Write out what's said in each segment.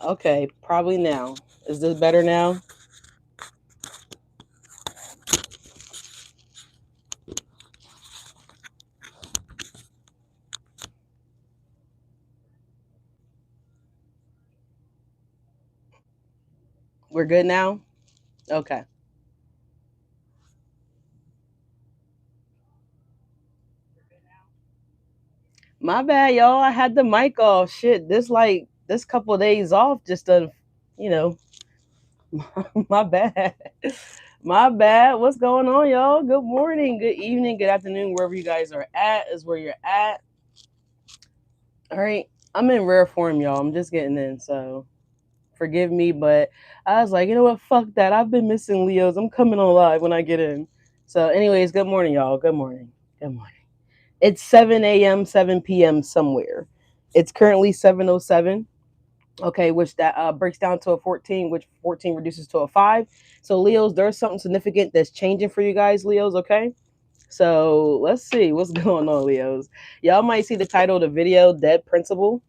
Okay, probably now. Is this better now? We're good now? Okay. My bad, y'all. I had the mic off. Shit, this couple of days off just done, you know, my bad. My bad. What's going on, y'all? Good morning, good evening, good afternoon, wherever you guys are at is where you're at. All right. I'm in rare form, y'all. I'm just getting in, so forgive me, but I was like, you know what? Fuck that. I've been missing Leos. I'm coming on live when I get in. So, anyways, good morning, y'all. Good morning. Good morning. It's 7 a.m., 7 p.m. somewhere. It's currently 7:07. Okay, which that breaks down to a 14, which 14 reduces to a 5. So, Leos, there's something significant that's changing for you guys, Leos, okay? So, let's see what's going on, Leos. Y'all might see the title of the video, Dead Principle.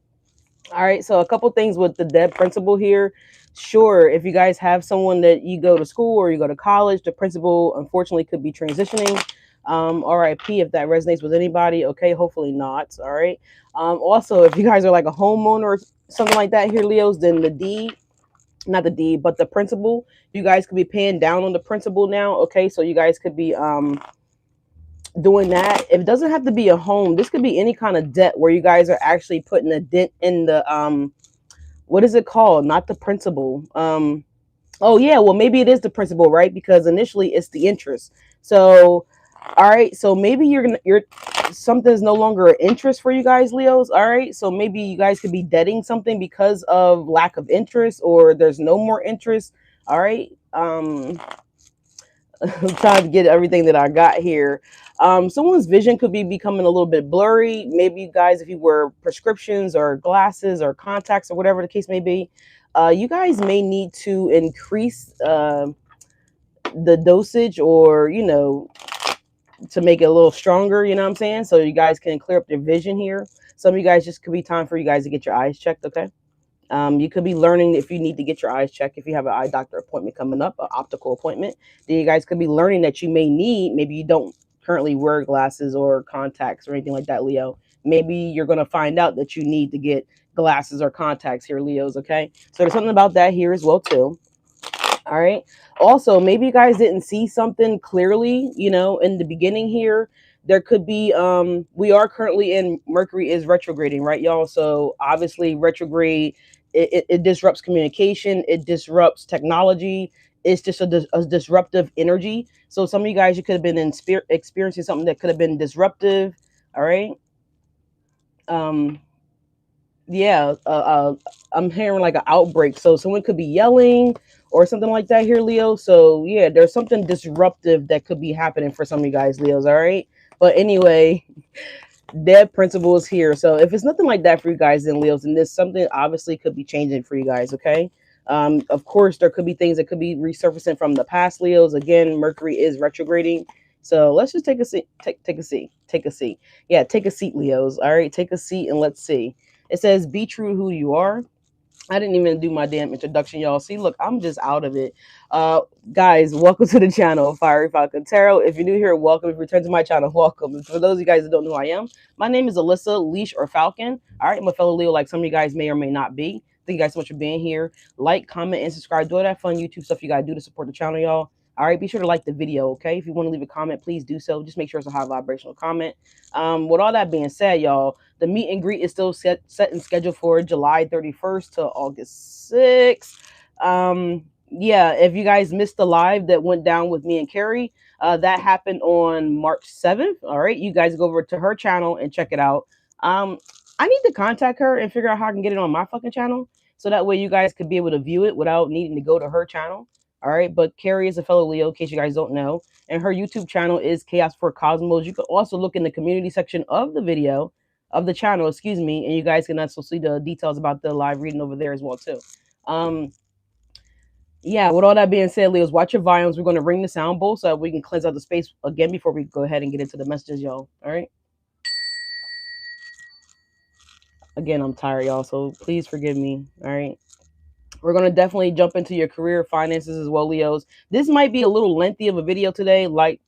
All right, so a couple things with the dead principal here. Sure, if you guys have someone that you go to school or you go to college, the principal unfortunately could be transitioning. RIP if that resonates with anybody. Okay, hopefully not. All right. Also, if you guys are like a homeowner or something like that here, Leos, then the deed, not the deed, but the principal, you guys could be paying down on the principal now. Okay, so you guys could be doing that. It doesn't have to be a home. This could be any kind of debt where you guys are actually putting a dent in the what is it called? Not the principal. Oh yeah, well maybe it is the principal, right? Because initially it's the interest. So all right, so maybe you're something's no longer an interest for you guys, Leos. All right, so maybe you guys could be debting something because of lack of interest, or there's no more interest. All right. I'm trying to get everything that I got here. Someone's vision could be becoming a little bit blurry. Maybe you guys, if you wear prescriptions or glasses or contacts or whatever the case may be, you guys may need to increase the dosage, or to make it a little stronger. You know what I'm saying? So you guys can clear up your vision here. Some of you guys, just could be time for you guys to get your eyes checked. Okay. You could be learning if you need to get your eyes checked. If you have an eye doctor appointment coming up, an optical appointment, then you guys could be learning that you may need, maybe you don't currently wear glasses or contacts or anything like that, Leo. Maybe you're going to find out that you need to get glasses or contacts here, Leos. Okay. So there's something about that here as well, too. All right. Also, maybe you guys didn't see something clearly, in the beginning here. There could be we are currently in Mercury is retrograding, right, y'all? So obviously retrograde, it disrupts communication, it disrupts technology. It's just a disruptive energy. So some of you guys, you could have been experiencing something that could have been disruptive. All right. Um yeah, I'm hearing like an outbreak. So someone could be yelling or something like that here, Leo. So yeah, there's something disruptive that could be happening for some of you guys, Leos. All right. But anyway, dead principle is here. So if it's nothing like that for you guys, then Leos, then this something obviously could be changing for you guys. Okay. Of course, there could be things that could be resurfacing from the past, Leos. Again, Mercury is retrograding. So let's just take a seat. Take a seat. Take a seat. Yeah, take a seat, Leos. All right, take a seat and let's see. It says, "Be true who you are." I didn't even do my damn introduction, y'all. See, look, I'm just out of it. Guys, welcome to the channel, Fiery Falcon Tarot. If you're new here, welcome. If you return to my channel, welcome. And for those of you guys that don't know who I am, my name is Alyssa, Leash, or Falcon. All right, I'm a fellow Leo, like some of you guys may or may not be. Thank you guys so much for being here. Like, comment, and subscribe. Do all that fun YouTube stuff you gotta do to support the channel, y'all. All right, be sure to like the video, okay? If you want to leave a comment, please do so. Just make sure it's a high vibrational comment. With all that being said, y'all, the meet and greet is still set and scheduled for July 31st to August 6th. Yeah, if you guys missed the live that went down with me and Carrie, that happened on March 7th. All right, you guys go over to her channel and check it out. I need to contact her and figure out how I can get it on my fucking channel, so that way you guys could be able to view it without needing to go to her channel. All right, but Carrie is a fellow Leo, in case you guys don't know, and her YouTube channel is Chaos for Cosmos. You can also look in the community section of the video of the channel, excuse me, and you guys can also see the details about the live reading over there as well too. Um, yeah, with all that being said, Leos, watch your volumes. We're going to ring the sound bowl so that we can cleanse out the space again before we go ahead and get into the messages, y'all. All right. Again, I'm tired, y'all, so please forgive me. All right. We're going to definitely jump into your career finances as well, Leos. This might be a little lengthy of a video today, like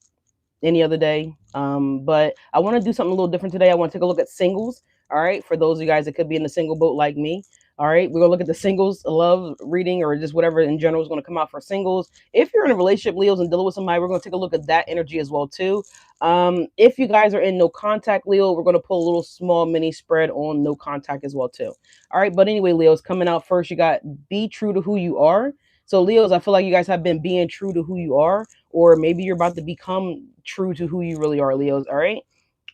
any other day. But I want to do something a little different today. I want to take a look at singles. All right. For those of you guys that could be in the single boat like me. All right. We're going to look at the singles love reading or just whatever in general is going to come out for singles. If you're in a relationship, Leos, and dealing with somebody, we're going to take a look at that energy as well, too. If you guys are in no contact, Leo, we're going to pull a little small mini spread on no contact as well, too. All right. But anyway, Leos, coming out first, you got be true to who you are. So, Leos, I feel like you guys have been being true to who you are, or maybe you're about to become true to who you really are, Leos. All right.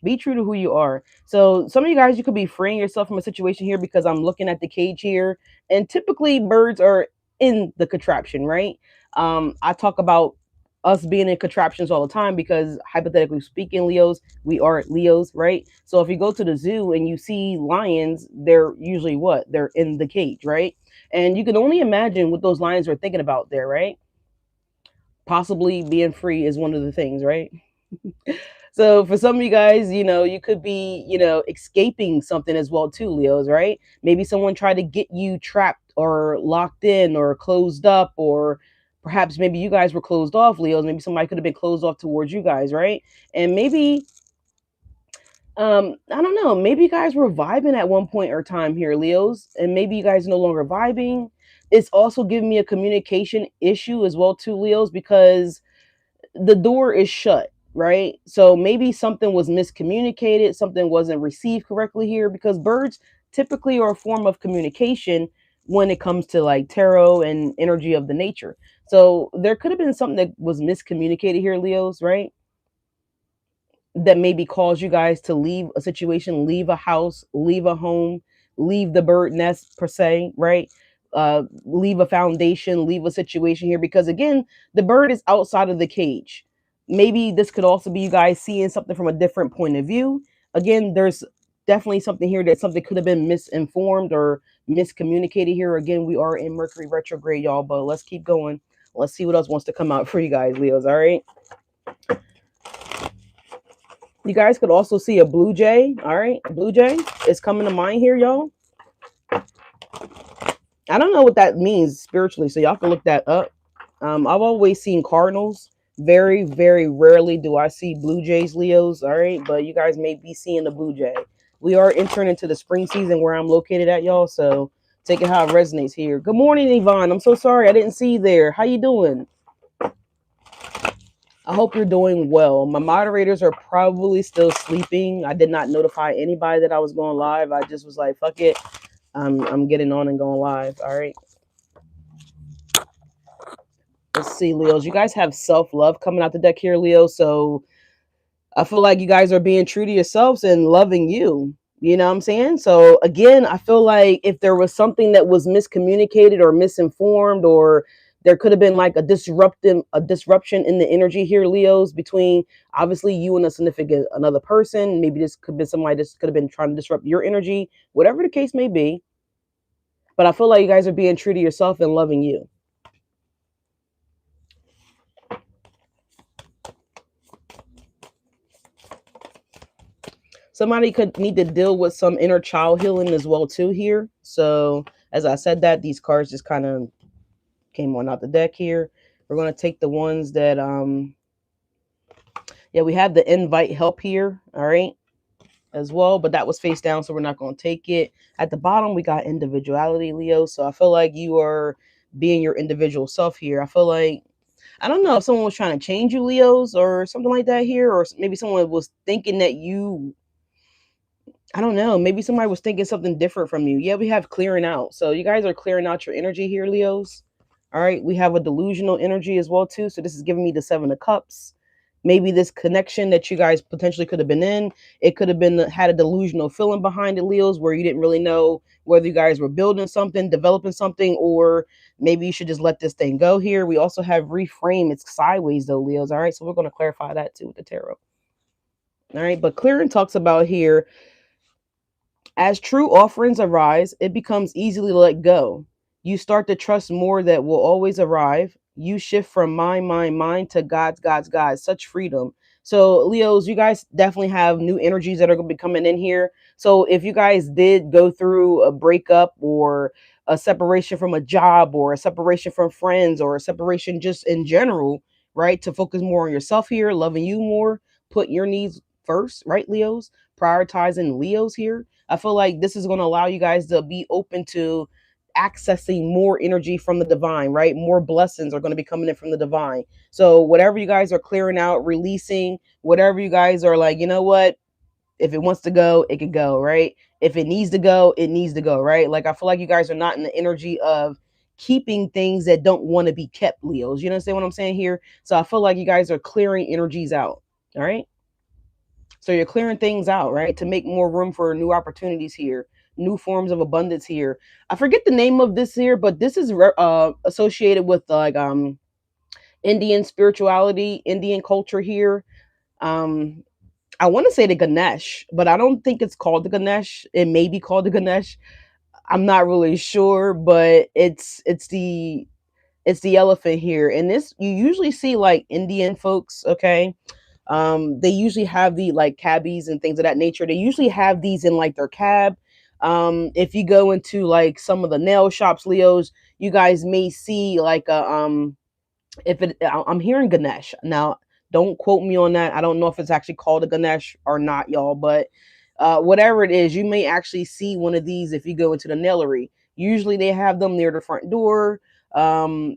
Be true to who you are. So some of you guys, you could be freeing yourself from a situation here because I'm looking at the cage here. And typically birds are in the contraption, right? I talk about us being in contraptions all the time because hypothetically speaking, Leos, we are Leos, right? So if you go to the zoo and you see lions, they're usually what? They're in the cage, right? And you can only imagine what those lions are thinking about there, right? Possibly being free is one of the things, right? So for some of you guys, you could be, escaping something as well too, Leos, right? Maybe someone tried to get you trapped or locked in or closed up, or perhaps maybe you guys were closed off, Leos. Maybe somebody could have been closed off towards you guys, right? And maybe I don't know, maybe you guys were vibing at one point or time here, Leos, and maybe you guys no longer vibing. It's also giving me a communication issue as well too, Leos, because the door is shut, right? So maybe something was miscommunicated, something wasn't received correctly here, because birds typically are a form of communication when it comes to like tarot and energy of the nature. So there could have been something that was miscommunicated here, Leos, right? That maybe cause you guys to leave a situation, leave a house, leave a home, leave the bird nest per se, right? Leave a foundation, leave a situation here, because again, the bird is outside of the cage. Maybe this could also be you guys seeing something from a different point of view. Again, there's definitely something here that something could have been misinformed or miscommunicated here. Again, we are in Mercury retrograde, y'all, but let's keep going. Let's see what else wants to come out for you guys, Leos. All right. You guys could also see a blue jay. All right. Blue jay is coming to mind here, y'all. I don't know what that means spiritually, so y'all can look that up. I've always seen cardinals. Very, very rarely do I see blue jays, Leos. All right. But you guys may be seeing the blue jay. We are entering into the spring season where I'm located at, y'all. So take it how it resonates here. Good morning, Yvonne. I'm so sorry I didn't see you there. How you doing? I hope you're doing well. My moderators are probably still sleeping. I did not notify anybody that I was going live. I just was like, fuck it. I'm getting on and going live. All right. Let's see, Leos. You guys have self-love coming out the deck here, Leo. So I feel like you guys are being true to yourselves and loving you. You know what I'm saying? So again, I feel like if there was something that was miscommunicated or misinformed, or there could have been like a disruption in the energy here, Leos, between obviously you and a significant another person. Maybe this could be somebody that could have been trying to disrupt your energy, whatever the case may be. But I feel like you guys are being true to yourself and loving you. Somebody could need to deal with some inner child healing as well too here. So as I said that, these cards just kind of came on out the deck here. We're going to take the ones that yeah, we have the invite help here, all right, as well, but that was face down, so we're not going to take it. At the bottom we got individuality, Leo. So I feel like you are being your individual self here. I feel like, I don't know if someone was trying to change you, Leos, or something like that here, or maybe someone was thinking that you, I don't know. Maybe somebody was thinking something different from you. Yeah, we have clearing out. So you guys are clearing out your energy here, Leos. All right. We have a delusional energy as well, too. So this is giving me the 7 of Cups. Maybe this connection that you guys potentially could have been in, it could have been had a delusional feeling behind it, Leos, where you didn't really know whether you guys were building something, developing something, or maybe you should just let this thing go here. We also have reframe. It's sideways, though, Leos. All right. So we're going to clarify that, too, with the tarot. All right. But clearing talks about here, as true offerings arise, it becomes easy to let go. You start to trust more that will always arrive. You shift from mine to God's. Such freedom. So, Leos, you guys definitely have new energies that are going to be coming in here. So, if you guys did go through a breakup or a separation from a job or a separation from friends or a separation just in general, right? To focus more on yourself here, loving you more, put your needs first, right, Leos? Prioritizing Leos here. I feel like this is going to allow you guys to be open to accessing more energy from the divine, right? More blessings are going to be coming in from the divine. So, whatever you guys are clearing out, releasing, whatever you guys are like, you know what? If it wants to go, it can go, right? If it needs to go, it needs to go, right? Like I feel like you guys are not in the energy of keeping things that don't want to be kept, Leos. You understand what I'm saying here? So I feel like you guys are clearing energies out. All right. So you're clearing things out, right? To make more room for new opportunities here, new forms of abundance here. I forget the name of this here, but this is associated with like Indian spirituality, Indian culture here. Um, I want to say the Ganesh, but I don't think it's called the Ganesh. It may be called the Ganesh. I'm not really sure, but it's the elephant here. And this you usually see like Indian folks, okay? They usually have the like cabbies and things of that nature. They usually have these in like their cab. If you go into like some of the nail shops, Leos, you guys may see like a if it I'm hearing Ganesh. Now, don't quote me on that. I don't know if it's actually called a Ganesh or not, y'all, but whatever it is, you may actually see one of these if you go into the nailery. Usually they have them near the front door. Um,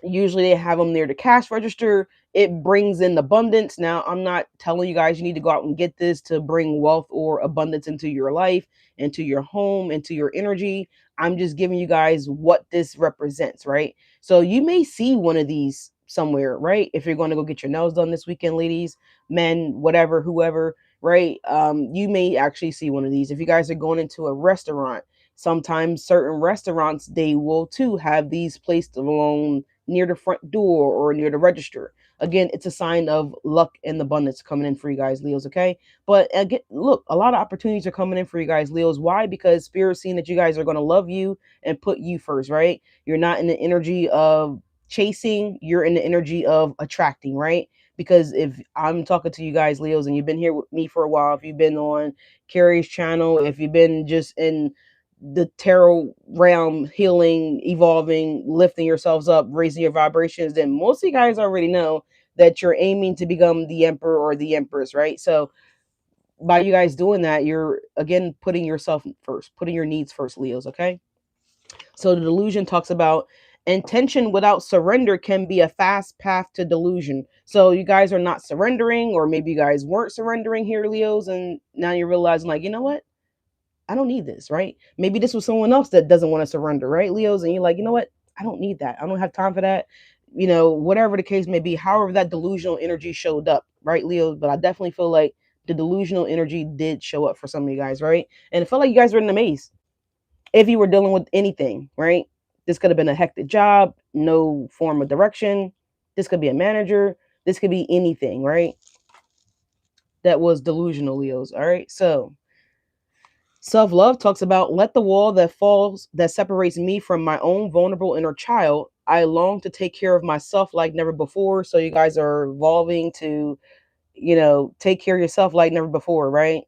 Usually they have them near the cash register. It brings in abundance. Now, I'm not telling you guys you need to go out and get this to bring wealth or abundance into your life, into your home, into your energy. I'm just giving you guys what this represents, right? So you may see one of these somewhere, right? If you're going to go get your nails done this weekend, ladies, men, whatever, whoever, right? You may actually see one of these. If you guys are going into a restaurant, sometimes certain restaurants, they will too have these placed along near the front door or near the register. Again, it's a sign of luck and abundance coming in for you guys, Leos, okay? But again, look, a lot of opportunities are coming in for you guys, Leos. Why? Because Spirit's seeing that you guys are going to love you and put you first, right? You're not in the energy of chasing, you're in the energy of attracting, right? Because if I'm talking to you guys, Leos, and you've been here with me for a while, if you've been on Carrie's channel, if you've been just in the tarot realm, healing, evolving, lifting yourselves up, raising your vibrations, then most of you guys already know that you're aiming to become the emperor or the empress, right? So by you guys doing that, you're again putting yourself first, putting your needs first, Leos, okay? So the delusion talks about intention without surrender can be a fast path to delusion. So you guys are not surrendering, or maybe you guys weren't surrendering here, Leos, and now you're realizing, like, you know what? I don't need this, right? Maybe this was someone else that doesn't want to surrender, right, Leos? And you're like, you know what? I don't need that. I don't have time for that. Whatever the case may be, however that delusional energy showed up, right, Leos? But I definitely feel like the delusional energy did show up for some of you guys, right? And it felt like you guys were in a maze. If you were dealing with anything, right? This could have been a hectic job, no form of direction. This could be a manager. This could be anything, right? That was delusional, Leos. All right. So self love talks about let the wall that falls that separates me from my own vulnerable inner child. I long to take care of myself like never before. So you guys are evolving to, take care of yourself like never before, right?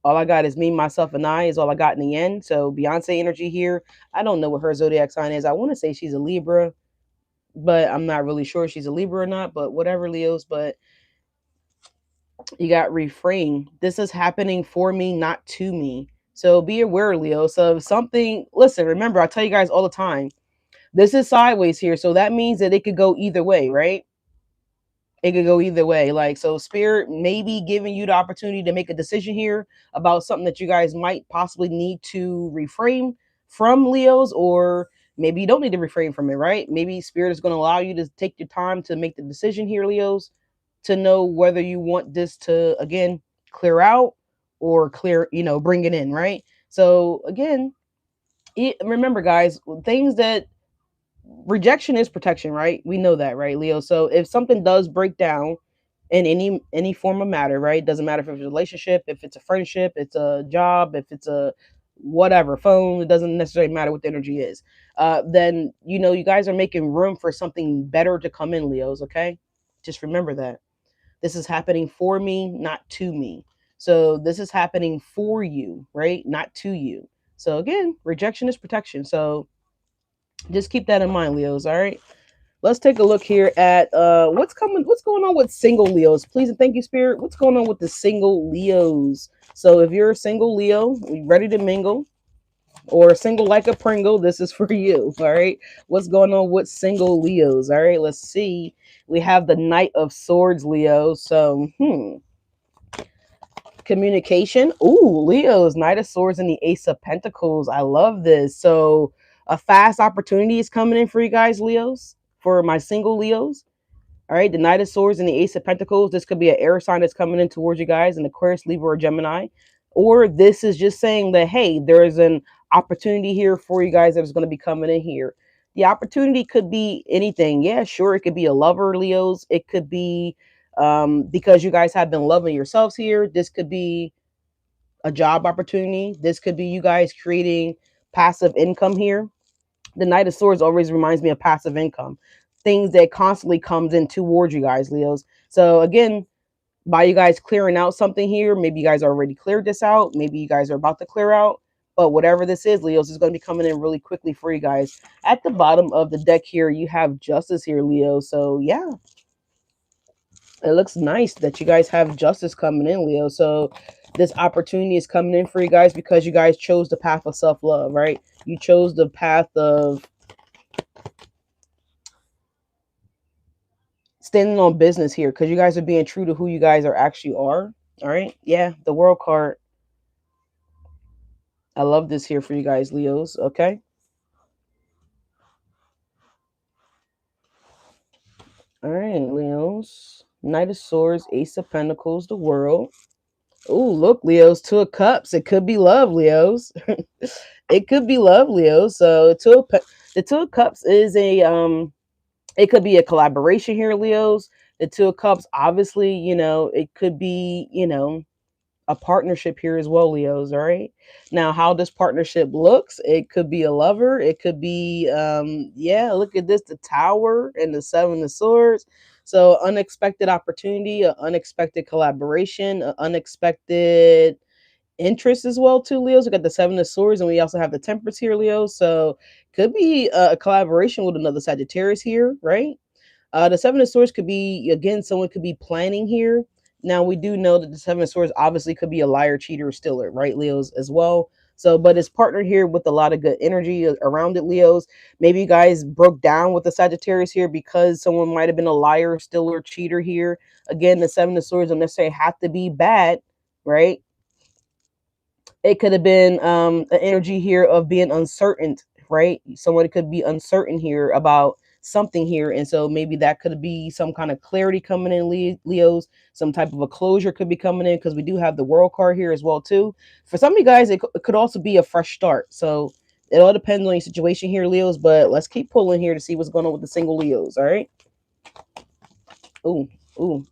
All I got is me, myself, and I is all I got in the end. So Beyonce energy here. I don't know what her zodiac sign is. I want to say she's a Libra, but I'm not really sure if she's a Libra or not. But whatever, Leos. But you got refrain. This is happening for me, not to me. So be aware, Leo. So if something, listen, remember, I tell you guys all the time, this is sideways here. So that means that it could go either way, right? It could go either way. Like, so spirit may be giving you the opportunity to make a decision here about something that you guys might possibly need to refrain from, Leos, or maybe you don't need to refrain from it, right? Maybe spirit is going to allow you to take your time to make the decision here, Leos, to know whether you want this to again clear out or clear, bring it in, right? So again, remember, guys, things that rejection is protection, right? We know that, right, Leo? So if something does break down in any form of matter, right? Doesn't matter if it's a relationship, if it's a friendship, it's a job, if it's a whatever phone, it doesn't necessarily matter what the energy is. Then you guys are making room for something better to come in, Leos. Okay, just remember that. This is happening for me, not to me. So this is happening for you, right? Not to you. So again, rejection is protection. So Just keep that in mind, Leos. All right. Let's take a look here at what's going on with single Leos. Please and thank you, Spirit. What's going on with the single Leos? So if you're a single Leo, ready to mingle, or single like a Pringle, this is for you. All right. What's going on with single Leos? All right. Let's see. We have the Knight of Swords, Leo. So, communication. Ooh, Leo's Knight of Swords and the Ace of Pentacles. I love this. So, a fast opportunity is coming in for you guys, Leos, for my single Leos. All right, the Knight of Swords and the Ace of Pentacles. This could be an air sign that's coming in towards you guys, an Aquarius, Libra, or Gemini. Or this is just saying that, hey, there is an opportunity here for you guys that is going to be coming in here. The opportunity could be anything. Yeah, sure. It could be a lover, Leos. It could be because you guys have been loving yourselves here. This could be a job opportunity. This could be you guys creating passive income here. The Knight of Swords always reminds me of passive income, things that constantly comes in towards you guys, Leos. So again, by you guys clearing out something here, maybe you guys already cleared this out, maybe you guys are about to clear out, but whatever this is, Leos, is going to be coming in really quickly for you guys. At the bottom of the deck here, you have Justice here, Leo. So yeah, it looks nice that you guys have Justice coming in, Leo. So this opportunity is coming in for you guys because you guys chose the path of self-love, right? You chose the path of standing on business here because you guys are being true to who you guys are actually are. All right. Yeah. The World card. I love this here for you guys, Leos. Okay. All right, Leos. Knight of Swords, Ace of Pentacles, the World. Oh, look, Leos, Two of Cups. It could be love, Leos. It could be love, Leos. So the Two of Cups is it could be a collaboration here, Leos. The Two of Cups, obviously, it could be, a partnership here as well, Leos. All right. Now, how this partnership looks, it could be a lover. It could be, yeah, look at this, the Tower and the Seven of Swords. So unexpected opportunity, an unexpected collaboration, an unexpected interest as well too, Leos. We got the Seven of Swords and we also have the Temperance here, Leo. So could be a collaboration with another Sagittarius here, right? The Seven of Swords could be, again, someone could be planning here. Now, we do know that the Seven of Swords obviously could be a liar, cheater, or stealer, right, Leos, as well. So, but it's partnered here with a lot of good energy around it, Leos. Maybe you guys broke down with the Sagittarius here because someone might have been a liar, stealer, cheater here. Again, the Seven of Swords don't necessarily have to be bad, right? It could have been an energy here of being uncertain, right? Someone could be uncertain here about something here, and so maybe that could be some kind of clarity coming in, Leos. Some type of a closure could be coming in because we do have the World card here as well too. For some of you guys, it could also be a fresh start. So it all depends on your situation here, Leos. But let's keep pulling here to see what's going on with the single Leos. All right. Ooh, ooh.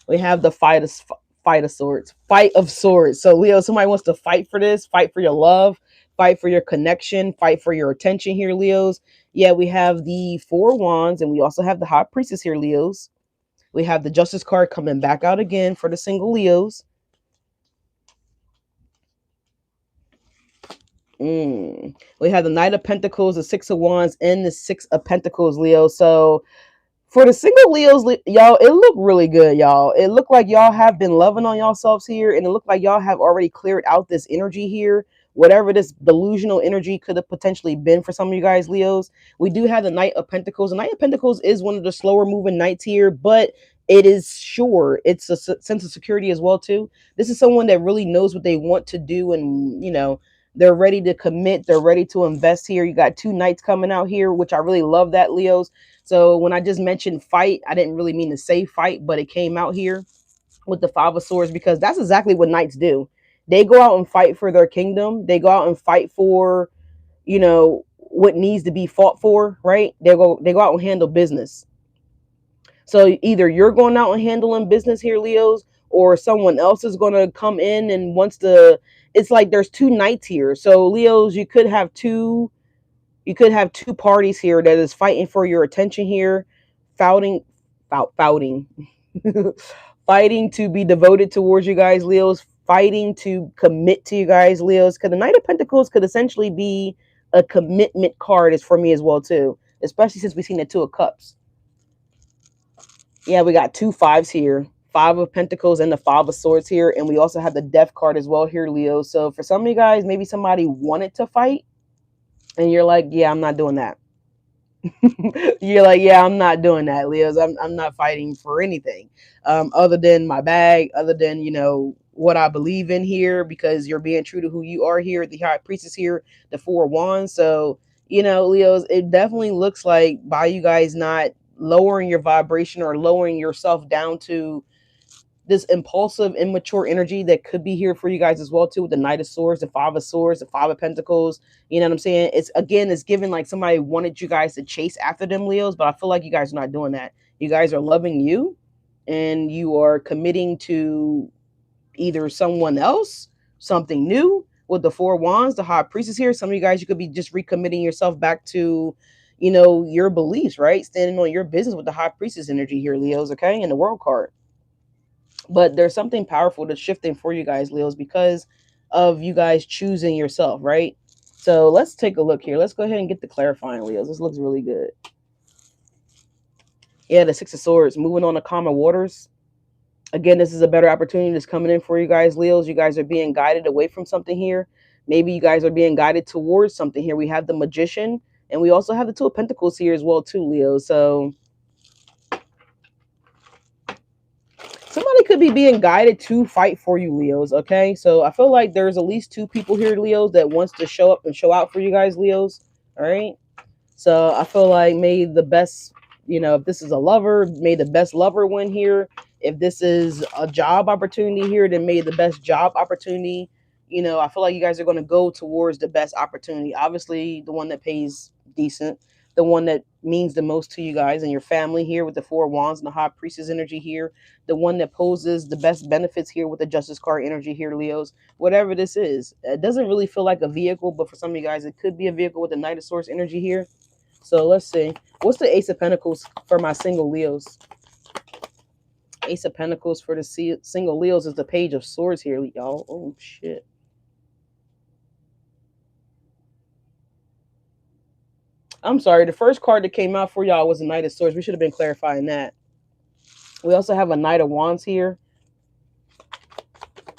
We have the fight of swords, fight of swords. So Leo, somebody wants to fight for this, fight for your love, fight for your connection, fight for your attention here, Leos. Yeah, we have the Four Wands and we also have the High Priestess here, Leos. We have the Justice card coming back out again for the single Leos. We have the Knight of Pentacles, the Six of Wands, and the Six of Pentacles, Leo. So for the single Leos, y'all, it looked really good, y'all. It looked like y'all have been loving on yourselves here, and it looked like y'all have already cleared out this energy here. Whatever this delusional energy could have potentially been for some of you guys, Leos. We do have the Knight of Pentacles. The Knight of Pentacles is one of the slower moving knights here, but it is sure. It's a sense of security as well, too. This is someone that really knows what they want to do, and, they're ready to commit. They're ready to invest here. You got two knights coming out here, which I really love that, Leos. So when I just mentioned fight, I didn't really mean to say fight, but it came out here with the Five of Swords because that's exactly what knights do. They go out and fight for their kingdom. They go out and fight for, what needs to be fought for, right? They go out and handle business. So either you're going out and handling business here, Leos, or someone else is going to come in and wants to. It's like there's two knights here. So Leos, you could have two parties here that is fighting for your attention here, fouting, fouting, fighting to be devoted towards you guys, Leos, fighting to commit to you guys, Leos. Because the Knight of Pentacles could essentially be a commitment card is for me as well too, especially since we've seen the Two of Cups. Yeah, we got 2 5s here. Five of Pentacles and the Five of Swords here. And we also have the Death card as well here, Leo. So for some of you guys, maybe somebody wanted to fight and you're like, yeah, I'm not doing that. You're like, yeah, I'm not doing that, Leos. I'm not fighting for anything other than my bag, other than, what I believe in here, because you're being true to who you are here. The High Priestess here, the Four of Wands. So, Leos, it definitely looks like by you guys not lowering your vibration or lowering yourself down to this impulsive, immature energy that could be here for you guys as well too, with the Knight of Swords, the Five of Swords, the Five of Pentacles. You know what I'm saying? It's given like somebody wanted you guys to chase after them, Leos, but I feel like you guys are not doing that. You guys are loving you, and you are committing to either someone else, something new. With the Four Wands, the High Priestess here, some of you guys, you could be just recommitting yourself back to, your beliefs, right? Standing on your business with the High Priestess energy here, Leos, okay? And the World card. But there's something powerful that's shifting for you guys, Leos, because of you guys choosing yourself, right? So let's take a look here. Let's go ahead and get the clarifying, Leos. This looks really good. Yeah, the Six of Swords, moving on to calmer waters. Again, this is a better opportunity that's coming in for you guys, Leos. You guys are being guided away from something here. Maybe you guys are being guided towards something here. We have the Magician, and we also have the Two of Pentacles here as well too, Leo. So somebody could be being guided to fight for you, Leos, okay? So I feel like there's at least 2 people here, Leos, that wants to show up and show out for you guys, Leos, all right? So I feel like may the best, if this is a lover, may the best lover win here. If this is a job opportunity here, then may the best job opportunity. I feel like you guys are going to go towards the best opportunity. Obviously, the one that pays decent, the one that means the most to you guys and your family here with the Four of Wands and the High Priestess energy here, the one that poses the best benefits here with the Justice card energy here, Leos. Whatever this is, it doesn't really feel like a vehicle, but for some of you guys, it could be a vehicle with the Knight of Swords energy here. So let's see. What's the Ace of Pentacles for my single Leos? Ace of Pentacles for the single Leos is the Page of Swords here, y'all. Oh, shit. I'm sorry. The first card that came out for y'all was a Knight of Swords. We should have been clarifying that. We also have a Knight of Wands here.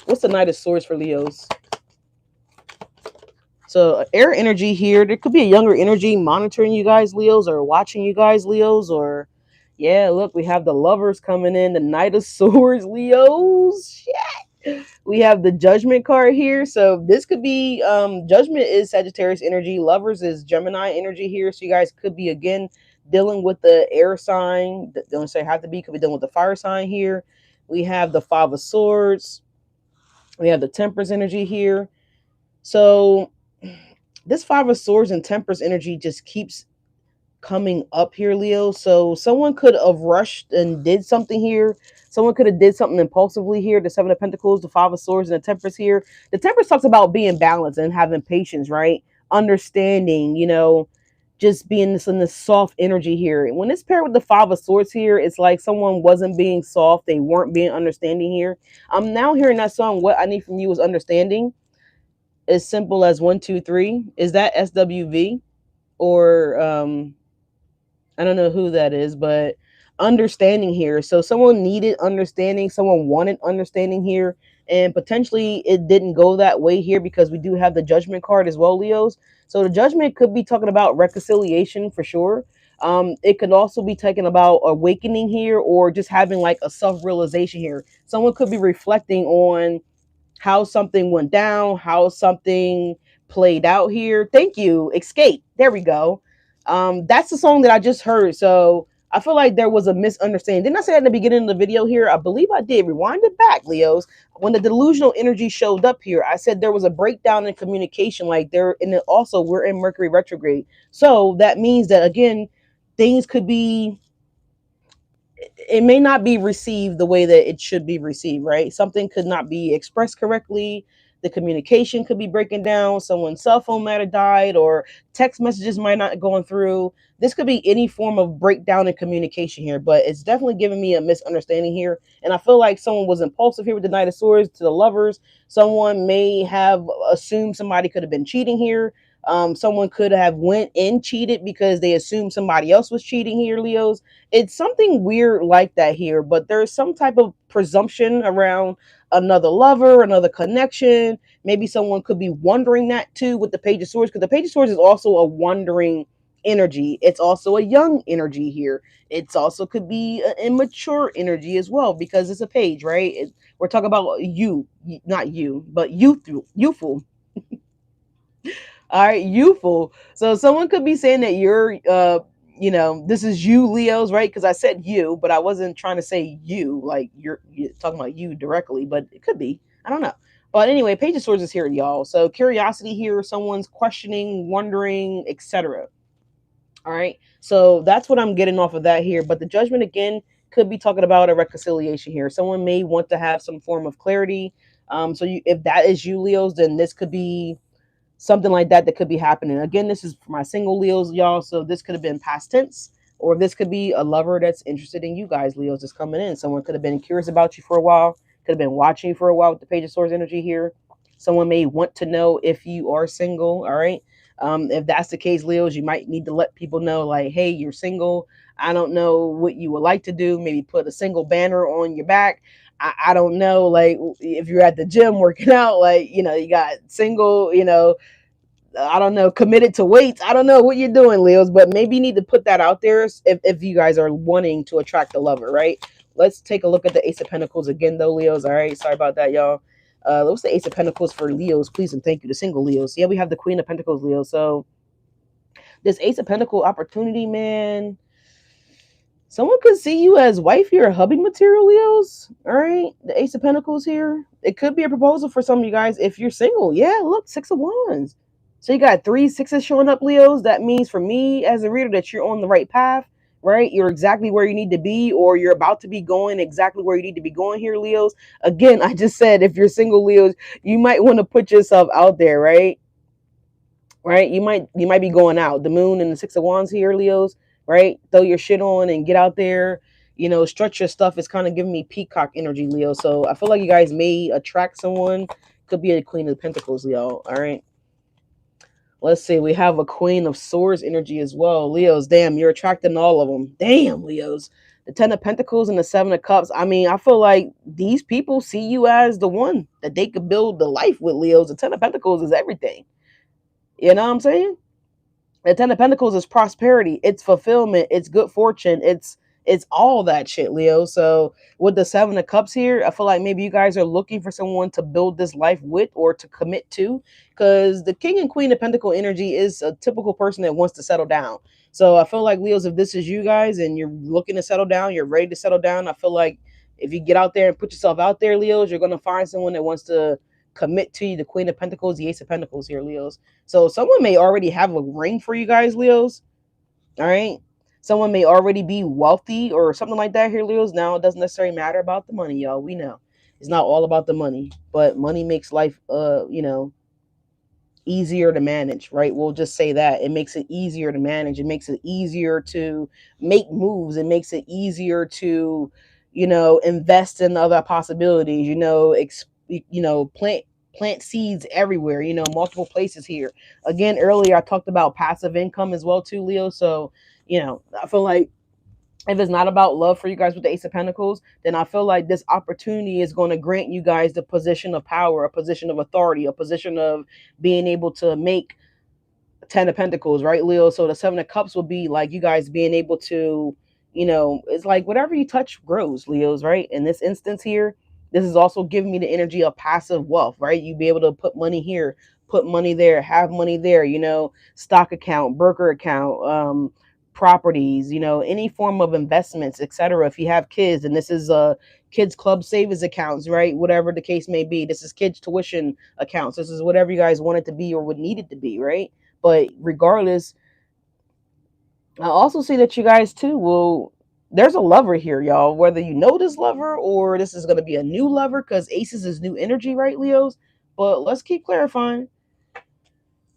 What's the Knight of Swords for Leos? So air energy here. There could be a younger energy monitoring you guys, Leos, or watching you guys, Leos, or yeah, look, we have the Lovers coming in, the Knight of Swords, Leos. Shit. We have the Judgment card here. So this could be Judgment is Sagittarius energy, Lovers is Gemini energy here. So you guys could be again dealing with the air sign. Don't say have to be, could be dealing with the fire sign here. We have the Five of Swords. We have the Temperance energy here. So this Five of Swords and Temperance energy just keeps coming up here, Leo. So someone could have rushed and did something here. Someone could have did something impulsively here. The Seven of Pentacles, the Five of Swords, and the Temperance here. The Temperance talks about being balanced and having patience, right? Understanding, just being in this soft energy here. When it's paired with the Five of Swords here, it's like someone wasn't being soft. They weren't being understanding here. I'm now hearing that song, What I Need From You is Understanding. As simple as 1, 2, 3. Is that SWV? Or I don't know who that is, but understanding here. So someone needed understanding, someone wanted understanding here, and potentially it didn't go that way here because we do have the Judgment card as well, Leos. So the Judgment could be talking about reconciliation for sure. It could also be talking about awakening here, or just having like a self-realization here. Someone could be reflecting on how something went down, how something played out here. Thank you. Escape. There we go. That's the song that I just heard. So I feel like there was a misunderstanding. Didn't I say at the beginning of the video here? I believe I did. Rewind it back, Leos. When the delusional energy showed up here, I said there was a breakdown in communication. Like there, and also we're in Mercury retrograde. So that means that again, things could be, it may not be received the way that it should be received, right? Something could not be expressed correctly. The communication could be breaking down. Someone's cell phone might have died, or text messages might not going through. This could be any form of breakdown in communication here, but it's definitely giving me a misunderstanding here. And I feel like someone was impulsive here with the Knight of Swords to the Lovers. Someone may have assumed somebody could have been cheating here. Someone could have went and cheated because they assumed somebody else was cheating here, Leos. It's something weird like that here, but there's some type of presumption around another lover, another connection. Maybe someone could be wondering that too with the Page of Swords, because the Page of Swords is also a wondering energy. It's also a young energy here. It's also could be an immature energy as well because it's a page, right? We're talking about you, not you, but youthful. All right, youthful. So someone could be saying that you're, this is you, Leos, right? Because I said you, but I wasn't trying to say you, like you're talking about you directly, but it could be. I don't know. But anyway, Page of Swords is here, y'all. So curiosity here, someone's questioning, wondering, etc. All right. So that's what I'm getting off of that here. But the judgment again could be talking about a reconciliation here. Someone may want to have some form of clarity. If that is you, Leos, then this could be something like that could be happening. Again, this is for my single Leos, y'all. So this could have been past tense, or this could be a lover that's interested in you guys, Leos, that's coming in. Someone could have been curious about you for a while, could have been watching you for a while with the Page of Swords energy here. Someone may want to know if you are single. All right. If that's the case, Leos, you might need to let people know, like, hey, you're single. I don't know what you would like to do. Maybe put a single banner on your back. I don't know, like if you're at the gym working out, like, you got single, I don't know, committed to weights. I don't know what you're doing, Leos, but maybe you need to put that out there if you guys are wanting to attract a lover, right? Let's take a look at the Ace of Pentacles again, though, Leos. All right, sorry about that, y'all. What's the Ace of Pentacles for Leos? Please and thank you to single Leos. Yeah, we have the Queen of Pentacles, Leo. So this Ace of Pentacle opportunity, man. Someone could see you as wifey or hubby material, Leos. All right, the Ace of Pentacles here. It could be a proposal for some of you guys if you're single. Yeah, look, Six of Wands. So you got three sixes showing up, Leos. That means for me as a reader that you're on the right path, right? You're exactly where you need to be, or you're about to be going exactly where you need to be going here, Leos. Again, I just said if you're single, Leos, you might want to put yourself out there, right? Right? You might be going out. The moon and the Six of Wands here, Leos, right? Throw your shit on and get out there. Stretch your stuff. Is kind of giving me peacock energy, Leo. So I feel like you guys may attract someone. Could be a Queen of Pentacles, Leo. All right. Let's see. We have a Queen of Swords energy as well. Leos, damn, you're attracting all of them. Damn, Leos. The Ten of Pentacles and the Seven of Cups. I mean, I feel like these people see you as the one that they could build the life with, Leos. The Ten of Pentacles is everything. You know what I'm saying? The Ten of Pentacles is prosperity, it's fulfillment, it's good fortune, it's all that shit, Leo. So with the Seven of Cups here, I feel like maybe you guys are looking for someone to build this life with or to commit to, because the King and Queen of Pentacle energy is a typical person that wants to settle down. So I feel like, Leos, if this is you guys and you're looking to settle down, you're ready to settle down, I feel like if you get out there and put yourself out there, Leos, you're going to find someone that wants to commit to you. The Queen of Pentacles, the Ace of Pentacles here, Leos. So someone may already have a ring for you guys, Leos. All right. Someone may already be wealthy or something like that here, Leos. Now, it doesn't necessarily matter about the money, y'all. We know it's not all about the money, but money makes life, easier to manage, right? We'll just say that it makes it easier to manage. It makes it easier to make moves. It makes it easier to, invest in other possibilities. Plant seeds everywhere. Multiple places here. Again, earlier I talked about passive income as well too, Leo. So, I feel like if it's not about love for you guys with the Ace of Pentacles, then I feel like this opportunity is going to grant you guys the position of power, a position of authority, a position of being able to make Ten of Pentacles, right, Leo? So the Seven of Cups will be like you guys being able to, it's like whatever you touch grows, Leos, right? In this instance here, this is also giving me the energy of passive wealth, right? You be able to put money here, put money there, have money there, stock account, broker account, properties, any form of investments, etc. If you have kids, and this is kids club savings accounts, right? Whatever the case may be. This is kids tuition accounts. This is whatever you guys want it to be or would need it to be, right? But regardless, I also see that you guys too will. There's a lover here, y'all. Whether you know this lover or this is going to be a new lover, because Aces is new energy, right, Leos? But let's keep clarifying.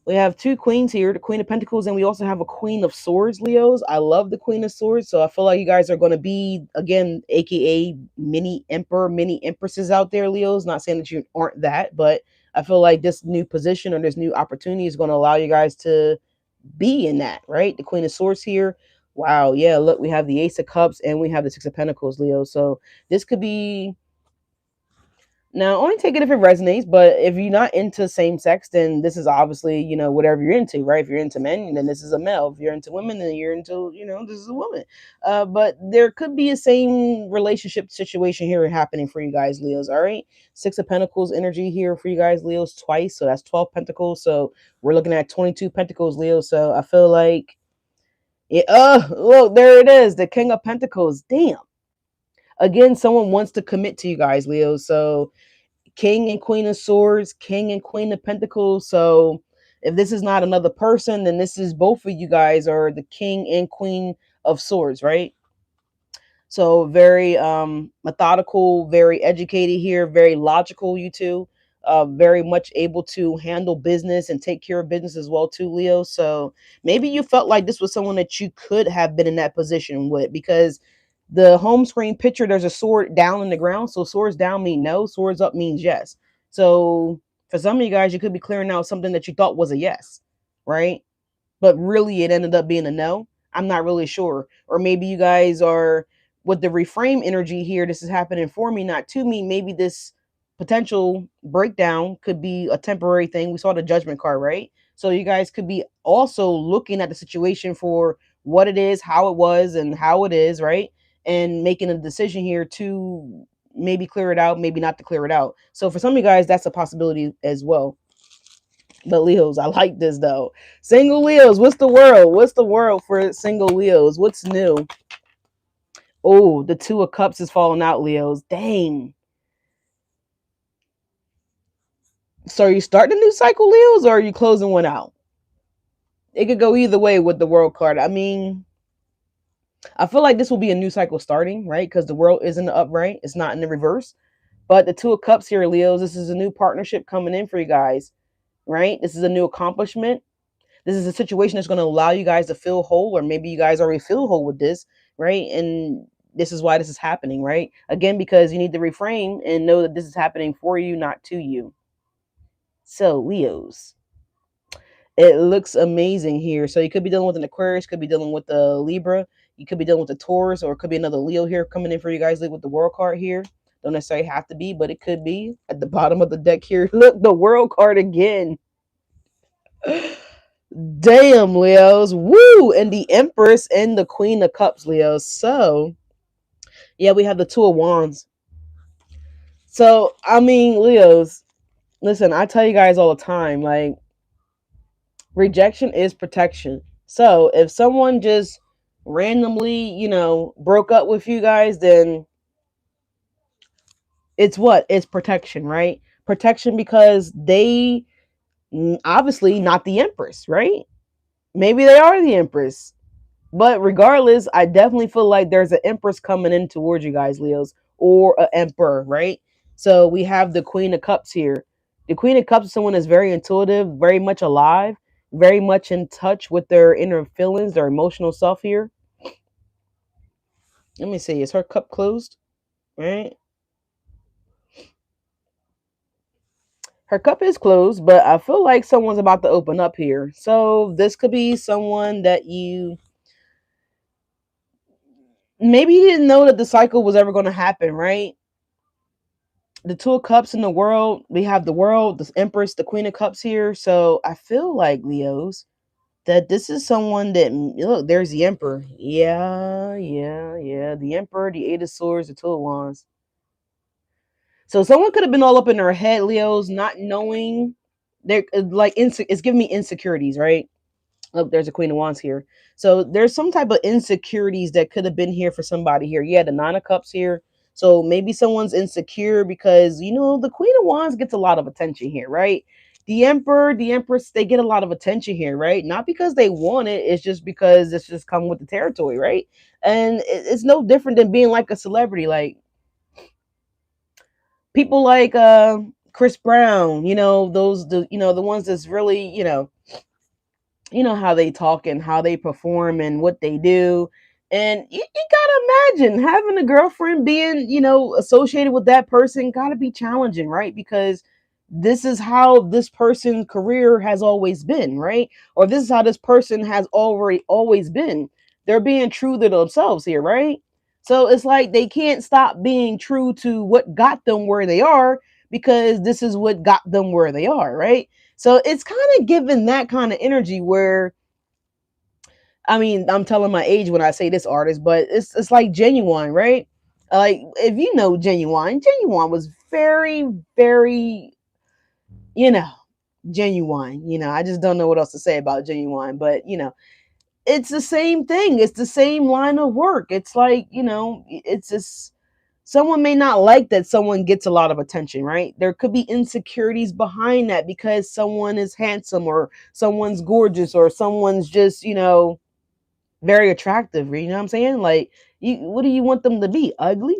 We have two queens here, the Queen of Pentacles, and we also have a Queen of Swords, Leos. I love the Queen of Swords, so I feel like you guys are going to be, again, aka mini emperor, mini empresses out there, Leos. Not saying that you aren't that, but I feel like this new position or this new opportunity is going to allow you guys to be in that, right? The Queen of Swords here. Wow, yeah, look, we have the Ace of Cups and we have the Six of Pentacles, Leo. So this could be, now only take it if it resonates, but if you're not into same sex, then this is obviously, whatever you're into, right? If you're into men, then this is a male. If you're into women, then you're into, this is a woman. But there could be a same relationship situation here happening for you guys, Leos, all right? Six of Pentacles energy here for you guys, Leos, twice. So that's 12 Pentacles. So we're looking at 22 Pentacles, Leo. So I feel like, yeah, look, there it is, the King of Pentacles. Damn. Again, someone wants to commit to you guys, Leo. So King and Queen of Swords, King and Queen of Pentacles. So if this is not another person, then this is both of you guys are the King and Queen of Swords, right? So very methodical, very educated here, very logical, you two. Very much able to handle business and take care of business as well too, Leo. So maybe you felt like this was someone that you could have been in that position with, because the home screen picture, there's a sword down in the ground. So swords down mean no, swords up means yes. So for some of you guys, you could be clearing out something that you thought was a yes, right? But really it ended up being a no. I'm not really sure. Or maybe you guys are with the reframe energy here. This is happening for me, not to me. Maybe this potential breakdown could be a temporary thing. We saw the judgment card, right? So you guys could be also looking at the situation for what it is, how it was, and how it is, right? And making a decision here to maybe clear it out, maybe not to clear it out. So for some of you guys, that's a possibility as well. But Leos, I like this though. Single Leos, what's the world? What's the world for single Leos? What's new? Oh, the Two of Cups is falling out, Leos. Dang. So are you starting a new cycle, Leos, or are you closing one out? It could go either way with the world card. I mean, I feel like this will be a new cycle starting, right? Because the world is in the upright. It's not in the reverse. But the Two of Cups here, Leos, this is a new partnership coming in for you guys, right? This is a new accomplishment. This is a situation that's going to allow you guys to feel whole, or maybe you guys already feel whole with this, right? And this is why this is happening, right? Again, because you need to reframe and know that this is happening for you, not to you. So, Leos, it looks amazing here. So you could be dealing with an Aquarius, could be dealing with a Libra, you could be dealing with a Taurus, or it could be another Leo here coming in for you guys with the world card here. Don't necessarily have to be, but it could be at the bottom of the deck here. Look, the world card again. Damn, Leos. Woo! And the Empress and the Queen of Cups, Leos. So, yeah, we have the Two of Wands. So, I mean, Leos, listen, I tell you guys all the time, like, rejection is protection. So, if someone just randomly, broke up with you guys, then it's what? It's protection, right? Protection because they obviously not the Empress, right? Maybe they are the Empress. But regardless, I definitely feel like there's an Empress coming in towards you guys, Leos, or an Emperor, right? So we have the Queen of Cups here. The Queen of Cups is someone that's very intuitive, very much alive, very much in touch with their inner feelings, their emotional self here. Let me see. Is her cup closed? Right? Her cup is closed, but I feel like someone's about to open up here. So this could be someone that you maybe you didn't know that the cycle was ever going to happen, right? The Two of Cups in the world, we have the world, the Empress, the Queen of Cups here. So I feel like, Leos, that this is someone that, look, there's the Emperor. Yeah. The Emperor, the Eight of Swords, the Two of Wands. So someone could have been all up in their head, Leos, not knowing. They're like, it's giving me insecurities, right? Look, there's a Queen of Wands here. So there's some type of insecurities that could have been here for somebody here. Yeah, the Nine of Cups here. So maybe someone's insecure because, the Queen of Wands gets a lot of attention here, right? The Emperor, the Empress, they get a lot of attention here, right? Not because they want it. It's just because it's just come with the territory, right? And it's no different than being like a celebrity. Like people like Chris Brown, the ones that's really, how they talk and how they perform and what they do. And you gotta imagine having a girlfriend being, associated with that person gotta be challenging, right? Because this is how this person's career has always been, right? Or this is how this person has already always been. They're being true to themselves here, right? So it's like they can't stop being true to what got them where they are, because this is what got them where they are, right? So it's kind of given that kind of energy where, I mean, I'm telling my age when I say this artist, but it's like Genuine, right? Like, if you know Genuine, Genuine was very, very, you know, Genuine. I just don't know what else to say about Genuine, but it's the same thing. It's the same line of work. It's like, it's just, someone may not like that someone gets a lot of attention, right? There could be insecurities behind that because someone is handsome, or someone's gorgeous, or someone's just, very attractive. You know what I'm saying? Like, what do you want them to be? Ugly?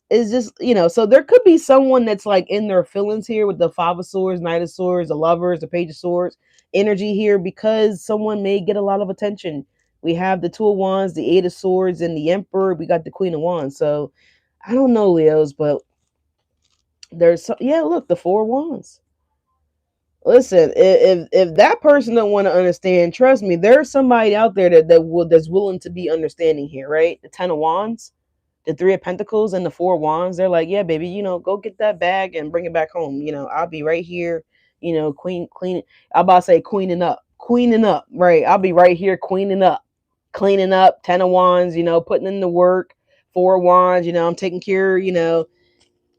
It's just, so there could be someone that's like in their feelings here with the Five of Swords, Knight of Swords, the Lovers, the Page of Swords energy here, because someone may get a lot of attention. We have the Two of Wands, the Eight of Swords, and the Emperor. We got the Queen of Wands. So I don't know, Leos, but yeah, look, the Four of Wands. Listen, if that person don't want to understand, trust me, there's somebody out there that's willing to be understanding here, right? The Ten of Wands, the Three of Pentacles, and the Four of Wands. They're like, yeah, baby, go get that bag and bring it back home. I'll be right here. Queen. I'm about to say queening up, right? I'll be right here, queening up, cleaning up. Ten of Wands, putting in the work. Four of Wands, I'm taking care,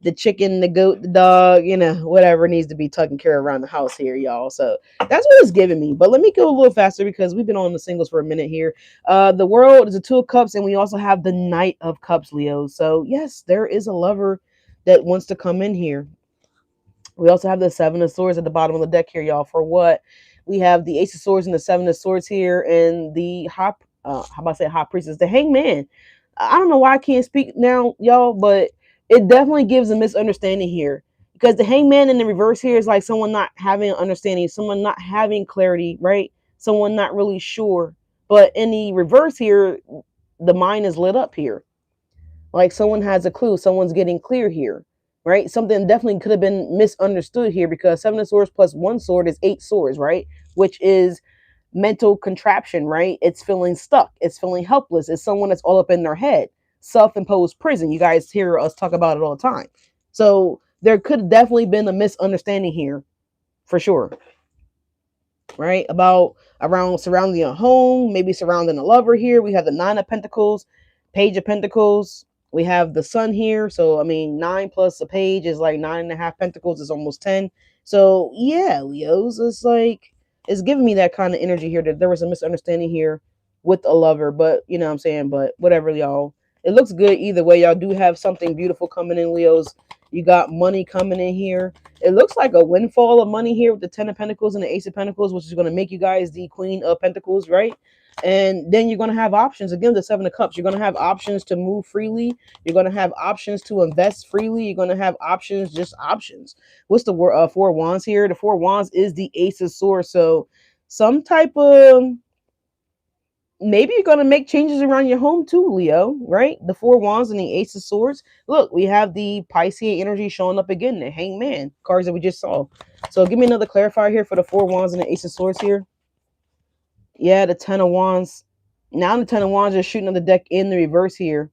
the chicken, the goat, the dog, whatever needs to be taken care of around the house here, y'all. So that's what it's giving me. But let me go a little faster because we've been on the singles for a minute here. The World is a Two of Cups, and we also have the Knight of Cups, Leo. So yes, there is a lover that wants to come in here. We also have the Seven of Swords at the bottom of the deck here, y'all. For what? We have the Ace of Swords and the Seven of Swords here, and the how about I say High Priestess, the Hangman. I don't know why I can't speak now, y'all, but it definitely gives a misunderstanding here, because the Hangman in the reverse here is like someone not having understanding, someone not having clarity, right? Someone not really sure. But in the reverse here, the mind is lit up here. Like someone has a clue, someone's getting clear here, right? Something definitely could have been misunderstood here, because Seven of Swords plus one sword is eight swords, right? Which is mental contraption, right? It's feeling stuck, it's feeling helpless, it's someone that's all up in their head. Self-imposed prison. You guys hear us talk about it all the time. So there could have definitely been a misunderstanding here, for sure, right? About around surrounding a home, maybe surrounding a lover here. We have the Nine of Pentacles, Page of Pentacles. We have the Sun here. So, I mean, nine plus a page is like nine and a half pentacles is almost 10. So, yeah, Leos, it's like, it's giving me that kind of energy here that there was a misunderstanding here with a lover. But, you know what I'm saying? But whatever, y'all. It looks good either way. Y'all do have something beautiful coming in, Leos. You got money coming in here. It looks like a windfall of money here with the Ten of Pentacles and the Ace of Pentacles, which is going to make you guys the Queen of Pentacles, right? And then you're going to have options. Again, the Seven of Cups. You're going to have options to move freely. You're going to have options to invest freely. You're going to have options, just options. What's the Four of Wands here? The Four of Wands is the Ace of Swords. So some type of, maybe you're going to make changes around your home too, Leo, right? The Four of Wands and the Ace of Swords. Look, we have the Pisces energy showing up again, the Hangman cards that we just saw. So give me another clarifier here for the Four of Wands and the Ace of Swords here. Yeah, the Ten of Wands. Now the Ten of Wands is shooting on the deck in the reverse here.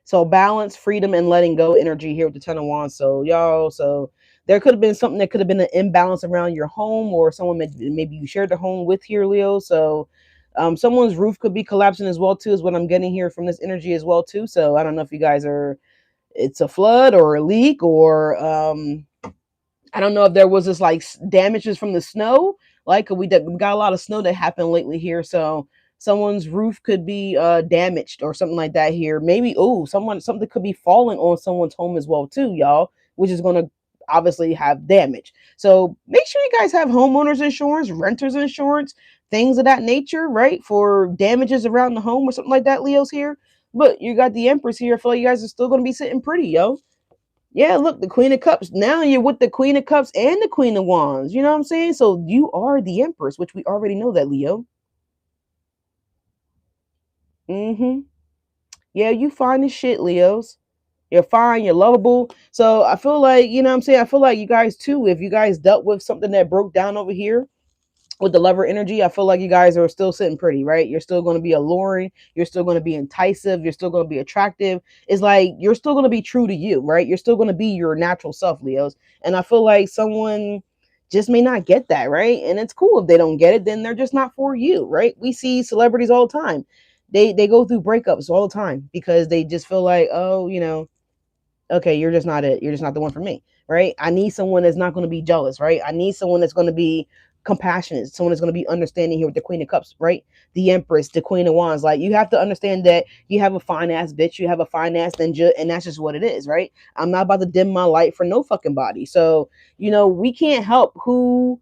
So balance, freedom, and letting go energy here with the Ten of Wands. So y'all, so there could have been something that could have been an imbalance around your home, or someone maybe you shared the home with here, Leo. So someone's roof could be collapsing as well too, is what I'm getting here from this energy as well too. So I don't know if you guys are, it's a flood or a leak, or I don't know if there was this like damages from the snow. Like we got a lot of snow that happened lately here, so someone's roof could be damaged or something like that here. Maybe something could be falling on someone's home as well too, y'all, which is going to obviously have damage. So make sure you guys have homeowners insurance, renters insurance, things of that nature, right? For damages around the home or something like that, Leo's here. But you got the Empress here. I feel like you guys are still going to be sitting pretty, yo. Yeah, look, the Queen of Cups. Now you're with the Queen of Cups and the Queen of Wands. You know what I'm saying? So you are the Empress, which we already know that, Leo. Mm-hmm. Yeah, you fine as shit, Leos. You're fine, you're lovable. So I feel like, you know what I'm saying? I feel like you guys too, if you guys dealt with something that broke down over here with the lover energy, I feel like you guys are still sitting pretty, right? You're still going to be alluring. You're still going to be enticing. You're still going to be attractive. It's like you're still going to be true to you, right? You're still going to be your natural self, Leos. And I feel like someone just may not get that, right? And it's cool if they don't get it, then they're just not for you, right? We see celebrities all the time. They go through breakups all the time because they just feel like, oh, okay, you're just not it. You're just not the one for me, right? I need someone that's not going to be jealous, right? I need someone that's going to be compassionate, someone that's going to be understanding here with the Queen of Cups, right? The Empress, the Queen of Wands. Like, you have to understand that you have a fine ass bitch, you have a fine ass ninja, and that's just what it is, right? I'm not about to dim my light for no fucking body. So, we can't help who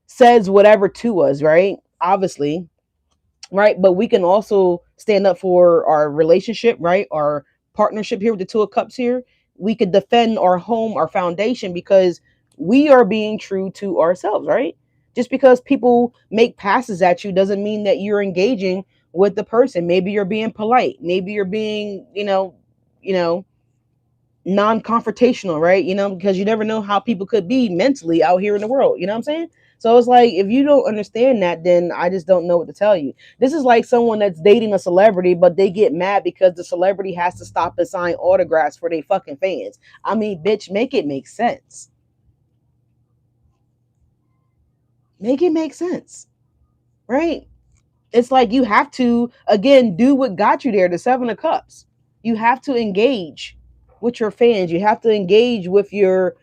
says whatever to us, right? Obviously, right? But we can also stand up for our relationship, right? Our partnership here with the Two of Cups here. We could defend our home, our foundation, because we are being true to ourselves, right? Just because people make passes at you doesn't mean that you're engaging with the person. Maybe you're being polite. Maybe you're being, you know, non-confrontational, right? Because you never know how people could be mentally out here in the world. You know what I'm saying? So it's like, if you don't understand that, then I just don't know what to tell you. This is like someone that's dating a celebrity, but they get mad because the celebrity has to stop and sign autographs for their fucking fans. I mean, bitch, make it make sense. Make it make sense, right? It's like you have to, again, do what got you there, the Seven of Cups. You have to engage with your fans. You have to engage with your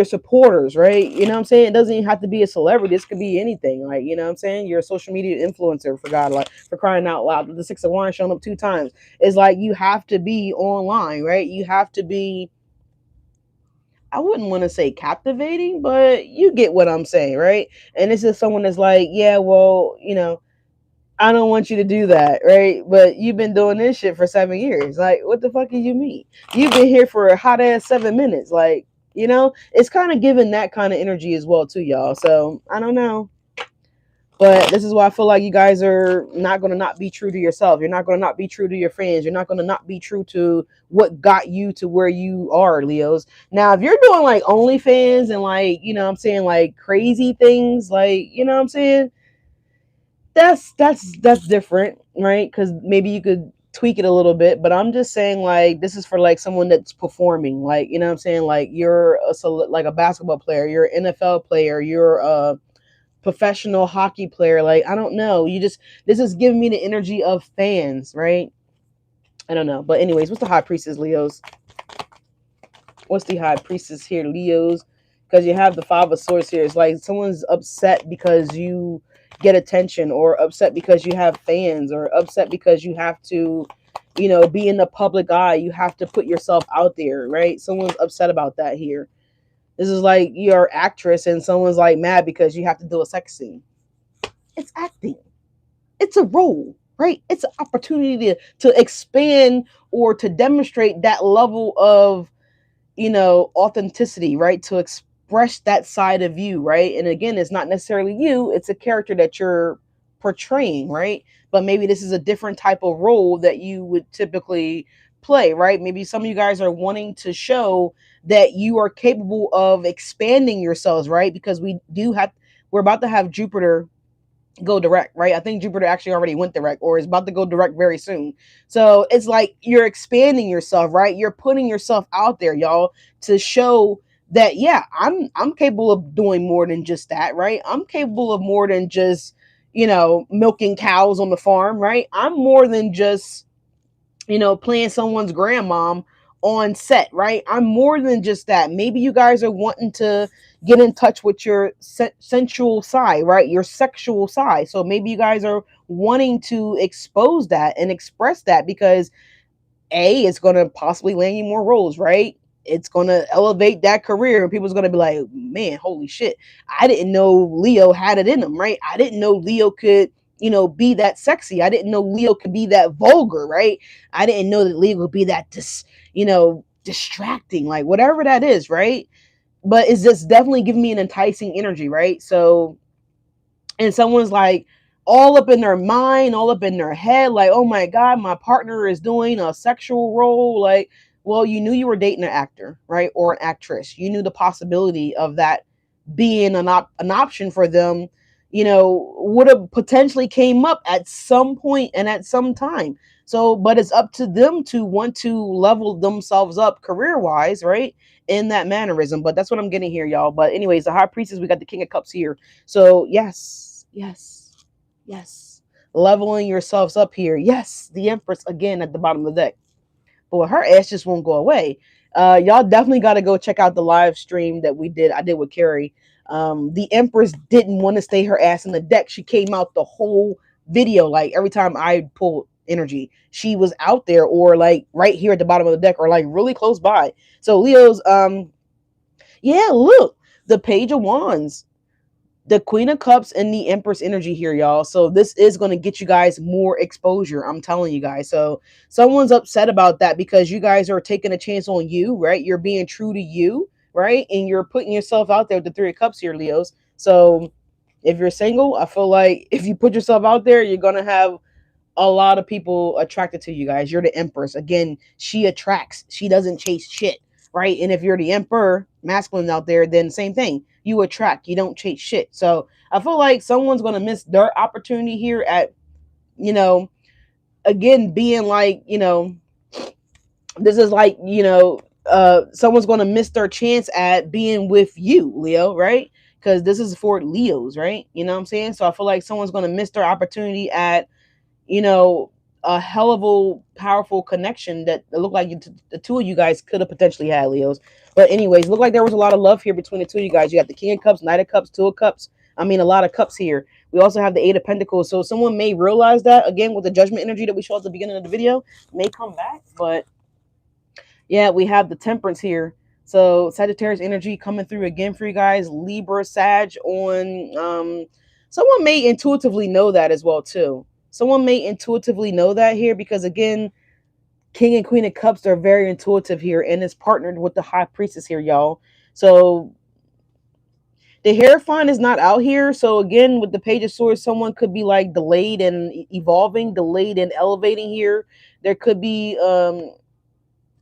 supporters, right? You know what I'm saying? It doesn't even have to be a celebrity. This could be anything. Like, you know what I'm saying? You're a social media influencer, for God, like, for crying out loud. The Six of Wands showing up 2 times. It's like you have to be online, right? You have to be, I wouldn't want to say captivating, but you get what I'm saying, right? And this is someone that's like, yeah, well, I don't want you to do that, right? But you've been doing this shit for 7 years. Like, what the fuck do you mean? You've been here for a hot ass 7 minutes. Like, it's kind of giving that kind of energy as well, too, y'all. So I don't know. But this is why I feel like you guys are not going to not be true to yourself. You're not going to not be true to your friends. You're not going to not be true to what got you to where you are, Leos. Now, if you're doing like OnlyFans and like, what I'm saying, like crazy things, like, what I'm saying, that's different, right? Because maybe you could tweak it a little bit, but I'm just saying, like, this is for like someone that's performing, like, what I'm saying, like, you're like a basketball player, you're an NFL player, you're a professional hockey player, like, I don't know, this is giving me the energy of fans, right? I don't know, but anyways, what's the High Priestess, Leos? What's the High Priestess here, Leos? Because you have the Five of Swords here. It's like someone's upset because you get attention, or upset because you have fans, or upset because you have to, be in the public eye. You have to put yourself out there, right? Someone's upset about that here. This is like you're an actress and someone's like mad because you have to do a sex scene. It's acting. It's a role, right? It's an opportunity to expand or to demonstrate that level of authenticity, right? To express that side of you, right? And again, it's not necessarily you, it's a character that you're portraying, right? But maybe this is a different type of role that you would typically play, right? Maybe some of you guys are wanting to show that you are capable of expanding yourselves, right? Because we're about to have Jupiter go direct, right? I think Jupiter actually already went direct or is about to go direct very soon. So it's like you're expanding yourself, right? You're putting yourself out there, y'all, to show that, yeah, I'm capable of doing more than just that, right? I'm capable of more than just, milking cows on the farm, right? I'm more than just, playing someone's grandmom on set, right? I'm more than just that. Maybe you guys are wanting to get in touch with your sensual side, right? Your sexual side. So maybe you guys are wanting to expose that and express that because it's going to possibly land you more roles, right? It's going to elevate that career. And people's going to be like, man, holy shit. I didn't know Leo had it in him, right? I didn't know Leo could, be that sexy. I didn't know Leo could be that vulgar, right? I didn't know that Leo would be that, distracting, like whatever that is, right? But it's just definitely giving me an enticing energy, right? So, and someone's like all up in their mind, all up in their head, like, oh my God, my partner is doing a sexual role. Like, Well, you knew you were dating an actor, right? Or an actress. You knew the possibility of that being an option for them, would have potentially came up at some point and at some time. So, but it's up to them to want to level themselves up career wise, right? In that mannerism. But that's what I'm getting here, y'all. But anyways, the high priestess, we got the king of cups here. So yes, yes, yes. Leveling yourselves up here. Yes, the empress again at the bottom of the deck. But her ass just won't go away. Y'all definitely got to go check out the live stream that I did with Carrie. The Empress didn't want to stay her ass in the deck. She came out the whole video. Like every time I pull energy, she was out there or like right here at the bottom of the deck or like really close by. So Leo's, yeah, look, the Page of Wands, the Queen of Cups, and the Empress energy here, y'all. So this is going to get you guys more exposure. I'm telling you guys. So someone's upset about that because you guys are taking a chance on you, right? You're being true to you, right? And you're putting yourself out there with the Three of Cups here, Leos. So if you're single, I feel like if you put yourself out there, you're going to have a lot of people attracted to you guys. You're the Empress. Again, she attracts. She doesn't chase shit, right? And if you're the Emperor, masculine out there, then same thing. You attract. You don't chase shit. So I feel like someone's gonna miss their opportunity here at, you know, again being like, this is like, someone's gonna miss their chance at being with you, Leo, right? Because this is for Leos, right? You know what I'm saying? So I feel like someone's gonna miss their opportunity at, you know, a hell of a powerful connection that it looked like the two of you guys could have potentially had, Leos. But anyways, looked like there was a lot of love here between the two of you guys. You got the King of Cups, Knight of Cups, Two of Cups. I mean, a lot of cups here. We also have the Eight of Pentacles. So someone may realize that, again, with the Judgment energy that we showed at the beginning of the video, may come back. But yeah, we have the Temperance here. So Sagittarius energy coming through again for you guys. Libra, Sag on. Someone may intuitively know that as well too. Someone may intuitively know that here because again, King and Queen of Cups are very intuitive here, and it's partnered with the High Priestess here, y'all. So the Hierophant is not out here. So again, with the Page of Swords, someone could be like delayed and evolving, delayed and elevating here. There could be a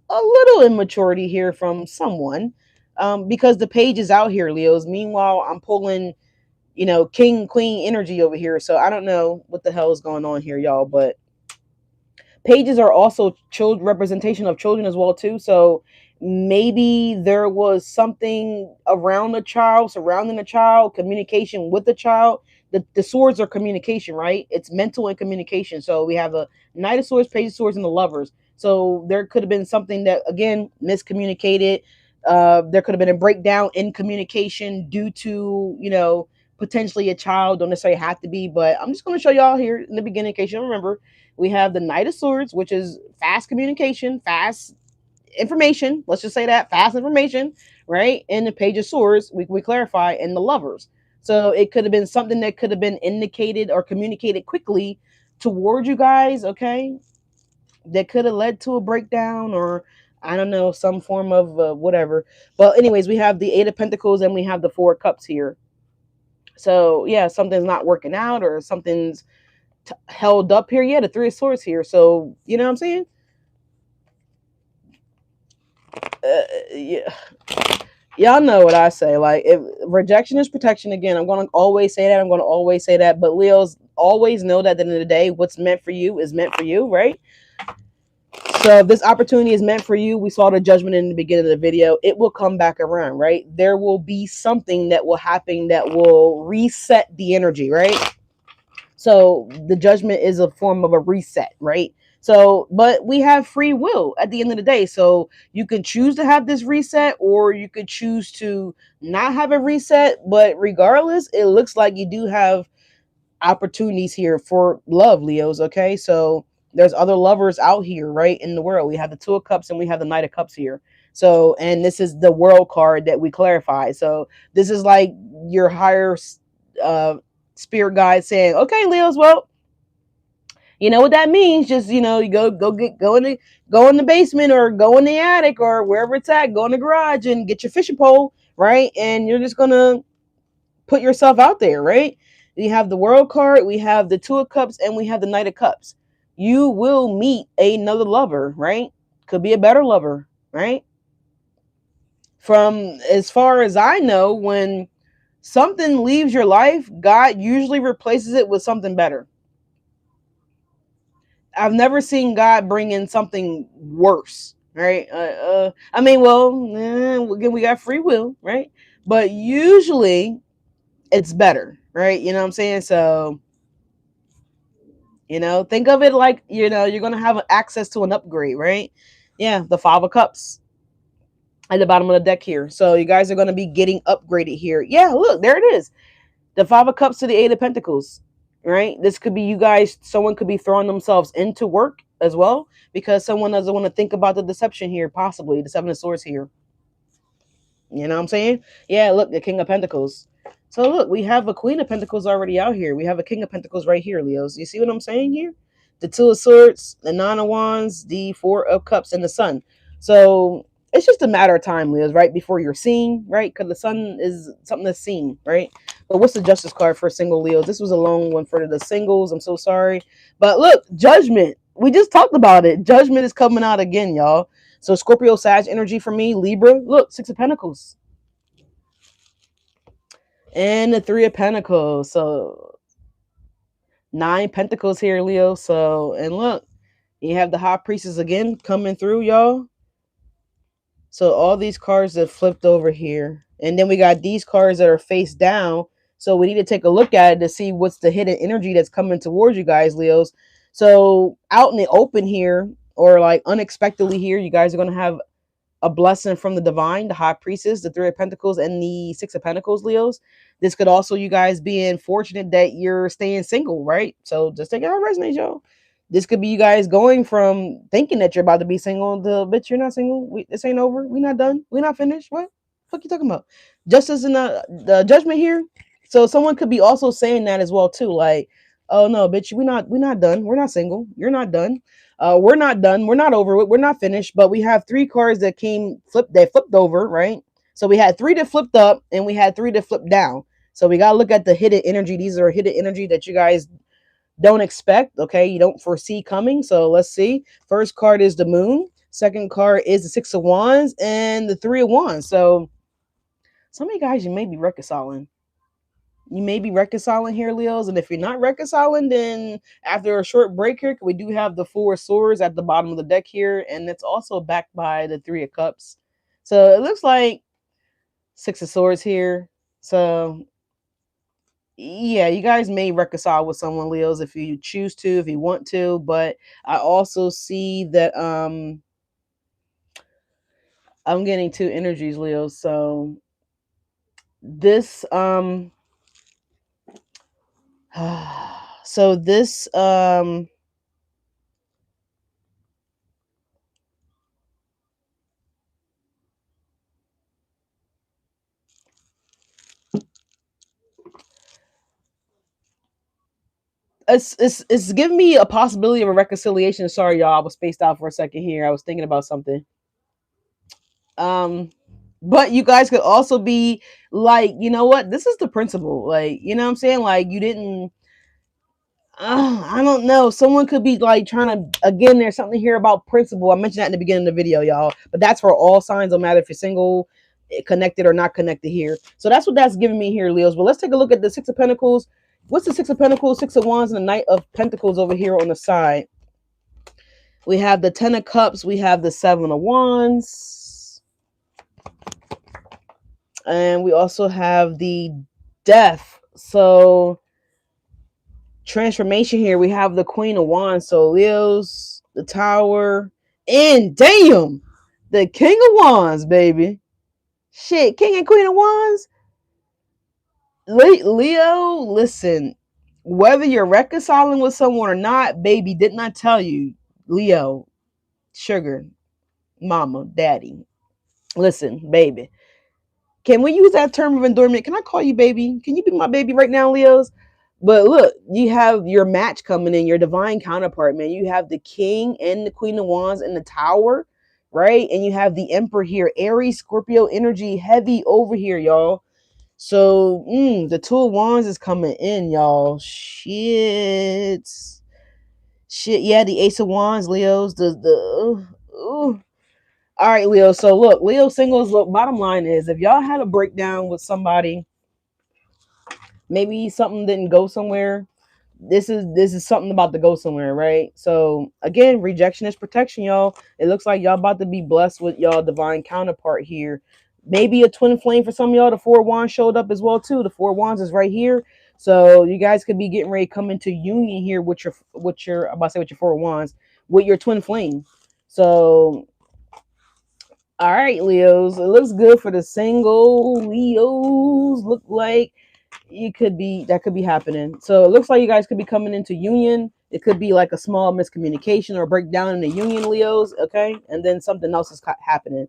little immaturity here from someone, because the page is out here, Leos. Meanwhile, I'm pulling, King Queen energy over here. So I don't know what the hell is going on here, y'all. But pages are also representation of children as well too. So maybe there was something around the child, surrounding the child, communication with the child. The swords are communication, right? It's mental and communication. So we have a Knight of Swords, Page of Swords, and the Lovers. So there could have been something that again miscommunicated. There could have been a breakdown in communication due to, potentially a child. Don't necessarily have to be, but I'm just going to show y'all here in the beginning in case you don't remember. We have the Knight of Swords, which is fast communication, fast information. Let's just say that fast information, right? And the Page of Swords, we clarify, and the Lovers. So it could have been something that could have been indicated or communicated quickly towards you guys, okay? That could have led to a breakdown or I don't know, some form of whatever. But anyways, we have the Eight of Pentacles and we have the Four of Cups here. So yeah, something's not working out or something's held up here. Yeah, the Three of Swords here. So you know what I'm saying? Yeah, y'all know what I say. Like, if rejection is protection, again, I'm going to always say that. I'm going to always say that. But Leos, always know that at the end of the day, what's meant for you is meant for you, right? So if this opportunity is meant for you, we saw the Judgment in the beginning of the video, it will come back around, right? There will be something that will happen that will reset the energy, right? So the Judgment is a form of a reset, right? So, but we have free will at the end of the day. So you can choose to have this reset or you could choose to not have a reset. But regardless, it looks like you do have opportunities here for love, Leos. Okay. So there's other lovers out here, right? In the world. We have the Two of Cups and we have the Knight of Cups here. So, and this is the World card that we clarify. So this is like your higher spirit guide saying, okay, Leos, well, you know what that means? Just, you go in the basement or go in the attic or wherever it's at, go in the garage and get your fishing pole, right? And you're just gonna put yourself out there, right? We have the World card, we have the Two of Cups, and we have the Knight of Cups. You will meet another lover, right? Could be a better lover. right? From as far as I know, when something leaves your life, God usually replaces it with something better. I've never seen God bring in something worse, right? I mean, well, again, we got free will, right? But usually it's better, right? You know what I'm saying? So, think of it like, you're going to have access to an upgrade, right? Yeah, the Five of Cups at the bottom of the deck here. So you guys are going to be getting upgraded here. Yeah, look, there it is. The Five of Cups to the Eight of Pentacles, right? This could be you guys, someone could be throwing themselves into work as well because someone doesn't want to think about the deception here, possibly the Seven of Swords here. You know what I'm saying? Yeah, look, the King of Pentacles. So look, we have a Queen of Pentacles already out here. We have a King of Pentacles right here, Leos. You see what I'm saying here? The Two of Swords, the Nine of Wands, the Four of Cups, and the Sun. So it's just a matter of time, Leos, right? Before you're seen, right? Because the Sun is something that's seen, right? But what's the Justice card for single Leos? This was a long one for the singles. I'm so sorry. But look, Judgment. We just talked about it. Judgment is coming out again, y'all. So Scorpio Sag energy for me, Libra. Look, Six of Pentacles. And the Three of Pentacles. So 9 Pentacles here, Leo. So, and look, you have the High Priestess again coming through, y'all. So all these cards that flipped over here. And then we got these cards that are face down. So we need to take a look at it to see what's the hidden energy that's coming towards you guys, Leos. So out in the open here, or like unexpectedly here, you guys are going to have a blessing from the divine, the High Priestess, the Three of Pentacles, and the Six of Pentacles, Leos. This could also you guys being fortunate that you're staying single, right? So just take it how it resonates, y'all. This could be you guys going from thinking that you're about to be single to, bitch, you're not single. This ain't over. We not done. We not finished. What? Fuck you talking about? Justice in the judgment here. So someone could be also saying that as well too. Like, oh no, bitch, we not done. We're not single. You're not done. We're not done. We're not over it. We're not finished. But we have 3 cards that came flipped. They flipped over, right? So we had 3 that flipped up, and we had 3 that flipped down. So we gotta look at the hidden energy. These are hidden energy that you guys don't expect. Okay, you don't foresee coming. So let's see. First card is the Moon. Second card is the Six of Wands and the Three of Wands. So some of you guys, you may be reconciling. You may be reconciling here, Leos. And if you're not reconciling, then after a short break here, we do have the Four of Swords at the bottom of the deck here. And it's also backed by the Three of Cups. So it looks like Six of Swords here. So yeah, you guys may reconcile with someone, Leos, if you choose to, if you want to. But I also see that I'm getting 2 energies, Leos. So this so this it's giving me a possibility of a reconciliation. Sorry, y'all, I was spaced out for a second here. I was thinking about something. But you guys could also be like, you know what? This is the principle. Like, you know what I'm saying? Like, you didn't. I don't know. Someone could be like trying to. Again, there's something here about principle. I mentioned that in the beginning of the video, y'all. But that's for all signs. No matter if you're single, connected or not connected here. So that's what that's giving me here, Leos. But let's take a look at the Six of Pentacles. What's the Six of Pentacles, Six of Wands, and the Knight of Pentacles over here on the side? We have the Ten of Cups. We have the Seven of Wands. And we also have the Death. So transformation here. We have the Queen of Wands. So Leos, the Tower, and damn, the King of Wands, baby. Shit, King and Queen of Wands. Leo, listen, whether you're reconciling with someone or not, baby, didn't I tell you, Leo, sugar, mama, daddy. Listen, baby. Can we use that term of endearment? Can I call you baby? Can you be my baby right now, Leos? But look, you have your match coming in, your divine counterpart, man. You have the King and the Queen of Wands in the Tower, right? And you have the Emperor here, Aries, Scorpio energy heavy over here, y'all. So the Two of Wands is coming in, y'all. Shit. Yeah, the Ace of Wands, Leos. The All right, Leo. So look, Leo singles. Look, bottom line is, if y'all had a breakdown with somebody, maybe something didn't go somewhere. This is something about to go somewhere, right? So again, rejection is protection, y'all. It looks like y'all about to be blessed with y'all divine counterpart here. Maybe a twin flame for some of y'all. The four wands showed up as well too. The four wands is right here. So you guys could be getting ready to come into union here with your I'm about to say with your four wands, with your twin flame. So all right, Leos. It looks good for the single Leos. Look like you could be that could be happening. So it looks like you guys could be coming into union. It could be like a small miscommunication or breakdown in the union, Leos. Okay, and then something else is happening.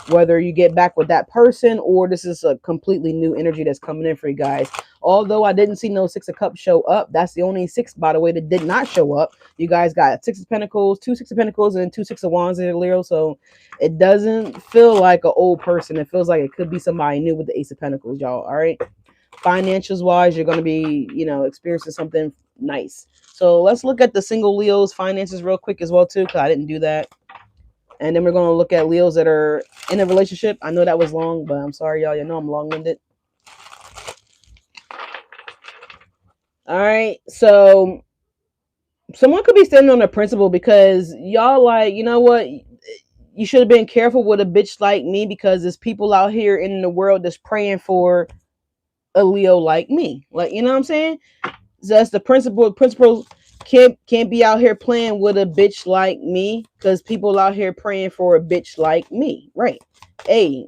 Whether you get back with that person or this is a completely new energy that's coming in for you guys. Although I didn't see no Six of Cups show up, that's the only six, by the way, that did not show up. You guys got Six of Pentacles, two Six of Pentacles, and two Six of Wands in Leo. So it doesn't feel like an old person. It feels like it could be somebody new with the Ace of Pentacles, y'all. All right. Financials wise, you're going to be, experiencing something nice. So let's look at the single Leo's finances real quick as well too, because I didn't do that. And then we're going to look at Leos that are in a relationship. I know that was long, but I'm sorry, y'all. You know I'm long-winded. All right. So someone could be standing on their principle because y'all like, you know what? You should have been careful with a bitch like me because there's people out here in the world that's praying for a Leo like me. Like, you know what I'm saying? So that's the principle. Principles can't be out here playing with a bitch like me because people out here praying for a bitch like me, right? Hey,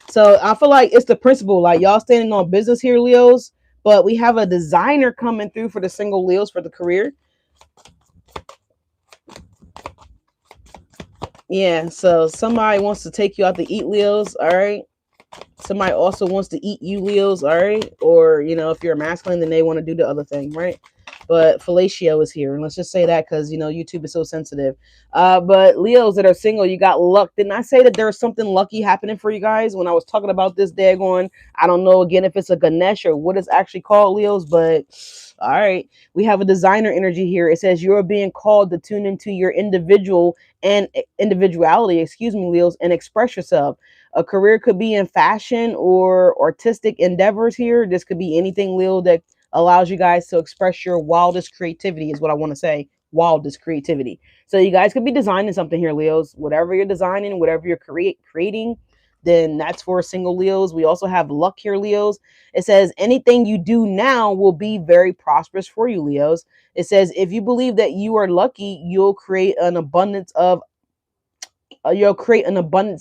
so I feel like it's the principle. Like y'all standing on business here, Leos, but we have a designer coming through for the single Leos for the career. Yeah, so somebody wants to take you out to eat, Leos. All right. Somebody also wants to eat you, Leos. All right. Or, if you're a masculine, then they want to do the other thing, right? But fellatio is here. And let's just say that because, YouTube is so sensitive. But Leos that are single, you got luck. Didn't I say that there's something lucky happening for you guys when I was talking about this daggone? I don't know, again, if it's a Ganesh or what it's actually called, Leos, but all right. We have a designer energy here. It says you're being called to tune into your individuality, excuse me, Leos, and express yourself. A career could be in fashion or artistic endeavors here. This could be anything, Leo, that allows you guys to express your wildest creativity is what I want to say. Wildest creativity. So you guys could be designing something here, Leos. Whatever you're designing, whatever you're creating, then that's for single Leos. We also have luck here, Leos. It says anything you do now will be very prosperous for you, Leos. It says if you believe that you are lucky, you'll create an abundance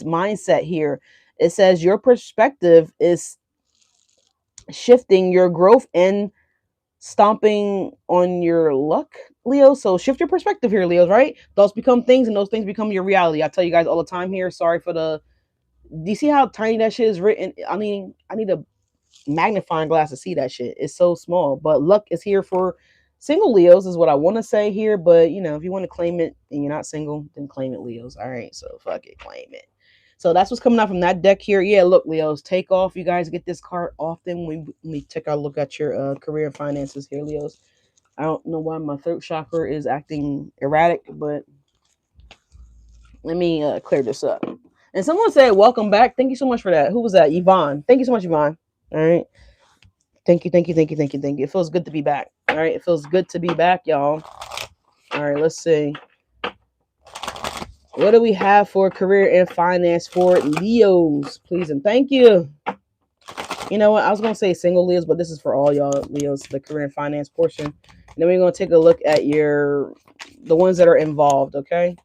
mindset here. It says your perspective is shifting your growth and stomping on your luck, Leo. So shift your perspective here, Leos, right? Those become things and those things become your reality. I tell you guys all the time here. Sorry for do you see how tiny that shit is written? I mean, I need a magnifying glass to see that shit. It's so small. But luck is here for single Leos is what I want to say here. But if you want to claim it and you're not single, then claim it, Leos. All right. So fuck it, claim it. So that's what's coming out from that deck here. Yeah, look, Leos, take off. You guys get this card often when we take a look at your career and finances here, Leos. I don't know why my throat chakra is acting erratic, but let me clear this up. And someone said, welcome back. Thank you so much for that. Who was that? Yvonne. Thank you so much, Yvonne. All right. Thank you, thank you, thank you, thank you, thank you. It feels good to be back. All right. It feels good to be back, y'all. All right. Let's see. What do we have for career and finance for Leos? Please and thank you. You know what? I was going to say single Leos, but this is for all y'all Leos, the career and finance portion. And then we're going to take a look at the ones that are involved, okay?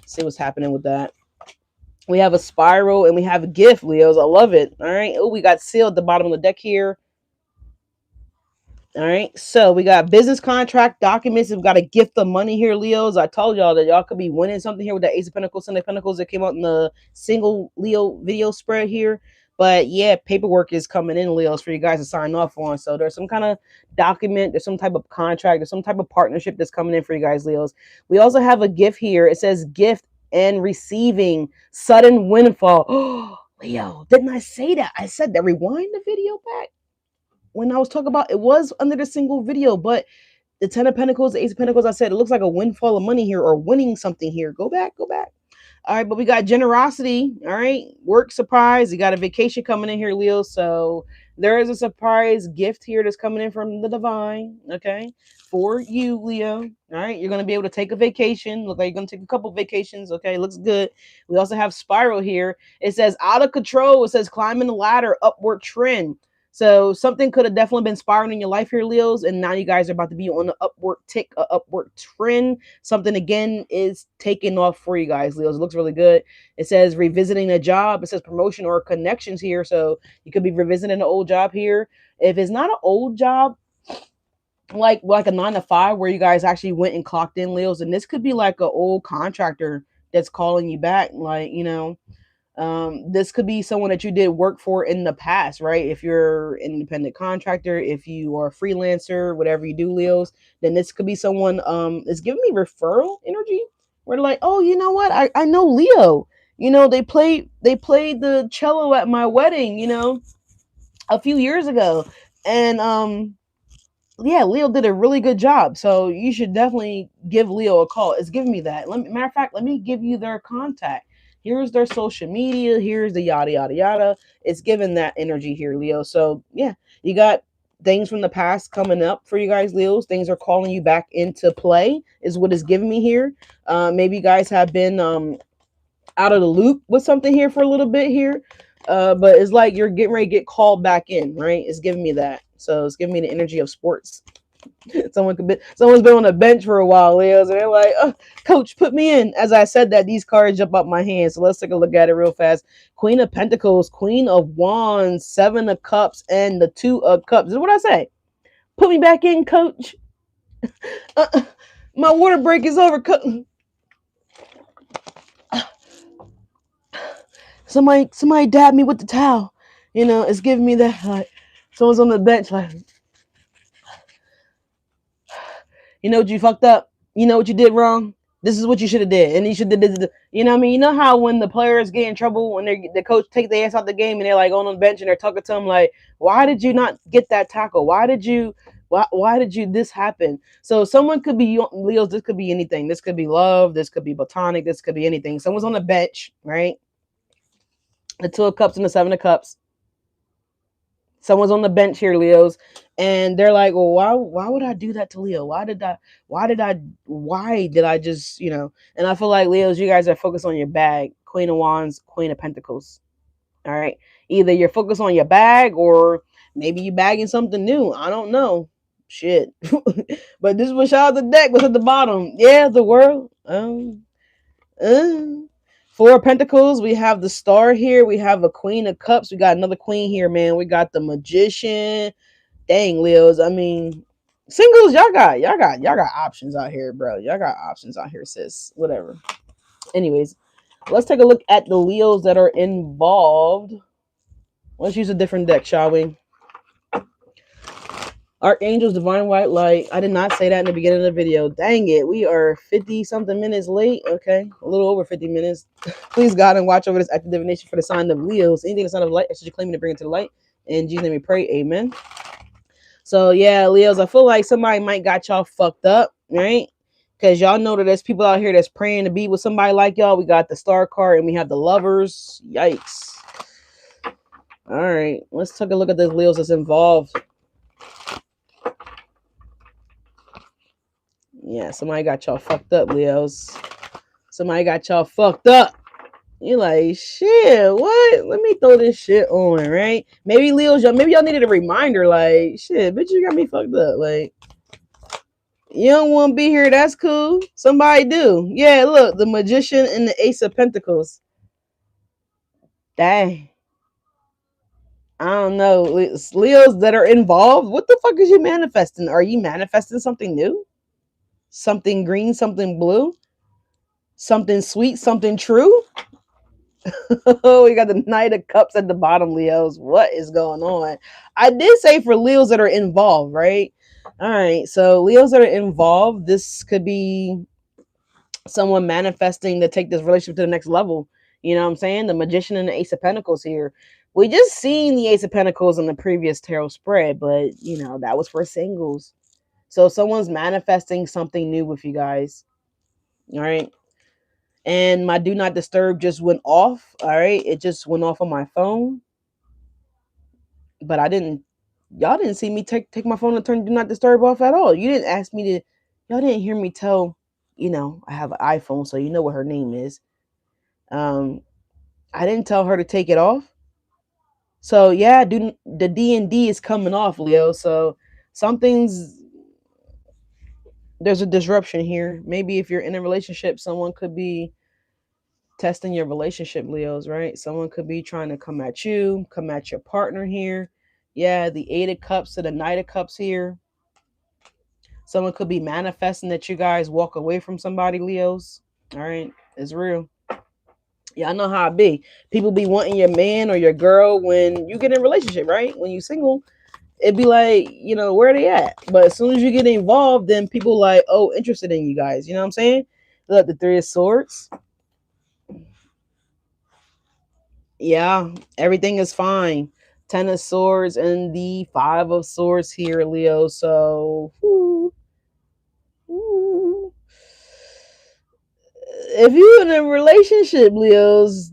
See what's happening with that. We have a spiral and we have a gift, Leos. I love it. All right. Oh, we got sealed at the bottom of the deck here. All right. So we got business contract documents. We've got a gift of money here, Leos. I told y'all that y'all could be winning something here with the Ace of Pentacles, Sunday Pentacles that came out in the single Leo video spread here. But yeah, paperwork is coming in, Leos, for you guys to sign off on. So there's some kind of document, there's some type of contract, there's some type of partnership that's coming in for you guys, Leos. We also have a gift here. It says gift and receiving sudden windfall. Oh, Leo, didn't I say that? I said that. Rewind the video back when I was talking about it was under the single video, but the Ten of Pentacles, the Ace of Pentacles, I said it looks like a windfall of money here or winning something here. Go back. All right, but we got generosity. All right, work surprise. You got a vacation coming in here, Leo. So there is a surprise gift here that's coming in from the divine. Okay, for you, Leo. All right, you're gonna be able to take a vacation. Look like you're gonna take a couple vacations. Okay, looks good. We also have spiral here. It says out of control. It says climbing the ladder, upward trend. So something could have definitely been spiraling in your life here, Leos, and now you guys are about to be on the upward tick, upward trend. Something again is taking off for you guys, Leos. It looks really good. It says revisiting a job. It says promotion or connections here, so you could be revisiting an old job here. If it's not an old job, like a 9 to 5 where you guys actually went and clocked in, Leos, and this could be like an old contractor that's calling you back, like this could be someone that you did work for in the past, right? If you're an independent contractor, if you are a freelancer, whatever you do, Leos, then this could be someone is giving me referral energy. Where they're like, oh, you know what? I know Leo. They played the cello at my wedding, a few years ago. And yeah, Leo did a really good job. So you should definitely give Leo a call. It's giving me that. Matter of fact, let me give you their contact. Here's their social media. Here's the yada yada yada. It's giving that energy here, Leo. So yeah, you got things from the past coming up for you guys, Leos. Things are calling you back into play, is what it's giving me here. Maybe you guys have been out of the loop with something here for a little bit here. But it's like you're getting ready to get called back in, right? It's giving me that. So it's giving me the energy of sports. Someone's been on the bench for a while, Leos, and they're like, oh, coach, put me in. As I said that, these cards jump out my hand. So let's take a look at it real fast. Queen of Pentacles, Queen of Wands, Seven of Cups, and the Two of Cups. This is what I say. Put me back in, coach. My water break is over. Somebody dab me with the towel. It's giving me that, like, someone's on the bench, like, you know what you fucked up? You know what you did wrong? This is what you should have did. And you should have did this. You know what I mean? You know how when the players get in trouble, when the coach take their ass out the game and they're like on the bench and they're talking to them like, why did you not get that tackle? Why did you this happen? So someone could be, Leos, this could be anything. This could be love. This could be platonic. This could be anything. Someone's on the bench, right? The Two of Cups and the Seven of Cups. Someone's on the bench here, Leos, and they're like, well, why would I do that to Leo? Why did I just, and I feel like, Leos, you guys are focused on your bag. Queen of Wands, Queen of Pentacles. All right. Either you're focused on your bag or maybe you bagging something new. I don't know. Shit. But this was shout out the deck was at the bottom. Yeah, the world. Four of Pentacles. We have the Star here. We have a Queen of Cups. We got another Queen here, man. We got the Magician. Dang, Leos. I mean, singles. Y'all got options out here, bro. Y'all got options out here, sis. Whatever. Anyways, let's take a look at the Leos that are involved. Let's use a different deck, shall we? Archangels, Divine White Light. I did not say that in the beginning of the video. Dang it. We are 50-something minutes late. Okay. A little over 50 minutes. Please, God, and watch over this active divination for the sign of Leos. Anything that's not of light, I should claim to bring it to the light. In Jesus' name we pray. Amen. So, yeah, Leos, I feel like somebody might got y'all fucked up, right? Because y'all know that there's people out here that's praying to be with somebody like y'all. We got the Star card and we have the Lovers. Yikes. All right. Let's take a look at the Leos that's involved. Yeah, somebody got y'all fucked up, Leos. Somebody got y'all fucked up. You're like, shit, what? Let me throw this shit on, right? Maybe Leos, maybe y'all needed a reminder, like, shit, bitch, you got me fucked up. Like, you don't want to be here, that's cool. Somebody do. Yeah, look, the Magician and the Ace of Pentacles. Dang. I don't know. Leos that are involved, what the fuck is you manifesting? Are you manifesting something new? Something green, something blue, something sweet, something true. Oh, we got the Knight of Cups at the bottom, Leos. What is going on? I did say for Leos that are involved, right? All right. So Leos that are involved, this could be someone manifesting to take this relationship to the next level. You know what I'm saying? The Magician and the Ace of Pentacles here. We just seen the Ace of Pentacles in the previous tarot spread, but that was for singles. So someone's manifesting something new with you guys. All right. And my do not disturb just went off. All right, it just went off on my phone, but I didn't. Y'all didn't see me take my phone and turn do not disturb off at all. You didn't ask me to. Y'all didn't hear me tell. I have an iPhone, so you know what her name is. Um, I didn't tell her to take it off. So yeah, the D&D is coming off, Leo. So something's there's a disruption here. Maybe if you're in a relationship, someone could be testing your relationship, Leos, right? Someone could be trying to come at you, come at your partner here. Yeah, the 8 of Cups to the Knight of Cups here. Someone could be manifesting that you guys walk away from somebody, Leos. All right, it's real. Yeah, I know how it be. People be wanting your man or your girl when you get in a relationship, right? When you single, it'd be like, where they at? But as soon as you get involved, then people like, oh, interested in you guys. You know what I'm saying? Look, the 3 of Swords. Yeah, everything is fine. 10 of Swords and the 5 of Swords here, Leo. So, whoo. If you in a relationship, Leos,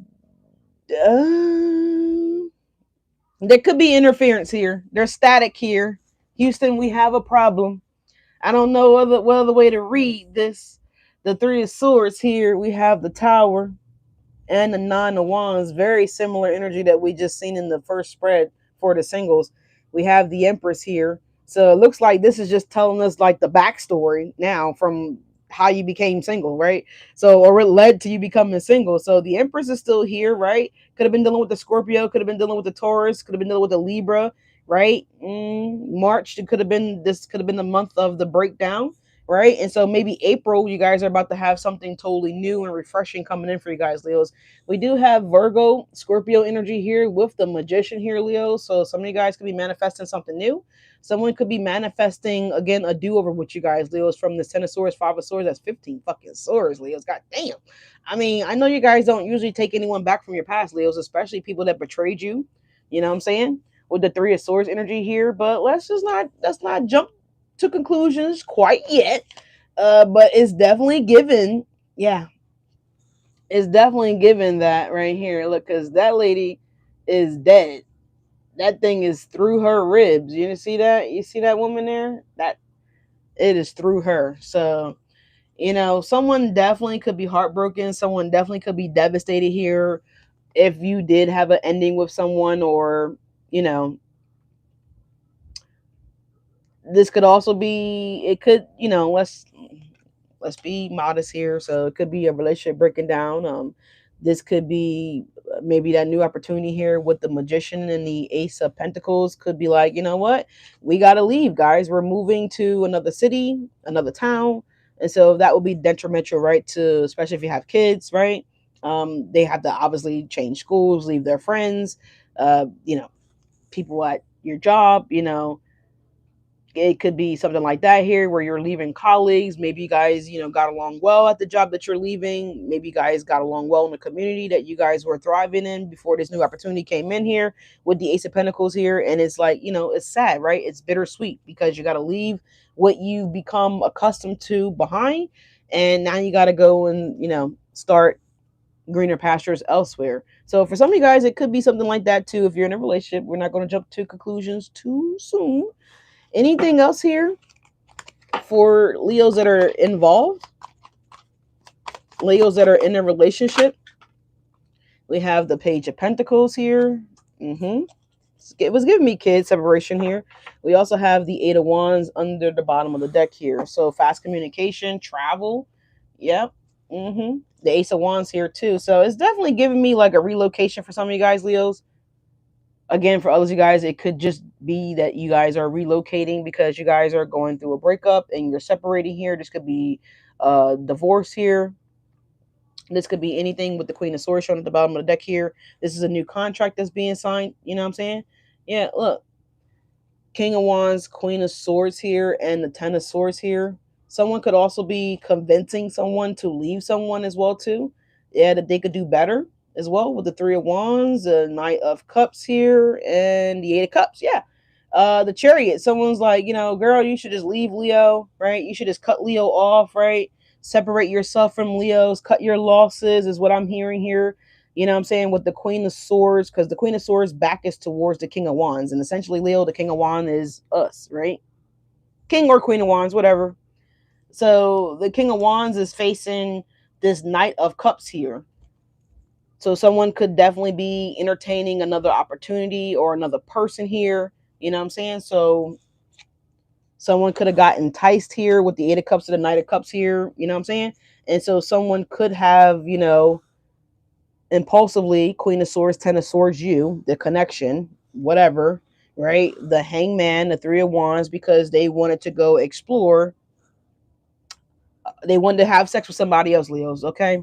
uh, there could be interference here. There's static here. Houston, we have a problem. I don't know what other way to read this. The 3 of Swords here. We have the Tower and the 9 of Wands. Very similar energy that we just seen in the first spread for the singles. We have the Empress here. So it looks like this is just telling us like the backstory now from how you became single, right? So, or it led to you becoming single. So the Empress is still here, right? Could have been dealing with the Scorpio, could have been dealing with the Taurus, could have been dealing with the Libra, right? March, it could have been, this could have been the month of the breakdown, right? And so maybe April, you guys are about to have something totally new and refreshing coming in for you guys, Leos. We do have Virgo, Scorpio energy here with the Magician here, Leo. So some of you guys could be manifesting something new. Someone could be manifesting again a do over with you guys, Leos, from the 10 of Swords, 5 of Swords. That's 15 fucking swords, Leos. God damn. I mean, I know you guys don't usually take anyone back from your past, Leos, especially people that betrayed you. You know what I'm saying? With the 3 of Swords energy here, but let's not jump to conclusions quite yet. But it's definitely given, yeah, it's definitely given that right here. Look, because that lady is dead. That thing is through her ribs. You see that? You see that woman there? That it is through her. So, someone definitely could be heartbroken. Someone definitely could be devastated here if you did have an ending with someone, or, you know, this could also be, it could, let's be modest here. So it could be a relationship breaking down. This could be maybe that new opportunity here with the Magician and the Ace of Pentacles. Could be like, you know what, we got to leave, guys. We're moving to another city, another town, and so that would be detrimental, right? To, especially if you have kids, right? They have to obviously change schools, leave their friends, people at your job, it could be something like that here where you're leaving colleagues. Maybe you guys, got along well at the job that you're leaving. Maybe you guys got along well in the community that you guys were thriving in before this new opportunity came in here with the Ace of Pentacles here. And it's like, it's sad, right? It's bittersweet because you got to leave what you become accustomed to behind. And now you got to go and, start greener pastures elsewhere. So for some of you guys, it could be something like that too. If you're in a relationship, we're not going to jump to conclusions too soon. Anything else here for Leos that are involved? Leos that are in a relationship? We have the Page of Pentacles here. It was giving me kid separation here. We also have the 8 of Wands under the bottom of the deck here. So fast communication, travel. Yep. The Ace of Wands here too. So it's definitely giving me like a relocation for some of you guys, Leos. Again, for others of you guys, it could just be that you guys are relocating because you guys are going through a breakup and you're separating here. This could be divorce here. This could be anything with the Queen of Swords shown at the bottom of the deck here. This is a new contract that's being signed. You know what I'm saying? Yeah, look. King of Wands, Queen of Swords here, and the 10 of Swords here. Someone could also be convincing someone to leave someone as well too. Yeah, that they could do better as well with the 3 of Wands, the Knight of Cups here, and the 8 of Cups. Yeah. The Chariot. Someone's like, girl, you should just leave Leo, right? You should just cut Leo off, right? separate yourself from Leos, cut your losses is what I'm hearing here. You know what I'm saying? With the Queen of Swords, because the Queen of Swords back is towards the King of Wands. And essentially, Leo, the King of Wands is us, right? King or Queen of Wands, whatever. So the King of Wands is facing this Knight of Cups here. So someone could definitely be entertaining another opportunity or another person here. You know what I'm saying? So someone could have got enticed here with the Eight of Cups to the Knight of Cups here. You know what I'm saying? And so someone could have, impulsively, Queen of Swords, Ten of Swords, the connection, whatever, right? The Hangman, the Three of Wands, because they wanted to go explore. They wanted to have sex with somebody else, Leos, okay?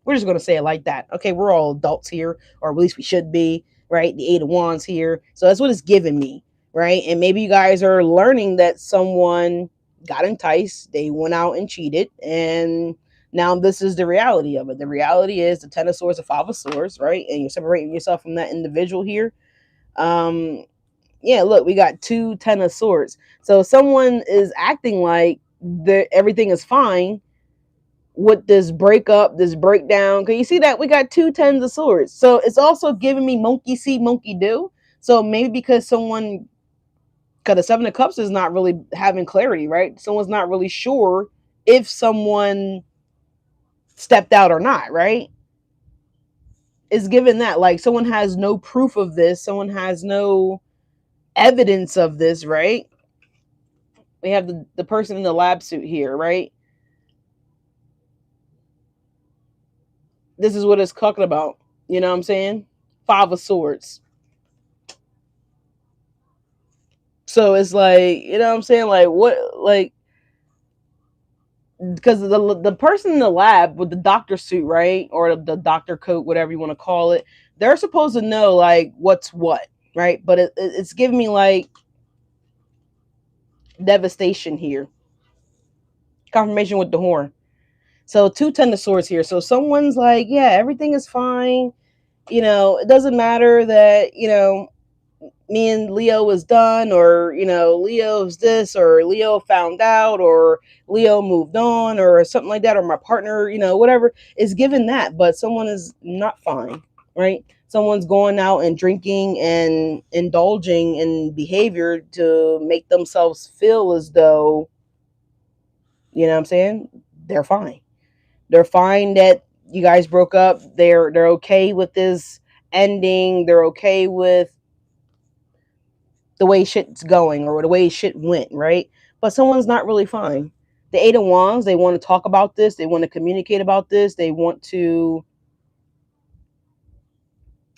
We're just going to say it like that. Okay, we're all adults here, or at least we should be, right? The Eight of Wands here. So that's what it's giving me, right? And maybe you guys are learning that someone got enticed, they went out and cheated, and now this is the reality of it. The reality is the Ten of Swords, the Five of Swords, right? And you're separating yourself from that individual here. Yeah, look, we got two Ten of Swords. So someone is acting like everything is fine with this breakup, this breakdown. Can you see that? We got two Tens of Swords. So it's also giving me monkey see, monkey do. So maybe because someone, because the Seven of Cups is not really having clarity, right? Someone's not really sure if someone stepped out or not, right? It's given that, like, someone has no proof of this, someone has no evidence of this, right? We have the person in the lab suit here, right? This is what it's talking about. You know what I'm saying? Five of Swords. So it's like, you know what I'm saying? Like, what, like, because the person in the lab with the doctor suit, right? Or the doctor coat, whatever you want to call it, they're supposed to know, like, what's what, right? But it's giving me, like, devastation here. Confirmation with the horn. So two Ten of Swords here. So someone's like, yeah, everything is fine. It doesn't matter that, me and Leo was done, or, Leo's this, or Leo found out, or Leo moved on, or something like that, or my partner, whatever is given that. But someone is not fine, right? Someone's going out and drinking and indulging in behavior to make themselves feel as though, you know what I'm saying, they're fine. They're fine that you guys broke up. They're okay with this ending. They're okay with the way shit's going or the way shit went, right? But someone's not really fine. The Eight of Wands, they want to talk about this. They want to communicate about this. They want to,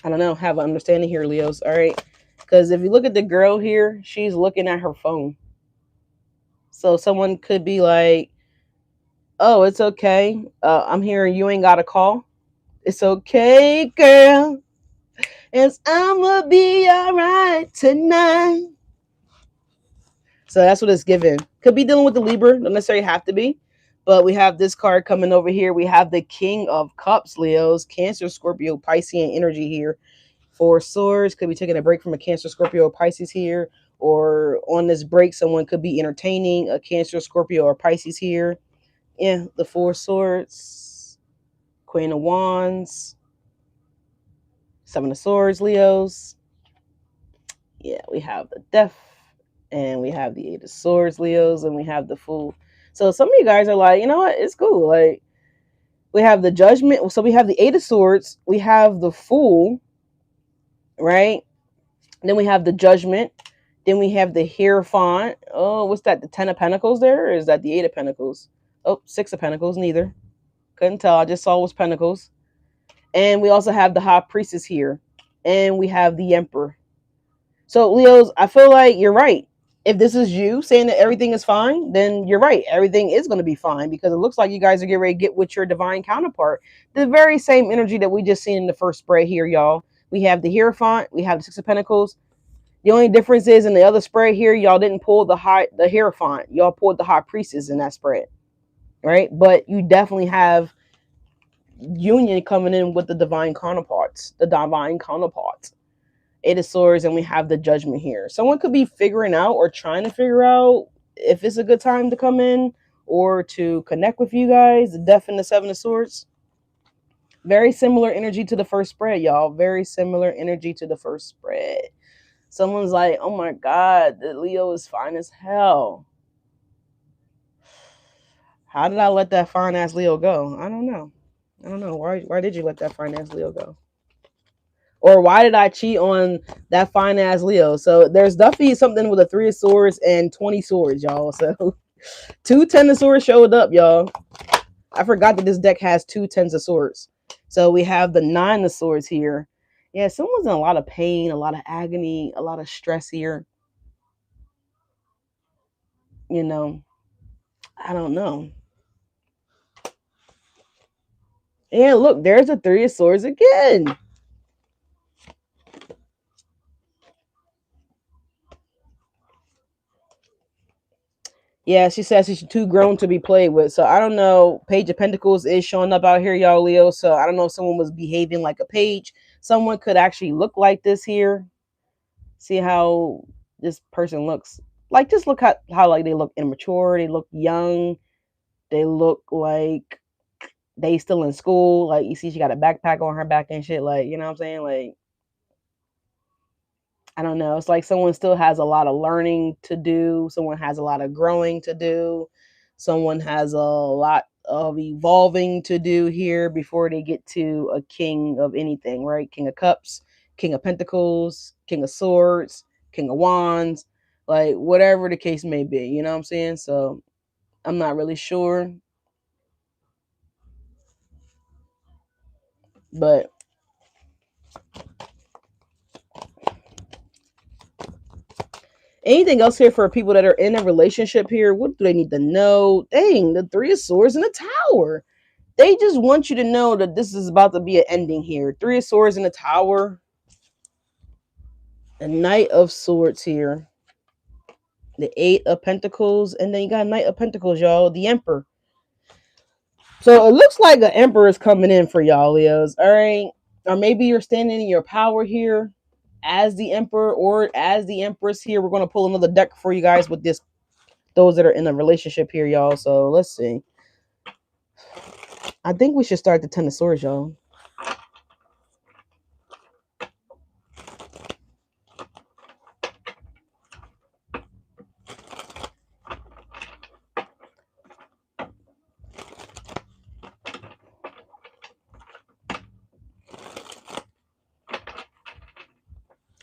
I don't know, have an understanding here, Leos. All right. Because if you look at the girl here, she's looking at her phone. So someone could be like, oh, it's okay. I'm hearing you ain't got a call. It's okay, girl. It's I'ma be all right tonight. So that's what it's given. Could be dealing with the Libra, don't necessarily have to be. But we have this card coming over here. We have the King of Cups, Leos, Cancer, Scorpio, Piscean energy here. Four Swords, could be taking a break from a Cancer, Scorpio, Pisces here. Or on this break, someone could be entertaining a Cancer, Scorpio, or Pisces here. Yeah, the Four Swords, Queen of Wands, Seven of Swords, Leos. Yeah, we have the Death, and we have the Eight of Swords, Leos, and we have the Fool. So some of you guys are like, you know what? It's cool. Like, we have the Judgment. So we have the Eight of Swords. We have the Fool, right? Then we have the Judgment. Then we have the Hierophant. Oh, what's that? The Ten of Pentacles there? Or is that the Eight of Pentacles? Oh, Six of Pentacles. Neither. Couldn't tell. I just saw it was Pentacles. And we also have the High Priestess here. And we have the Emperor. So, Leos, I feel like you're right. If this is you saying that everything is fine, then you're right. Everything is going to be fine, because it looks like you guys are getting ready to get with your divine counterpart. The very same energy that we just seen in the first spread here, y'all. We have the Hierophant. We have the Six of Pentacles. The only difference is in the other spread here, y'all didn't pull the Hierophant. Y'all pulled the High Priestess in that spread, right? But you definitely have union coming in with the divine counterparts. Eight of Swords, and we have the Judgment here. Someone could be figuring out or trying to figure out if it's a good time to come in, or to connect with you guys. The Death and the Seven of Swords. Very similar energy to the first spread, y'all. Very similar energy to the first spread. Someone's like, oh my God, the Leo is fine as hell. How did I let that fine ass Leo go? I don't know. I don't know. Why did you let that fine ass Leo go? Or why did I cheat on that fine ass Leo? So there's definitely something with a 3 of swords and 20 swords, y'all. So 2 10 of swords showed up, y'all. I forgot that this deck has 2 10s of swords. So we have the 9 of swords here. Yeah, someone's in a lot of pain, a lot of agony, a lot of stress here. You know, I don't know. And look, there's the 3 of swords again. Yeah, she says she's too grown to be played with. So I don't know. Page of Pentacles is showing up out here, y'all, Leo. So I don't know if someone was behaving like a page. Someone could actually look like this here. See how this person looks. Like, just look how like they look immature. They look young. They look like they still in school. Like, you see she got a backpack on her back and shit. Like, you know what I'm saying? Like, I don't know. It's like someone still has a lot of learning to do. Someone has a lot of growing to do. Someone has a lot of evolving to do here before they get to a king of anything, right? King of Cups, King of Pentacles, King of Swords, King of Wands, like whatever the case may be. You know what I'm saying? So I'm not really sure. But anything else here for people that are in a relationship here? What do they need to know? Dang, the 3 of Swords and the Tower. They just want you to know that this is about to be an ending here. 3 of Swords in the Tower. A Knight of Swords here. The 8 of Pentacles. And then you got Knight of Pentacles, y'all. The Emperor. So it looks like an Emperor is coming in for y'all, Leos. All right. Or maybe you're standing in your power here as the Emperor or as the Empress here. We're going to pull another deck for you guys with this. Those that are in a relationship here, y'all. So let's see. I think we should start the 10 of Swords, y'all.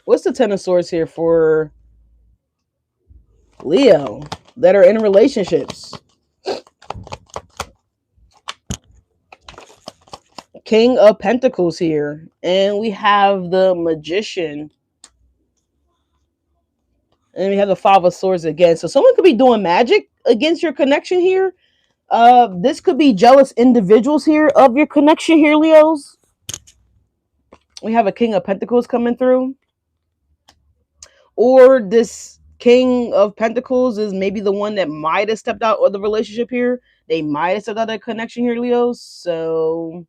What's the 10 of Swords here for Leo that are in relationships? King of Pentacles here. And we have the Magician. And we have the 5 of Swords again. So someone could be doing magic against your connection here. This could be jealous individuals here of your connection here, Leos. We have a King of Pentacles coming through. Or this King of Pentacles is maybe the one that might have stepped out of the relationship here. They might have stepped out of the connection here, Leos. So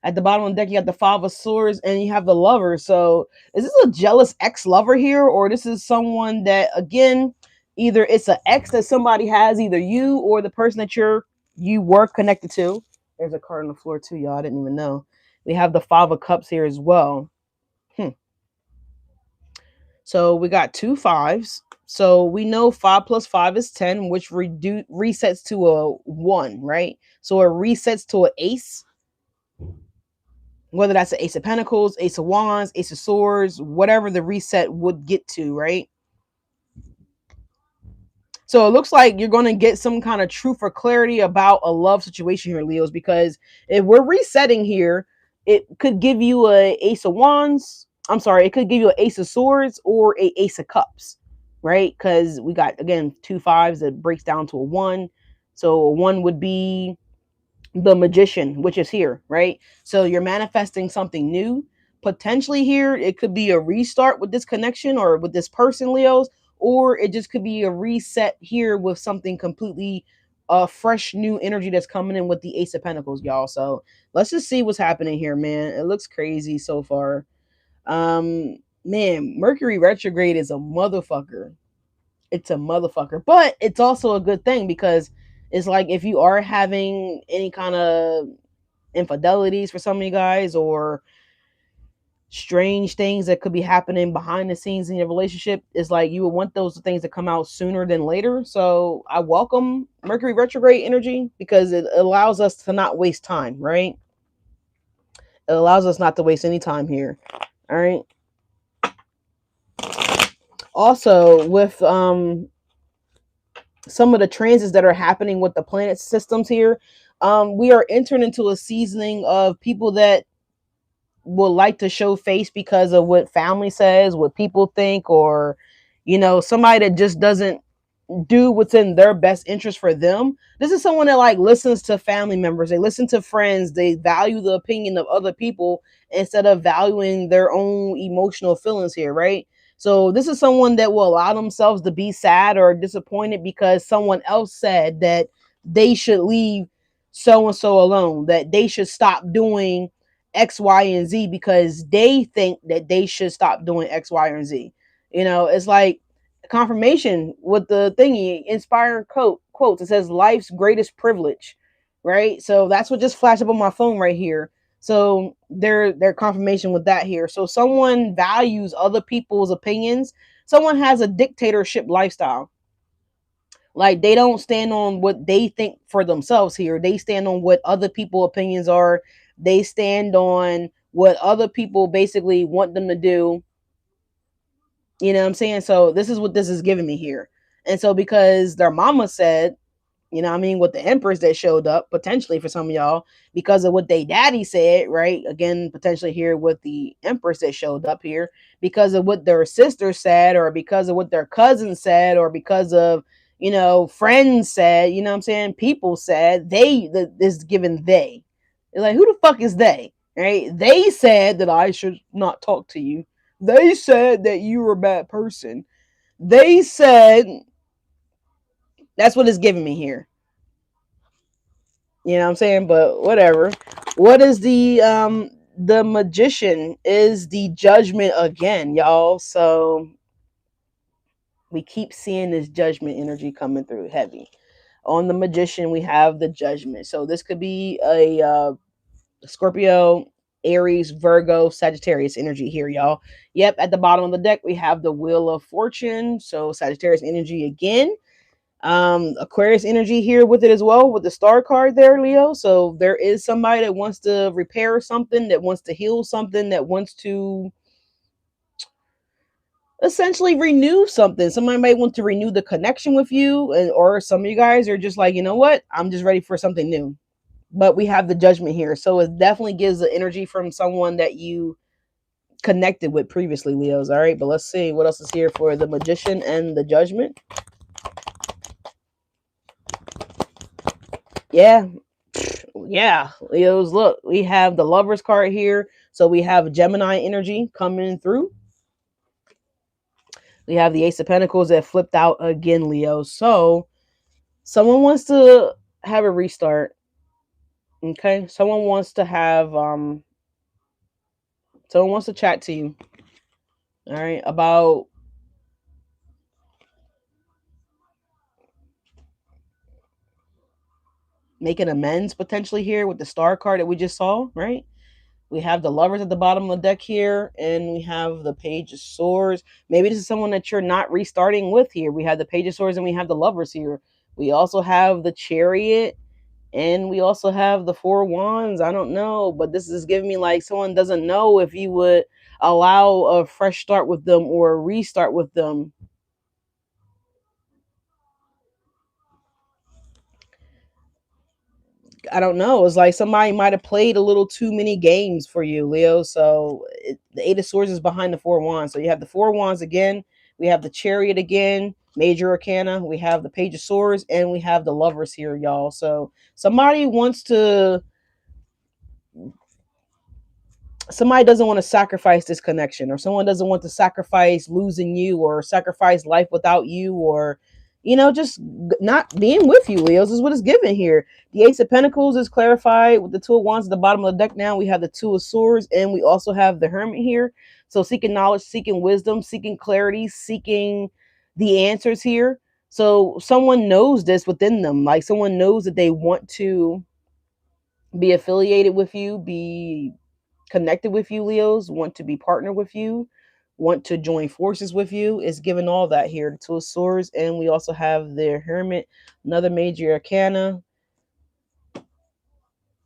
at the bottom of the deck, you got the 5 of Swords and you have the Lover. So is this a jealous ex-lover here? Or this is someone that, again, either it's an ex that somebody has, either you or the person that you were connected to. There's a card on the floor too, y'all. I didn't even know. We have the 5 of Cups here as well. So we got 2 5s. So we know 5 plus 5 is 10, which resets to a 1, right? So it resets to an ace. Whether that's an Ace of Pentacles, Ace of Wands, Ace of Swords, whatever the reset would get to, right? So it looks like you're going to get some kind of truth or clarity about a love situation here, Leos, because if we're resetting here, it could give you a Ace of Wands. I'm sorry, it could give you an Ace of Swords or a Ace of Cups, right? Because we got, again, 2 5s that breaks down to a 1. So a 1 would be the Magician, which is here, right? So you're manifesting something new. Potentially here, it could be a restart with this connection or with this person, Leos, or it just could be a reset here with something completely fresh new energy that's coming in with the Ace of Pentacles, y'all. So let's just see what's happening here, man. It looks crazy so far. Man, Mercury retrograde is a motherfucker. It's a motherfucker, but it's also a good thing because It's like if you are having any kind of infidelities for some of you guys, or strange things that could be happening behind the scenes in your relationship, it's like you would want those things to come out sooner than later. So I welcome Mercury retrograde energy because it allows us to not waste time, right? It allows us not to waste any time here. All right. Also, with some of the transits that are happening with the planet systems here, we are entering into a seasoning of people that will like to show face because of what family says, what people think, or somebody that just doesn't do what's in their best interest for them. This is someone that like listens to family members, they listen to friends, they value the opinion of other people instead of valuing their own emotional feelings here, right? So this is someone that will allow themselves to be sad or disappointed because someone else said that they should leave so and so alone, that they should stop doing X, Y, and Z because they think that they should stop doing X, Y, and Z. It's like confirmation with the thingy, inspiring quotes. It says life's greatest privilege, right? So that's what just flashed up on my phone right here. So their confirmation with that here. So someone values other people's opinions. Someone has a dictatorship lifestyle. Like they don't stand on what they think for themselves here. They stand on what other people opinions are. They stand on what other people basically want them to do. You know what I'm saying? So this is what this is giving me here. And so because their mama said, what I mean, with the empress that showed up potentially for some of y'all, because of what they daddy said, right? Again, potentially here with the empress that showed up here, because of what their sister said, or because of what their cousin said, or because of, friends said, you know what I'm saying? People said, this given they. It's like, who the fuck is they? Right? They said that I should not talk to you. They said that you were a bad person. They said, that's what it's giving me here. You know what I'm saying? But whatever. What is the magician is the judgment again, y'all. So we keep seeing this judgment energy coming through heavy. On the magician, we have the judgment. So this could be a Scorpio, Aries, Virgo, Sagittarius energy here, y'all. Yep, at the bottom of the deck, we have the Wheel of Fortune. So Sagittarius energy again. Aquarius energy here with it as well, with the star card there, Leo. So there is somebody that wants to repair something, that wants to heal something, that wants to essentially renew something. Somebody might want to renew the connection with you, or some of you guys are just like, you know what, I'm just ready for something new. But we have the judgment here, so it definitely gives the energy from someone that you connected with previously, Leos. All right, but let's see what else is here for the magician and the judgment. Yeah, Leos, look, we have the Lovers card here. So we have Gemini energy coming through. We have the Ace of Pentacles that flipped out again, Leo. So someone wants to have a restart. Okay, someone wants to have someone wants to chat to you, all right, about making amends potentially here with the Star card that we just saw, right? We have the Lovers at the bottom of the deck here, and we have the Page of Swords. Maybe this is someone that you're not restarting with here. We have the Page of Swords and we have the Lovers here. We also have the Chariot, and we also have the Four Wands. I don't know, but this is giving me like someone doesn't know if you would allow a fresh start with them or a restart with them. I don't know. It's like somebody might have played a little too many games for you, Leo. So the Eight of Swords is behind the Four Wands. So you have the Four Wands again. We have the Chariot again, Major Arcana. We have the Page of Swords, and we have the Lovers here, y'all. So somebody doesn't want to sacrifice this connection, or someone doesn't want to sacrifice losing you, or sacrifice life without you, or just not being with you, Leos, is what it's given here. The Ace of Pentacles is clarified with the Two of Wands at the bottom of the deck. Now we have the Two of Swords, and we also have the Hermit here. So seeking knowledge, seeking wisdom, seeking clarity, seeking the answers here. So someone knows this within them. Like someone knows that they want to be affiliated with you, be connected with you, Leos, want to be partnered with you, want to join forces with you. It's given all that here, the Two of Swords, and we also have the Hermit, another major arcana.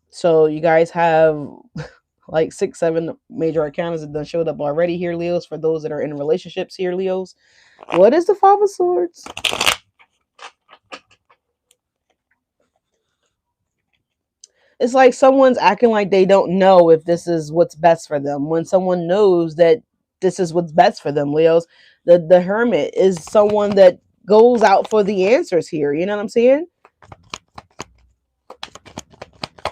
So you guys have like 6, 7 major arcanas that done showed up already here, Leos. For those that are in relationships here, Leos. What is the Five of Swords? It's like someone's acting like they don't know if this is what's best for them when someone knows that this is what's best for them, Leos. The Hermit is someone that goes out for the answers here. You know what I'm saying?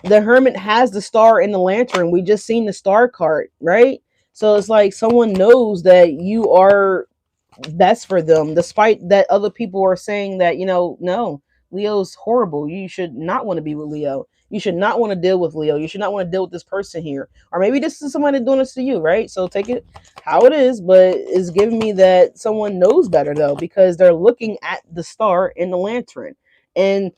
The Hermit has the star in the lantern. We just seen the star card, right? So it's like someone knows that you are best for them, despite that other people are saying that, no, Leo's horrible. You should not want to be with Leo. You should not want to deal with Leo. You should not want to deal with this person here. Or maybe this is somebody doing this to you, right? So take it how it is, but it's giving me that someone knows better though, because they're looking at the star in the lantern. And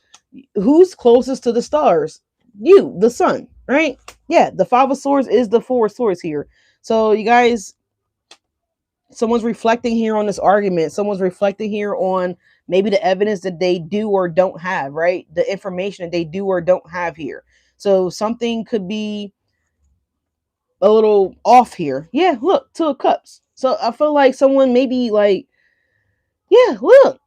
who's closest to the stars? You, the sun, right? Yeah, the Five of Swords is the Four of Swords here. So you guys, someone's reflecting here on this argument. Someone's reflecting here on maybe the evidence that they do or don't have, right? The information that they do or don't have here. So something could be a little off here. Yeah, look, Two of Cups. So I feel like someone maybe like, yeah, look,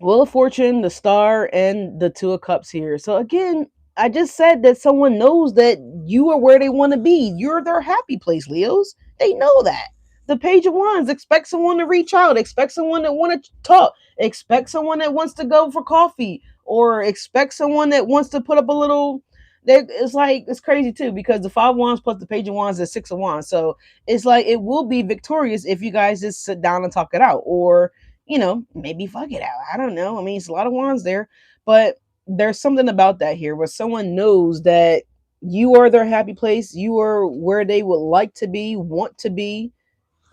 Wheel of Fortune, the Star, and the Two of Cups here. So again, I just said that someone knows that you are where they want to be. You're their happy place, Leos. They know that. The Page of Wands, expect someone to reach out. Expect someone that want to talk. Expect someone that wants to go for coffee. Or expect someone that wants to put up a little... It's like, it's crazy too, because the Five of Wands plus the Page of Wands is Six of Wands. So it's like, it will be victorious if you guys just sit down and talk it out. Or maybe fuck it out. I don't know. I mean, it's a lot of wands there, but there's something about that here where someone knows that you are their happy place. You are where they would like to be, want to be,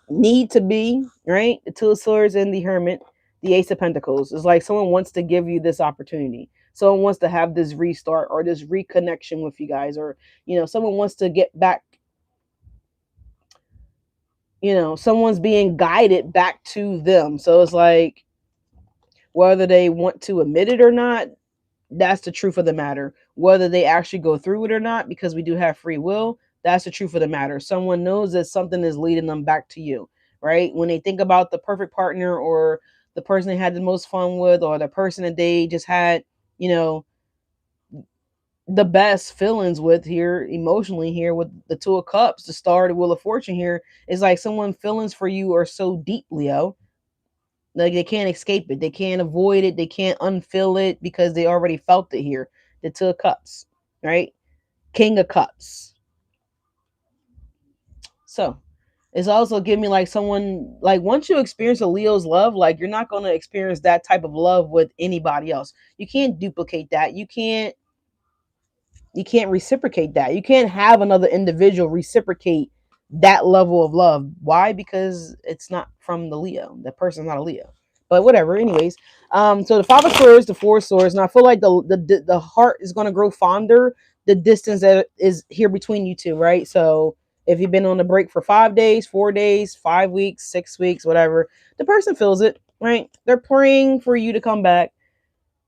need to be, right? The Two of Swords and the Hermit, the Ace of Pentacles. It's like someone wants to give you this opportunity. Someone wants to have this restart or this reconnection with you guys, or, someone wants to get back. Someone's being guided back to them. So it's like, whether they want to admit it or not, that's the truth of the matter. Whether they actually go through it or not, because we do have free will, that's the truth of the matter. Someone knows that something is leading them back to you, right? When they think about the perfect partner, or the person they had the most fun with, or the person that they just had, you know, the best feelings with here, emotionally here, with the Two of Cups, the Star, the Wheel of Fortune here, is like someone feelings for you are so deep, Leo. Like they can't escape it. They can't avoid it. They can't unfeel it because they already felt it here. The Two of Cups, right? King of Cups. So it's also giving me like someone, like once you experience a Leo's love, like you're not going to experience that type of love with anybody else. You can't duplicate that. You can't reciprocate that. You can't have another individual reciprocate that level of love. Why? Because it's not from the Leo. That person's not a Leo. But whatever. Anyways, so the Five of Swords, the Four of Swords, and I feel like the heart is gonna grow fonder the distance that is here between you two, right? So if you've been on a break for 5 days, 4 days, 5 weeks, 6 weeks, whatever, the person feels it, right? They're praying for you to come back.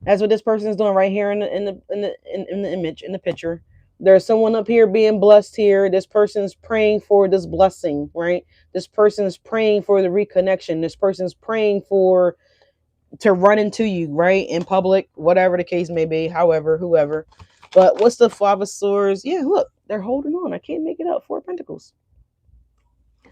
That's what this person is doing right here in the image, in the picture. There's someone up here being blessed here. This person's praying for this blessing, right? This person's praying for the reconnection. This person's praying for to run into you, right? In public, whatever the case may be, however, whoever. But what's the Five of Swords? Yeah, look, they're holding on. I can't make it up. Four of Pentacles.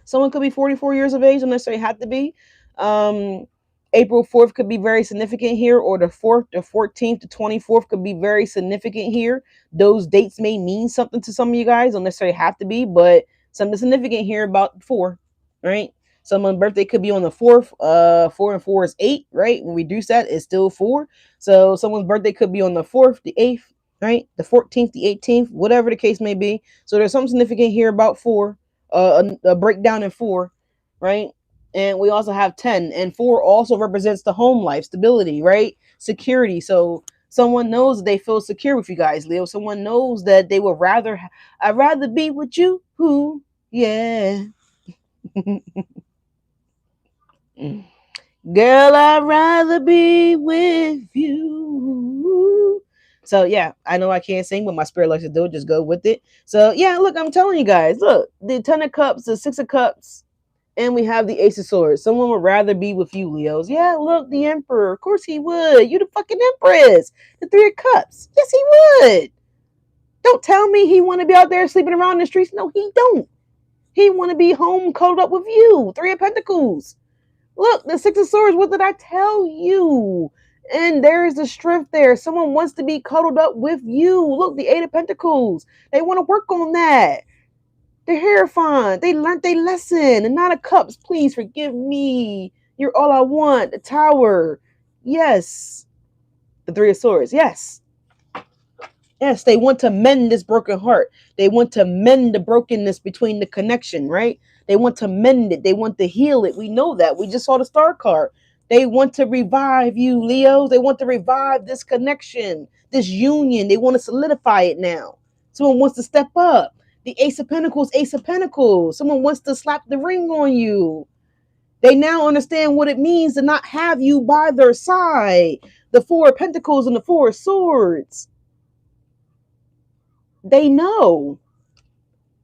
Someone could be 44 years of age, don't necessarily have to be. Um, April 4th could be very significant here, or the 4th, the 14th, the 24th could be very significant here. Those dates may mean something to some of you guys, don't necessarily have to be, but something significant here about 4, right? Someone's birthday could be on the 4th. 4 and 4 is 8, right? When we reduce that, it's still 4. So someone's birthday could be on the 4th, the 8th, right? The 14th, the 18th, whatever the case may be. So there's something significant here about 4. A breakdown in 4, right? And we also have 10. And 4 also represents the home life, stability, right? Security. So someone knows that they feel secure with you guys, Leo. Someone knows that they would rather, I'd rather be with you. Who? Yeah. Girl, I'd rather be with you. So yeah, I know I can't sing, but my spirit likes to do it. Just go with it. So yeah, look, I'm telling you guys, look, the 10 of cups, the 6 of cups, and we have the Ace of Swords. Someone would rather be with you, Leos. Yeah, look, the Emperor. Of course he would. You the fucking Empress. The 3 of Cups. Yes, he would. Don't tell me he want to be out there sleeping around in the streets. No, he don't. He want to be home cuddled up with you. 3 of Pentacles. Look, the 6 of Swords. What did I tell you? And there's the strength there. Someone wants to be cuddled up with you. Look, the 8 of Pentacles. They want to work on that. They're terrifying. They learned their lesson. The 9 of Cups, please forgive me. You're all I want. The Tower. Yes. The 3 of Swords. Yes. Yes, they want to mend this broken heart. They want to mend the brokenness between the connection, right? They want to mend it. They want to heal it. We know that. We just saw the star card. They want to revive you, Leos. They want to revive this connection, this union. They want to solidify it now. Someone wants to step up. The Ace of Pentacles, Ace of Pentacles. Someone wants to slap the ring on you. They now understand what it means to not have you by their side. The 4 of Pentacles and the 4 of Swords. They know.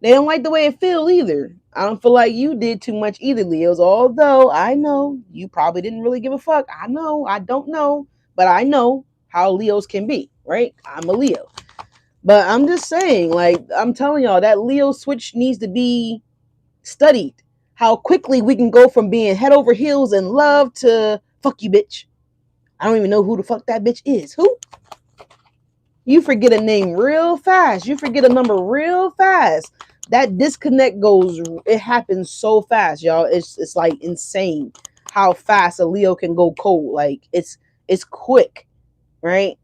They don't like the way it feels either. I don't feel like you did too much either, Leos. Although I know you probably didn't really give a fuck. I know. I don't know. But I know how Leos can be, right? I'm a Leo. But I'm just saying, like, I'm telling y'all, that Leo switch needs to be studied. How quickly we can go from being head over heels in love to fuck you, bitch. I don't even know who the fuck that bitch is. Who? You forget a name real fast. You forget a number real fast. That disconnect goes, it happens so fast, y'all. It's like insane how fast a Leo can go cold. Like it's quick, right?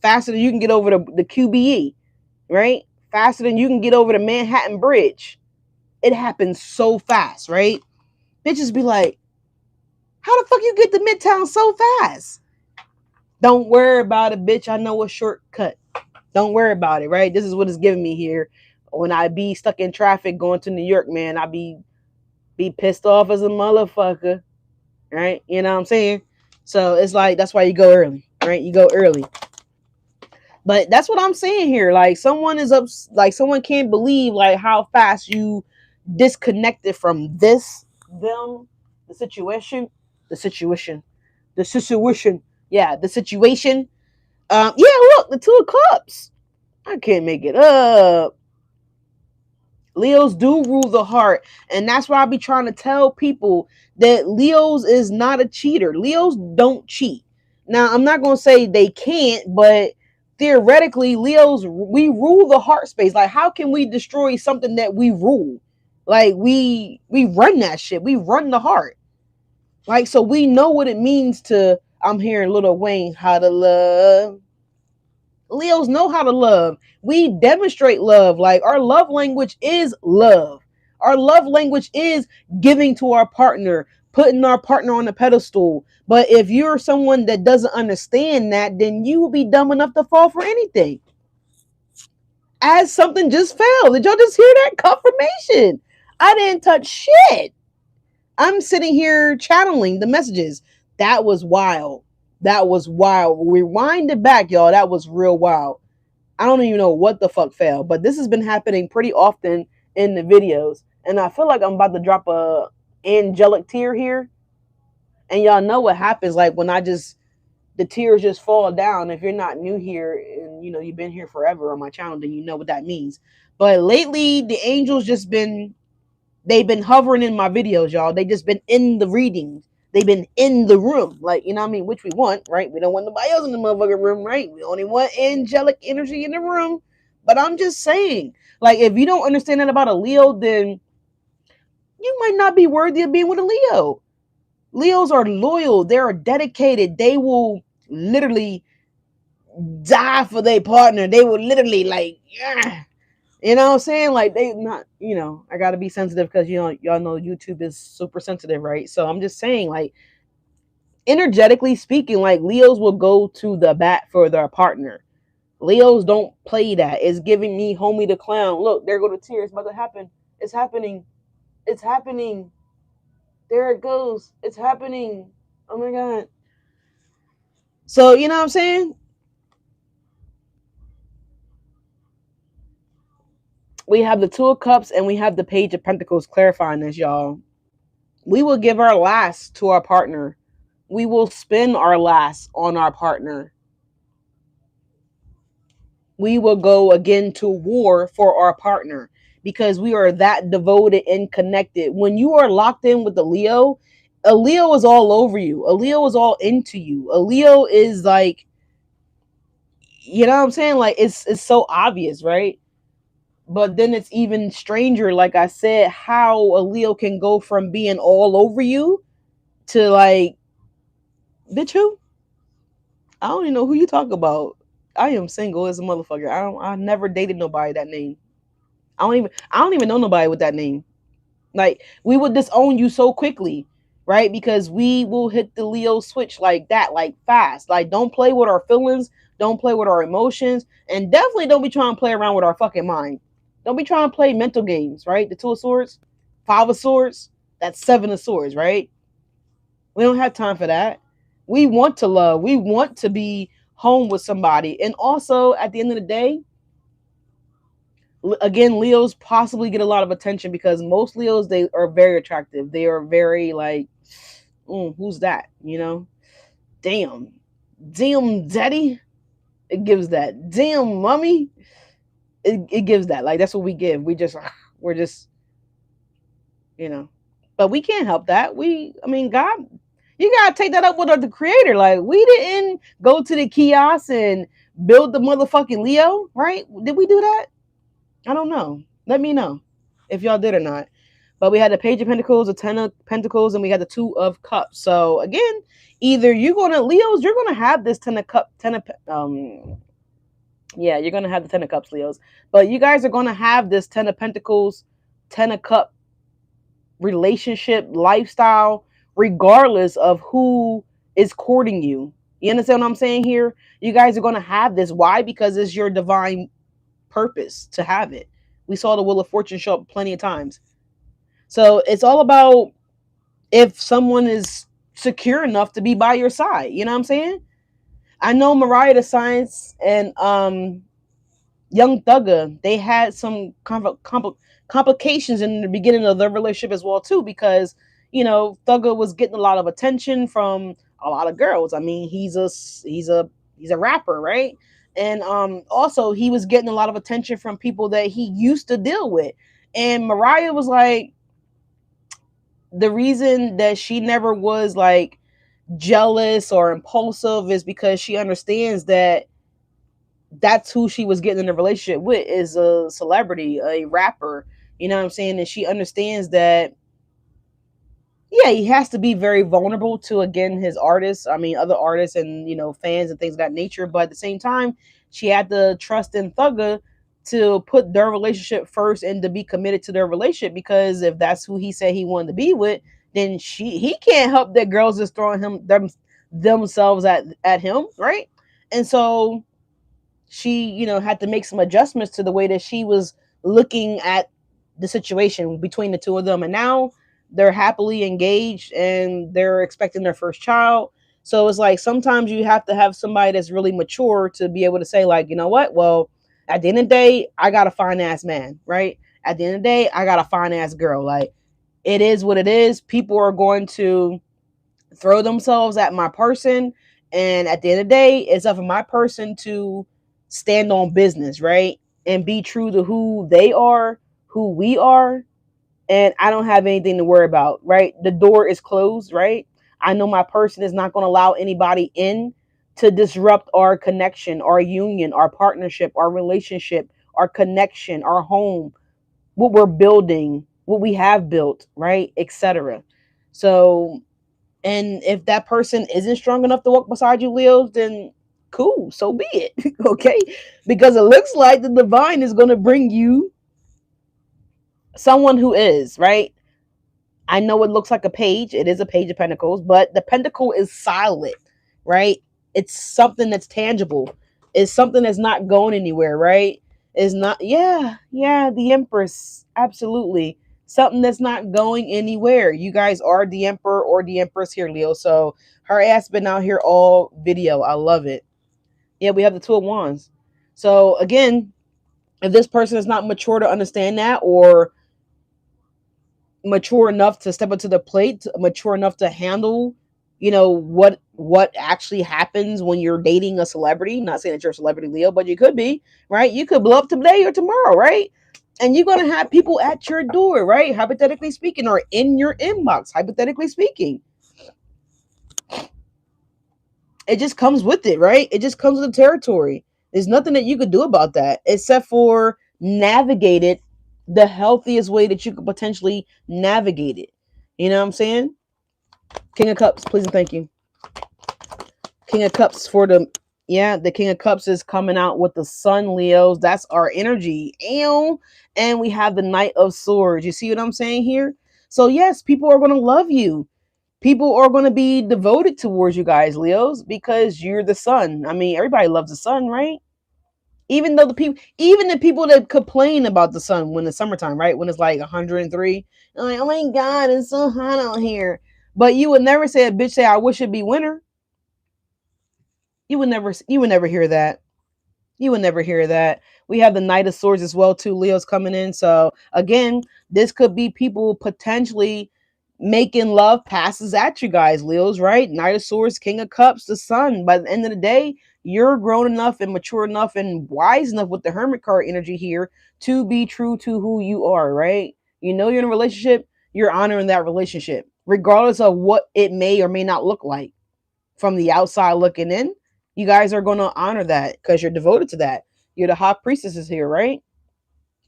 Faster than you can get over the QBE, right? Faster than you can get over the Manhattan Bridge. It happens so fast, right? Bitches be like, how the fuck you get to Midtown so fast? Don't worry about it, bitch. I know a shortcut. Don't worry about it, right? This is what it's giving me here. When I be stuck in traffic going to New York, man, I be pissed off as a motherfucker, right? You know what I'm saying? So it's like, that's why you go early, right? You go early. But that's what I'm saying here. Like someone is up, like someone can't believe like how fast you disconnected from this, them, the situation, the situation, the situation. Yeah, the situation. Yeah, look, the 2 of Cups. I can't make it up. Leos do rule the heart. And that's why I be trying to tell people that Leos is not a cheater. Leos don't cheat. Now, I'm not going to say they can't, but theoretically, Leos, we rule the heart space. Like, how can we destroy something that we rule? Like, we run that shit. We run the heart. Like, so we know what it means to, I'm hearing Lil Wayne, how to love. Leos know how to love. We demonstrate love. Like our love language is love. Our love language is giving to our partner, putting our partner on a pedestal. But if you're someone that doesn't understand that, then you will be dumb enough to fall for anything. As something just fell. Did y'all just hear that confirmation? I didn't touch shit. I'm sitting here channeling the messages. That was wild. That was wild. Rewind it back, y'all. That was real wild. I don't even know what the fuck fell, but this has been happening pretty often in the videos. And I feel like I'm about to drop a angelic tear here. And y'all know what happens like when the tears just fall down. If you're not new here and you've been here forever on my channel, then you know what that means. But lately the angels they've been hovering in my videos, y'all. They just been in the readings. They've been in the room, like, you know what I mean? Which we want, right? We don't want nobody else in the motherfucking room, right? We only want angelic energy in the room. But I'm just saying, like, if you don't understand that about a Leo, then you might not be worthy of being with a Leo. Leos are loyal. They are dedicated. They will literally die for their partner. They will literally, like, You know what I'm saying? Like they not, I gotta be sensitive because y'all know YouTube is super sensitive, right? So I'm just saying, like, energetically speaking, like Leos will go to the bat for their partner. Leos don't play that. It's giving me homie the clown. Look, there go the tears. It's about to happen. It's happening. It's happening. There it goes. It's happening. Oh my god. So you know what I'm saying? We have the Two of Cups and we have the Page of Pentacles clarifying this, y'all. We will give our last to our partner. We will spend our last on our partner. We will go again to war for our partner because we are that devoted and connected. When you are locked in with a Leo is all over you. A Leo is all into you. A Leo is like, you know what I'm saying? Like it's so obvious, right? But then it's even stranger, like I said, how a Leo can go from being all over you to like, bitch, who? I don't even know who you talk about. I am single as a motherfucker. I never dated nobody that name. I don't even know nobody with that name. Like we would disown you so quickly, right? Because we will hit the Leo switch like that, like fast. Like don't play with our feelings, don't play with our emotions, and definitely don't be trying to play around with our fucking mind. Don't be trying to play mental games, right? The Two of Swords, Five of Swords, that's Seven of Swords, right? We don't have time for that. We want to love. We want to be home with somebody. And also, at the end of the day, again, Leos possibly get a lot of attention because most Leos, they are very attractive. They are very like, who's that? Damn, damn, daddy. It gives that. Damn, mommy. It gives that. Like that's what we give. We're just you know, but we can't help that. I mean, God, you gotta take that up with the Creator. Like we didn't go to the kiosk and build the motherfucking Leo, right? Did we do that? I don't know. Let me know if y'all did or not. But we had the Page of Pentacles, the Ten of Pentacles, and we had the Two of Cups. So again, either you're gonna have this yeah, you're gonna have the Ten of Cups, Leos. But you guys are gonna have this Ten of Pentacles, Ten of Cup relationship lifestyle, regardless of who is courting you. You understand what I'm saying here? You guys are gonna have this. Why? Because it's your divine purpose to have it. We saw the Wheel of Fortune show up plenty of times. So it's all about if someone is secure enough to be by your side. You know what I'm saying? I know Mariah the Science and Young Thugger, they had some complications in the beginning of their relationship as well too, because Thugger was getting a lot of attention from a lot of girls. I mean, he's a rapper, right? And also he was getting a lot of attention from people that he used to deal with. And Mariah was like, the reason that she never was like jealous or impulsive is because she understands that that's who she was getting in a relationship with, is a celebrity, a rapper. You know what I'm saying? And she understands that, yeah, he has to be very vulnerable to, again, his artists. I mean, other artists and, fans and things of that nature. But at the same time, she had to trust in Thugger to put their relationship first and to be committed to their relationship, because if that's who he said he wanted to be with, then he can't help that girls is throwing themselves at him, right? And so she, had to make some adjustments to the way that she was looking at the situation between the two of them. And now they're happily engaged and they're expecting their first child. So it's like sometimes you have to have somebody that's really mature to be able to say, like, you know what? Well, at the end of the day, I got a fine ass man, right? At the end of the day, I got a fine ass girl. Like, it is what it is. People are going to throw themselves at my person. And at the end of the day, it's up for my person to stand on business, right? And be true to who they are, who we are. And I don't have anything to worry about, right? The door is closed, right? I know my person is not going to allow anybody in to disrupt our connection, our union, our partnership, our relationship, our connection, our home, what we're building, what we have built, right? Etc. So, and if that person isn't strong enough to walk beside you, Leo, then cool, so be it. Okay? Because it looks like the divine is going to bring you Someone who is, right? I know it looks like a page. It is a page of pentacles, but the pentacle is solid, right? It's something that's tangible. It's something that's not going anywhere, right? It's not, yeah, yeah, the Empress. Absolutely. Something that's not going anywhere. You guys are the Emperor or the Empress here, Leo. So her ass been out here all video. I love it. Yeah, we have the Two of Wands. So again, if this person is not mature to understand that, or mature enough to step up to the plate, mature enough to handle, what actually happens when you're dating a celebrity. Not saying that you're a celebrity, Leo, but you could be, right? You could blow up today or tomorrow, right? And you're gonna have people at your door, right? Hypothetically speaking, or in your inbox, hypothetically speaking. It just comes with it, right? It just comes with the territory. There's nothing that you could do about that except for navigate it the healthiest way that you could potentially navigate it. You know what I'm saying? King of Cups, please and thank you. King of Cups for the, yeah, the King of Cups is coming out with the Sun, Leos. That's our energy. And we have the Knight of Swords. You see what I'm saying here? So yes, people are going to love you. People are going to be devoted towards you guys, Leos, because you're the sun. I mean, everybody loves the sun, right? Even the people that complain about the sun when it's summertime, right? When it's like 103, they're like, oh my God, it's so hot out here. But you would never say a bitch say, I wish it'd be winter. You would never hear that. You would never hear that. We have the Knight of Swords as well, too. Leo's coming in. So again, this could be people potentially making love passes at you guys, Leos, right? Knight of Swords, King of Cups, the Sun. By the end of the day, you're grown enough and mature enough and wise enough with the Hermit card energy here to be true to who you are, right? You know you're in a relationship, you're honoring that relationship, regardless of what it may or may not look like from the outside looking in. You guys are going to honor that because you're devoted to that. You're the high priestesses here, right?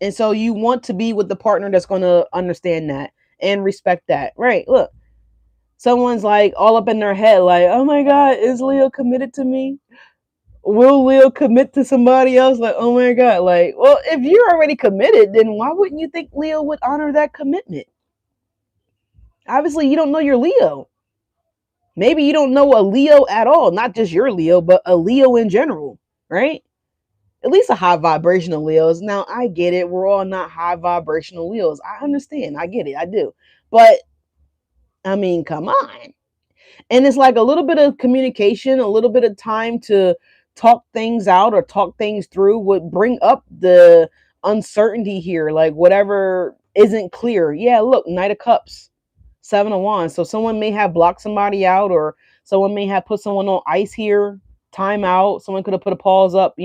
And so you want to be with the partner that's going to understand that and respect that, right? Look, someone's like all up in their head, like, oh my God, is Leo committed to me? Will Leo commit to somebody else? Like, oh my God. Like, well, if you're already committed, then why wouldn't you think Leo would honor that commitment? Obviously, you don't know your Leo. Maybe you don't know a Leo at all, not just your Leo, but a Leo in general, right? At least a high vibrational Leos. Now, I get it. We're all not high vibrational Leos. I understand. I get it. I do. But I mean, come on. And it's like a little bit of communication, a little bit of time to talk things out or talk things through would bring up the uncertainty here, like whatever isn't clear. Yeah, look, Knight of Cups, Seven of Wands. So someone may have blocked somebody out, or someone may have put someone on ice here, time out. Someone could have put a pause up,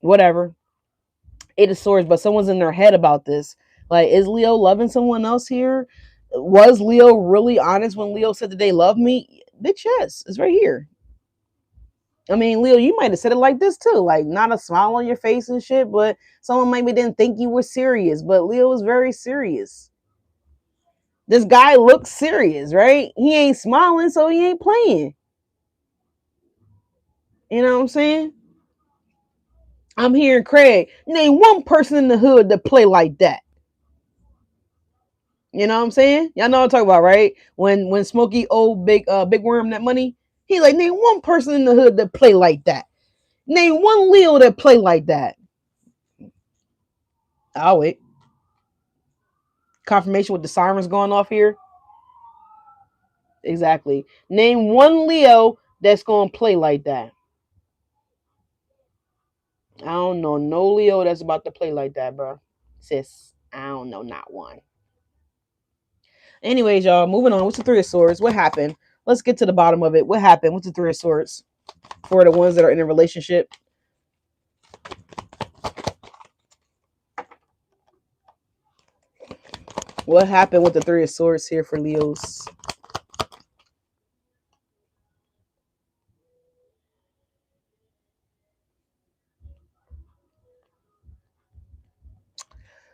whatever. Eight of Swords, but someone's in their head about this. Like, is Leo loving someone else here? Was Leo really honest when Leo said that they love me? Bitch, yes, it's right here. I mean, Leo, you might have said it like this too, like not a smile on your face and shit, but someone maybe didn't think you were serious. But Leo was very serious. This guy looks serious, right? He ain't smiling, so he ain't playing. You know what I'm saying? I'm hearing Craig name one person in the hood that play like that. You know what I'm saying? Y'all know what I'm talking about, right? When Smokey owed Big Worm that money, he like, name one person in the hood that play like that. Name one Leo that play like that. I'll wait. Confirmation with the sirens going off here. Exactly. Name one Leo that's gonna play like that. I don't know no Leo that's about to play like that, bro. Sis, I don't know not one. Anyways, y'all, moving on. What's the Three of Swords? What happened? Let's get to the bottom of it. What happened? What's the Three of Swords for the ones that are in a relationship? What happened with the Three of Swords here for Leos?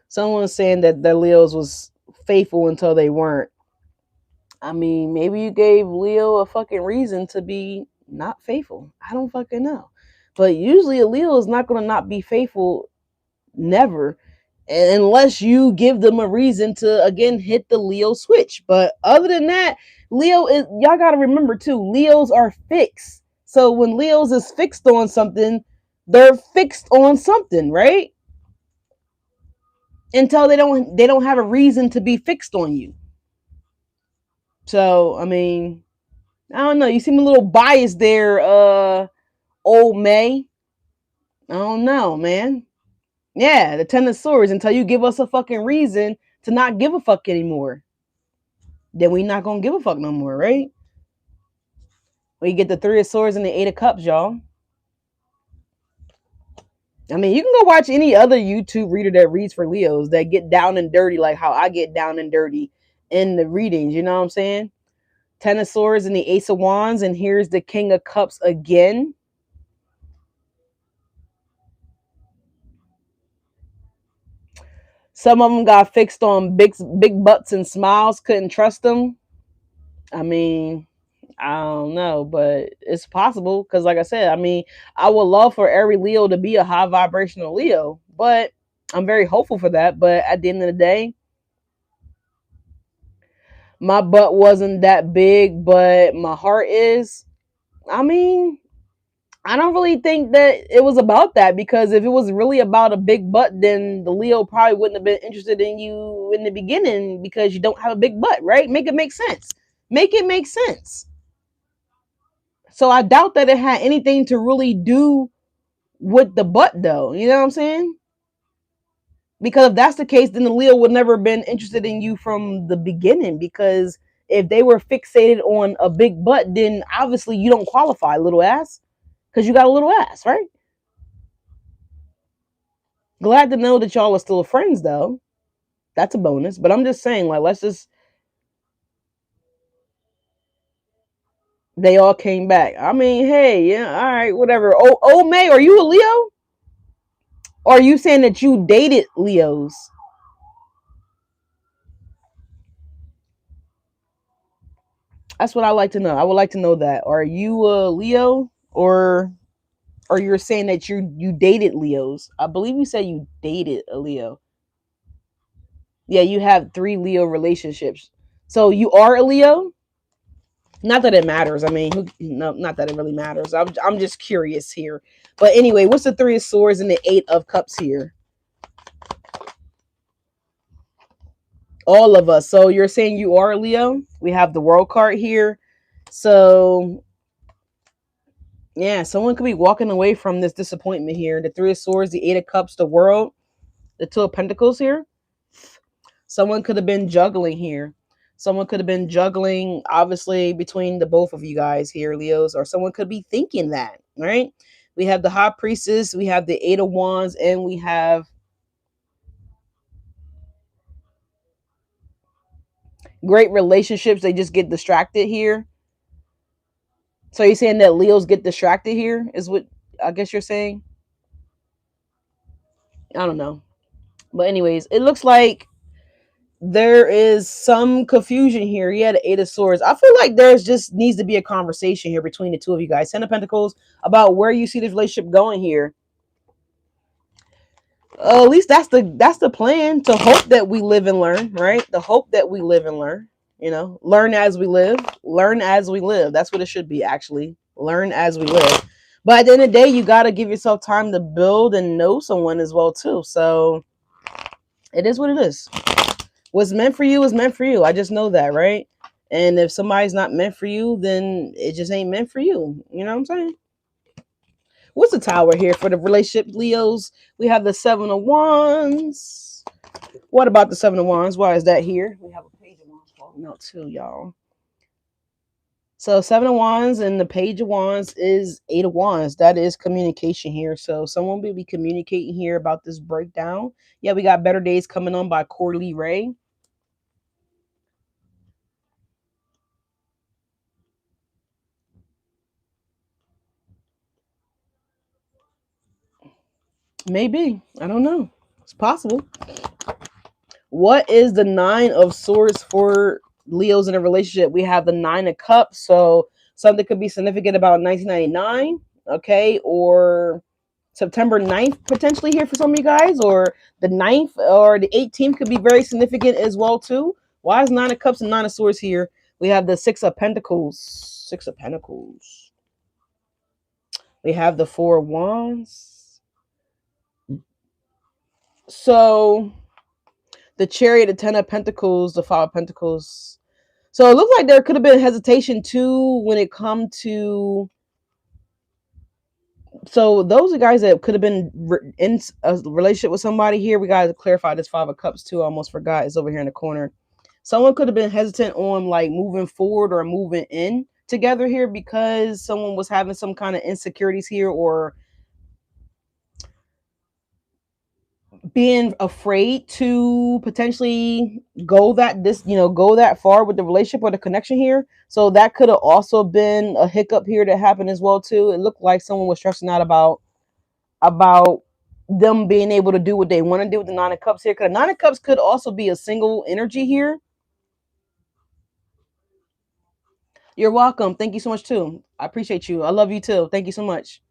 Someone's saying that the Leos was faithful until they weren't. I mean, maybe you gave Leo a fucking reason to be not faithful. I don't fucking know. But usually a Leo is not going to not be faithful, never. And unless you give them a reason to again hit the Leo switch. But other than that, Leo is, y'all got to remember too, Leos are fixed. So when Leos is fixed on something, they're fixed on something, right? Until they don't have a reason to be fixed on you. So I mean, I don't know. You seem a little biased there, old May. I don't know, man. Yeah, the Ten of Swords. Until you give us a fucking reason to not give a fuck anymore, then we not gonna give a fuck no more, right? We get the Three of Swords and the Eight of Cups, y'all. I mean, you can go watch any other YouTube reader that reads for Leos that get down and dirty like how I get down and dirty in the readings. You know what I'm saying? Ten of Swords and the Ace of Wands, and here's the King of Cups again. Some of them got fixed on big butts and smiles, couldn't trust them. I mean, I don't know, but it's possible because, like I said, I mean, I would love for every Leo to be a high vibrational Leo, but I'm very hopeful for that. But at the end of the day, my butt wasn't that big, but my heart is. I mean, I don't really think that it was about that, because if it was really about a big butt, then the Leo probably wouldn't have been interested in you in the beginning because you don't have a big butt, right? Make it make sense. Make it make sense. So I doubt that it had anything to really do with the butt, though. You know what I'm saying? Because if that's the case, then the Leo would never have been interested in you from the beginning. Because if they were fixated on a big butt, then obviously you don't qualify, little ass, because you got a little ass, right? Glad to know that y'all are still friends, though. That's a bonus. But I'm just saying, like, let's just. They all came back. I mean, hey, yeah, all right, whatever. Oh, May, are you a Leo? Or are you saying that you dated Leos? That's what I like to know. I would like to know that. Are you a Leo, or you're saying that you dated Leos? I believe you said you dated a Leo. Yeah, you have 3 Leo relationships. So you are a Leo? Not that it matters. I mean, no, not that it really matters. I'm just curious here. But anyway, what's the Three of Swords and the Eight of Cups here? All of us. So you're saying you are a Leo? We have the World card here. So yeah, someone could be walking away from this disappointment here. The Three of Swords, the Eight of Cups, the World, the Two of Pentacles here. Someone could have been juggling here. Someone could have been juggling, obviously, between the both of you guys here, Leos, or someone could be thinking that, right? We have the High Priestess, we have the Eight of Wands, and we have great relationships. They just get distracted here. So you're saying that Leos get distracted here, is what I guess you're saying? I don't know. But anyways, it looks like there is some confusion here. He had an Eight of Swords. I feel like there's just needs to be a conversation here between the two of you guys. Ten of Pentacles, about where you see this relationship going here. At least that's the plan. To hope that we live and learn, right? The hope that we live and learn. You know, learn as we live. Learn as we live. That's what it should be, actually. Learn as we live. But at the end of the day, you got to give yourself time to build and know someone as well too. So it is what it is. What's meant for you is meant for you. I just know that, right? And if somebody's not meant for you, then it just ain't meant for you. You know what I'm saying? What's the Tower here for the relationship, Leos? We have the Seven of Wands. What about the Seven of Wands? Why is that here? We have a Page of Wands falling out too, y'all. So Seven of Wands and the Page of Wands is Eight of Wands. That is communication here. So someone will be communicating here about this breakdown. Yeah, we got Better Days Coming On by Corley Ray. Maybe. I don't know. It's possible. What is the Nine of Swords for Leos in a relationship? We have the Nine of Cups. So something could be significant about 1999. Okay. Or September 9th potentially here for some of you guys, or the 9th or the 18th could be very significant as well too. Why is Nine of Cups and Nine of Swords here? We have the Six of Pentacles. Six of Pentacles. We have the Four of Wands. So the Chariot, the Ten of Pentacles, the Five of Pentacles. So it looks like there could have been hesitation too when it come to. So those are guys that could have been in a relationship with somebody here. We got to clarify this Five of Cups too. I almost forgot. It's over here in the corner. Someone could have been hesitant on like moving forward or moving in together here because someone was having some kind of insecurities here, or being afraid to potentially go that far with the relationship or the connection here. So that could have also been a hiccup here that happened as well too. It looked like someone was stressing out about them being able to do what they want to do with the Nine of Cups here, because Nine of Cups could also be a single energy here. You're welcome. Thank you so much too. I appreciate you. I love you too. Thank you so much.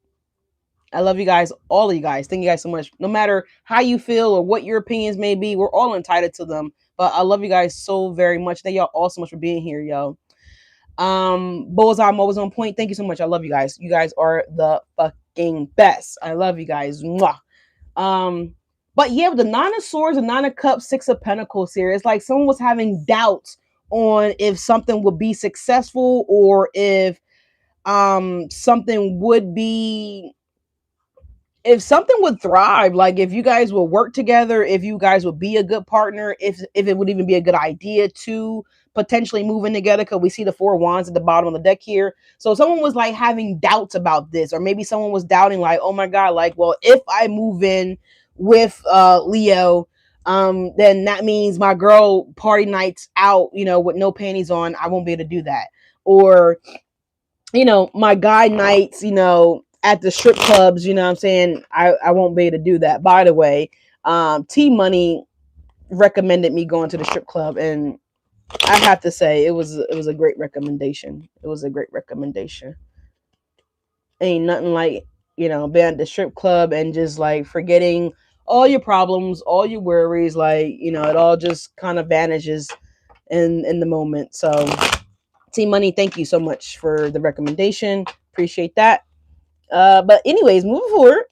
I love you guys, all of you guys. Thank you guys so much. No matter how you feel or what your opinions may be, we're all entitled to them. But I love you guys so very much. Thank y'all all so much for being here, yo. Bullseye, I'm always on point. Thank you so much. I love you guys. You guys are the fucking best. I love you guys. Mwah. But yeah, with the Nine of Swords and Nine of Cups, Six of Pentacles here, it's like someone was having doubts on if something would be successful, or if something would be, if something would thrive, like if you guys will work together, if you guys would be a good partner, if it would even be a good idea to potentially move in together, because we see the Four of Wands at the bottom of the deck here. So someone was like having doubts about this, or maybe someone was doubting like, oh my god, like, well, if I move in with Leo, then that means my girl party nights out, with no panties on, I won't be able to do that. Or my guy nights, at the strip clubs, what I'm saying, I won't be able to do that. By the way, T Money recommended me going to the strip club, and I have to say it was a great recommendation. It was a great recommendation. Ain't nothing like, being at the strip club and just like forgetting all your problems, all your worries, like, it all just kind of vanishes in the moment. So T Money, thank you so much for the recommendation. Appreciate that. But anyways, moving forward,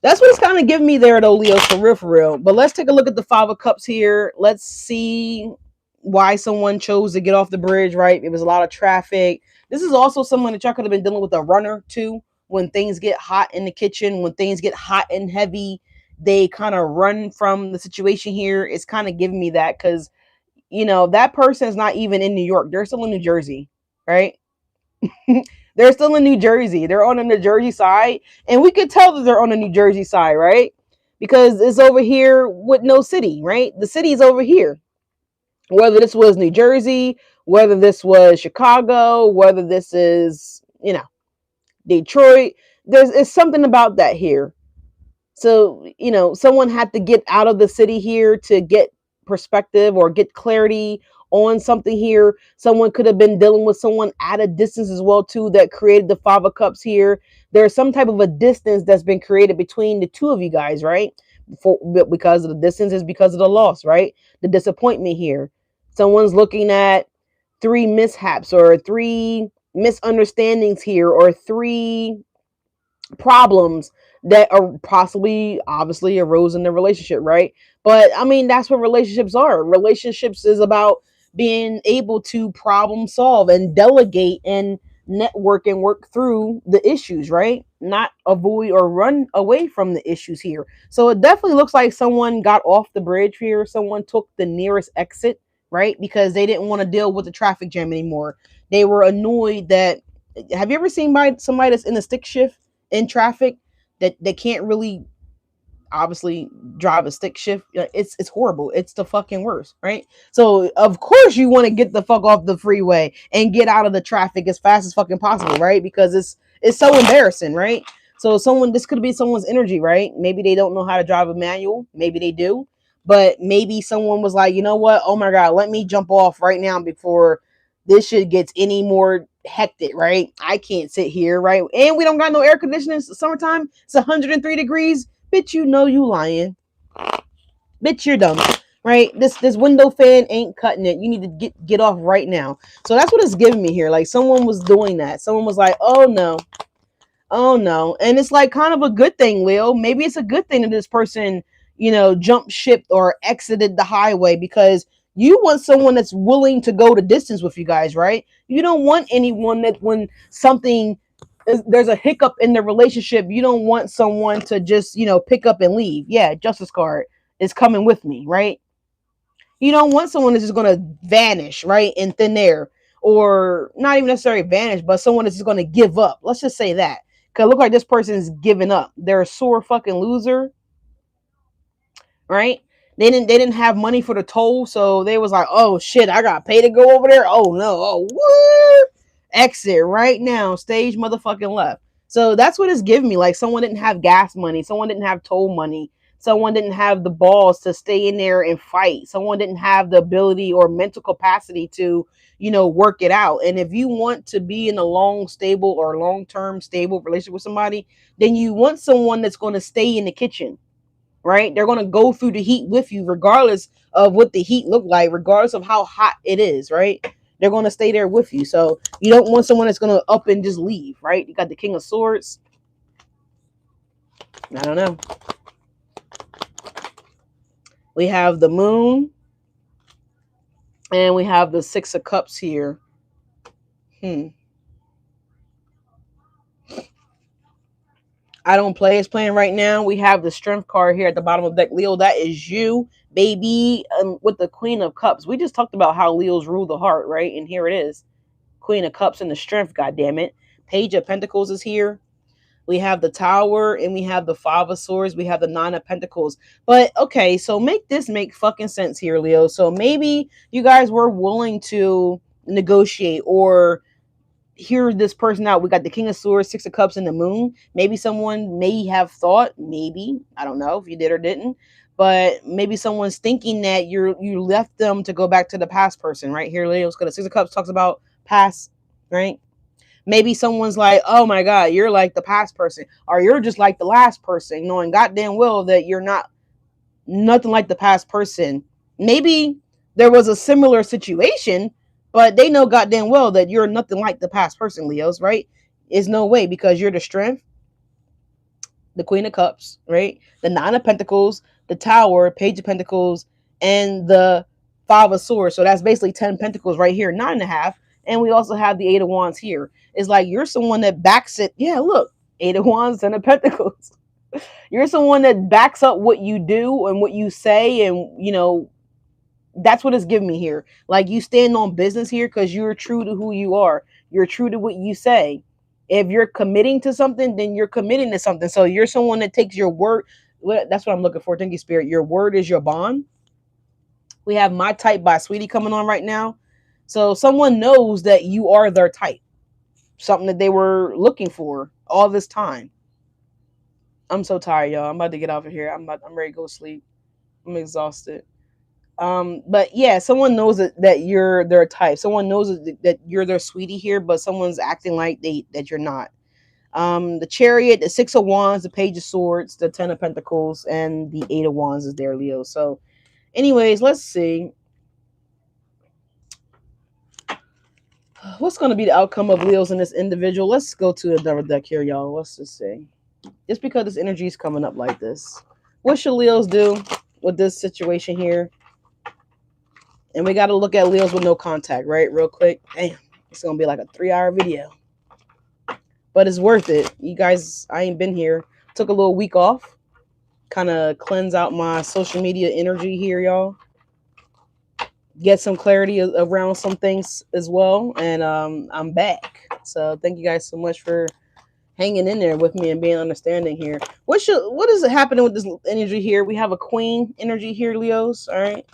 that's what it's kind of giving me there though, Leo, for real. But let's take a look at the Five of Cups here. Let's see why someone chose to get off the bridge, right? It was a lot of traffic. This is also someone that y'all could have been dealing with a runner too. When things get hot in the kitchen, when things get hot and heavy, they kind of run from the situation here. It's kind of giving me that because, that person is not even in New York. They're still in New Jersey, right? They're still in New Jersey. They're on the New Jersey side. And we could tell that they're on the New Jersey side, right? Because it's over here with no city, right? The city is over here. Whether this was New Jersey, whether this was Chicago, whether this is, Detroit, it's something about that here. So, someone had to get out of the city here to get perspective or get clarity on something here. Someone could have been dealing with someone at a distance as well too that created the Five of Cups here. There's some type of a distance that's been created between the two of you guys, right? Because of the distance is because of the loss, right? The disappointment here. Someone's looking at three mishaps or three misunderstandings here, or three problems that are possibly obviously arose in the relationship, right? But I mean, that's what relationships are. Relationships is about being able to problem solve and delegate and network and work through the issues, right? Not avoid or run away from the issues here. So it definitely looks like someone got off the bridge here. Someone took the nearest exit, right? Because they didn't want to deal with the traffic jam anymore. They were annoyed that, have you ever seen somebody that's in a stick shift in traffic, that they can't really obviously drive a stick shift? It's horrible. It's the fucking worst, right? So of course you want to get the fuck off the freeway and get out of the traffic as fast as fucking possible, right? Because it's so embarrassing, right? So this could be someone's energy, right? Maybe they don't know how to drive a manual, maybe they do, but maybe someone was like, you know what, oh my god, let me jump off right now before this shit gets any more hectic, right? I can't sit here, right? And we don't got no air conditioning. It's summertime. It's 103 degrees. Bitch, you know you lying. Bitch, you're dumb. Right? This window fan ain't cutting it. You need to get off right now. So that's what it's giving me here. Like someone was doing that. Someone was like, oh no. Oh no. And it's like kind of a good thing, Leo. Maybe it's a good thing that this person, jumped ship or exited the highway, because you want someone that's willing to go the distance with you guys, right? You don't want anyone that when there's a hiccup in the relationship, you don't want someone to just, pick up and leave. Yeah, justice card is coming with me, right? You don't want someone that's just going to vanish, right, in thin air, or not even necessarily vanish, but someone that's just going to give up. Let's just say that. Because it look like this person's giving up. They're a sore fucking loser, right? They didn't have money for the toll, so they was like, oh shit, I got to pay to go over there. Oh no, oh what? Exit right now, stage motherfucking left. So that's what it's giving me. Like someone didn't have gas money, someone didn't have toll money, someone didn't have the balls to stay in there and fight, someone didn't have the ability or mental capacity to, work it out. And if you want to be in a long-term stable relationship with somebody, then you want someone that's going to stay in the kitchen, right? They're going to go through the heat with you, regardless of what the heat look like, regardless of how hot it is, right? They're going to stay there with you. So you don't want someone that's going to up and just leave, right? You got the King of Swords. I don't know. We have the Moon. And we have the Six of Cups here. I don't play. It's playing right now. We have the Strength card here at the bottom of the deck. Leo, that is you, baby, with the Queen of Cups. We just talked about how Leos rule the heart, right? And here it is. Queen of Cups and the Strength, goddammit. Page of Pentacles is here. We have the Tower, and we have the Five of Swords. We have the Nine of Pentacles. But, okay, so make fucking sense here, Leo. So maybe you guys were willing to negotiate or hear this person out. We got the King of Swords, Six of Cups, and the Moon. Maybe someone may have thought, maybe, I don't know if you did or didn't, but maybe someone's thinking that you left them to go back to the past person, right? Here, Leo, because the Six of Cups talks about past, right? Maybe someone's like, oh my God, you're like the past person, or you're just like the last person, knowing goddamn well that you're not nothing like the past person. Maybe there was a similar situation, but they know goddamn well that you're nothing like the past person, Leos, right? It's no way, because you're the Strength, the Queen of Cups, right? The Nine of Pentacles, the Tower, Page of Pentacles, and the Five of Swords. So that's basically 10 Pentacles right here, 9.5. And we also have the Eight of Wands here. It's like you're someone that backs it. Yeah, look, Eight of Wands and the Pentacles. You're someone that backs up what you do and what you say, and that's what it's giving me here. Like you stand on business here because you're true to who you are. You're true to what you say. If you're committing to something, then you're committing to something. So you're someone that takes your word. That's what I'm looking for. Thank you, Spirit. Your word is your bond. We have My Type by Sweetie coming on right now. So someone knows that you are their type. Something that they were looking for all this time. I'm so tired, y'all. I'm about to get off of here. I'm ready to go sleep. I'm exhausted. But yeah, someone knows that you're their type. Someone knows that you're their sweetie here, but someone's acting like that you're not. The Chariot, the Six of Wands, the Page of Swords, the Ten of Pentacles, and the Eight of Wands is there, Leo. So anyways, let's see. What's going to be the outcome of Leos in this individual? Let's go to another deck here, y'all. Let's just see. Just because this energy is coming up like this, what should Leos do with this situation here? And we got to look at Leos with no contact, right? Real quick. Damn, it's going to be like a 3-hour video. But it's worth it. You guys, I ain't been here. Took a little week off. Kind of cleanse out my social media energy here, y'all. Get some clarity around some things as well. And I'm back. So thank you guys so much for hanging in there with me and being understanding here. What is happening with this energy here? We have a Queen energy here, Leos. All right.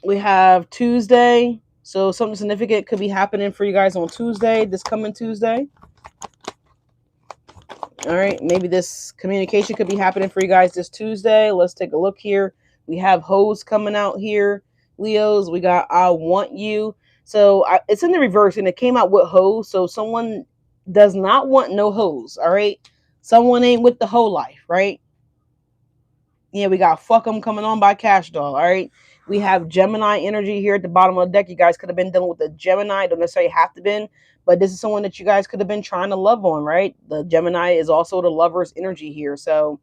We have Tuesday. So something significant could be happening for you guys on Tuesday, this coming Tuesday. All right. Maybe this communication could be happening for you guys this Tuesday. Let's take a look here. We have hoes coming out here, Leos. We got I Want You. So it's in the reverse, and it came out with hoes. So someone does not want no hoes. All right, someone ain't with the hoe life, right? Yeah, we got fuck 'em coming on by Cash Doll. All right, we have Gemini energy here at the bottom of the deck. You guys could have been dealing with the Gemini. Don't necessarily have to been, but this is someone that you guys could have been trying to love on, right? The Gemini is also the lover's energy here. So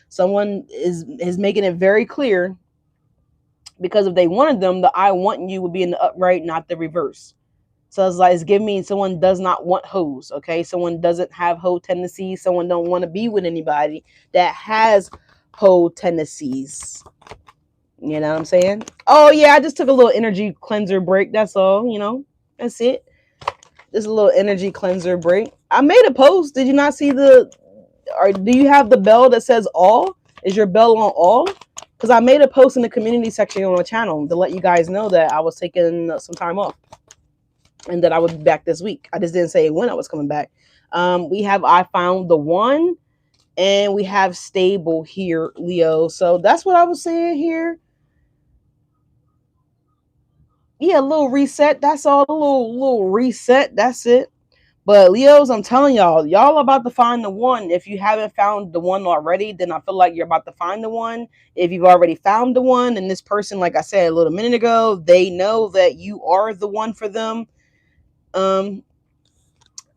someone is making it very clear, because if they wanted them, the I want you would be in the upright, not the reverse. So it's like, it's giving me someone does not want hoes. Okay, someone doesn't have hoe tendencies. Someone don't want to be with anybody that has hoe tendencies. You know what I'm saying? Oh yeah, I just took a little energy cleanser break. That's all. That's it. Just a little energy cleanser break. I made a post. Did you not see the? Or do you have the bell that says all? Is your bell on all? Because I made a post in the community section on the channel to let you guys know that I was taking some time off and that I would be back this week. I just didn't say when I was coming back. We have I found the one, and we have stable here, Leo. So that's what I was saying here. Yeah, a little reset. That's all. A little reset. That's it. But Leos, I'm telling y'all about to find the one. If you haven't found the one already, then I feel like you're about to find the one. If you've already found the one, and this person, like I said a little minute ago, they know that you are the one for them.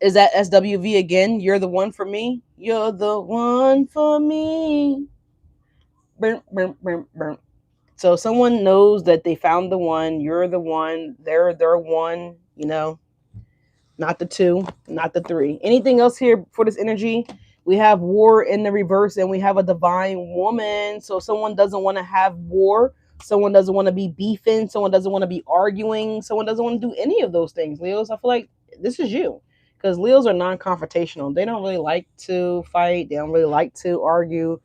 Is that SWV again? You're the one for me. You're the one for me. Burn, burn, burn, burn. So someone knows that they found the one. You're the one. They're one. Not the two, not the three. Anything else here for this energy? We have war in the reverse, and we have a divine woman. So someone doesn't want to have war. Someone doesn't want to be beefing. Someone doesn't want to be arguing. Someone doesn't want to do any of those things. Leos, I feel like this is you. Because Leos are non-confrontational. They don't really like to fight. They don't really like to argue.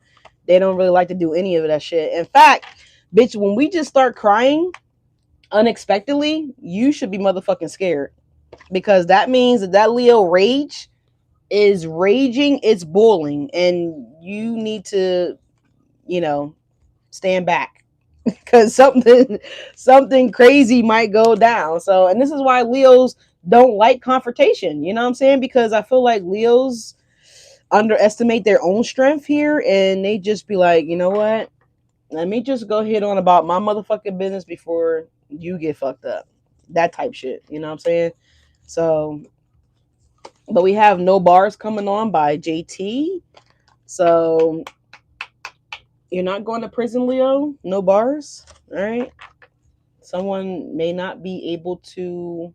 They don't really like to do any of that shit. In fact, bitch, when we just start crying unexpectedly, you should be motherfucking scared. Because that means that Leo rage is raging, it's boiling, and you need to, stand back because something crazy might go down. So, and this is why Leos don't like confrontation. You know what I'm saying? Because I feel like Leos underestimate their own strength here, and they just be like, you know what? Let me just go ahead on about my motherfucking business before you get fucked up. That type shit. You know what I'm saying? So, but we have No Bars coming on by JT. So you're not going to prison, Leo. No bars. All right. Someone may not be able to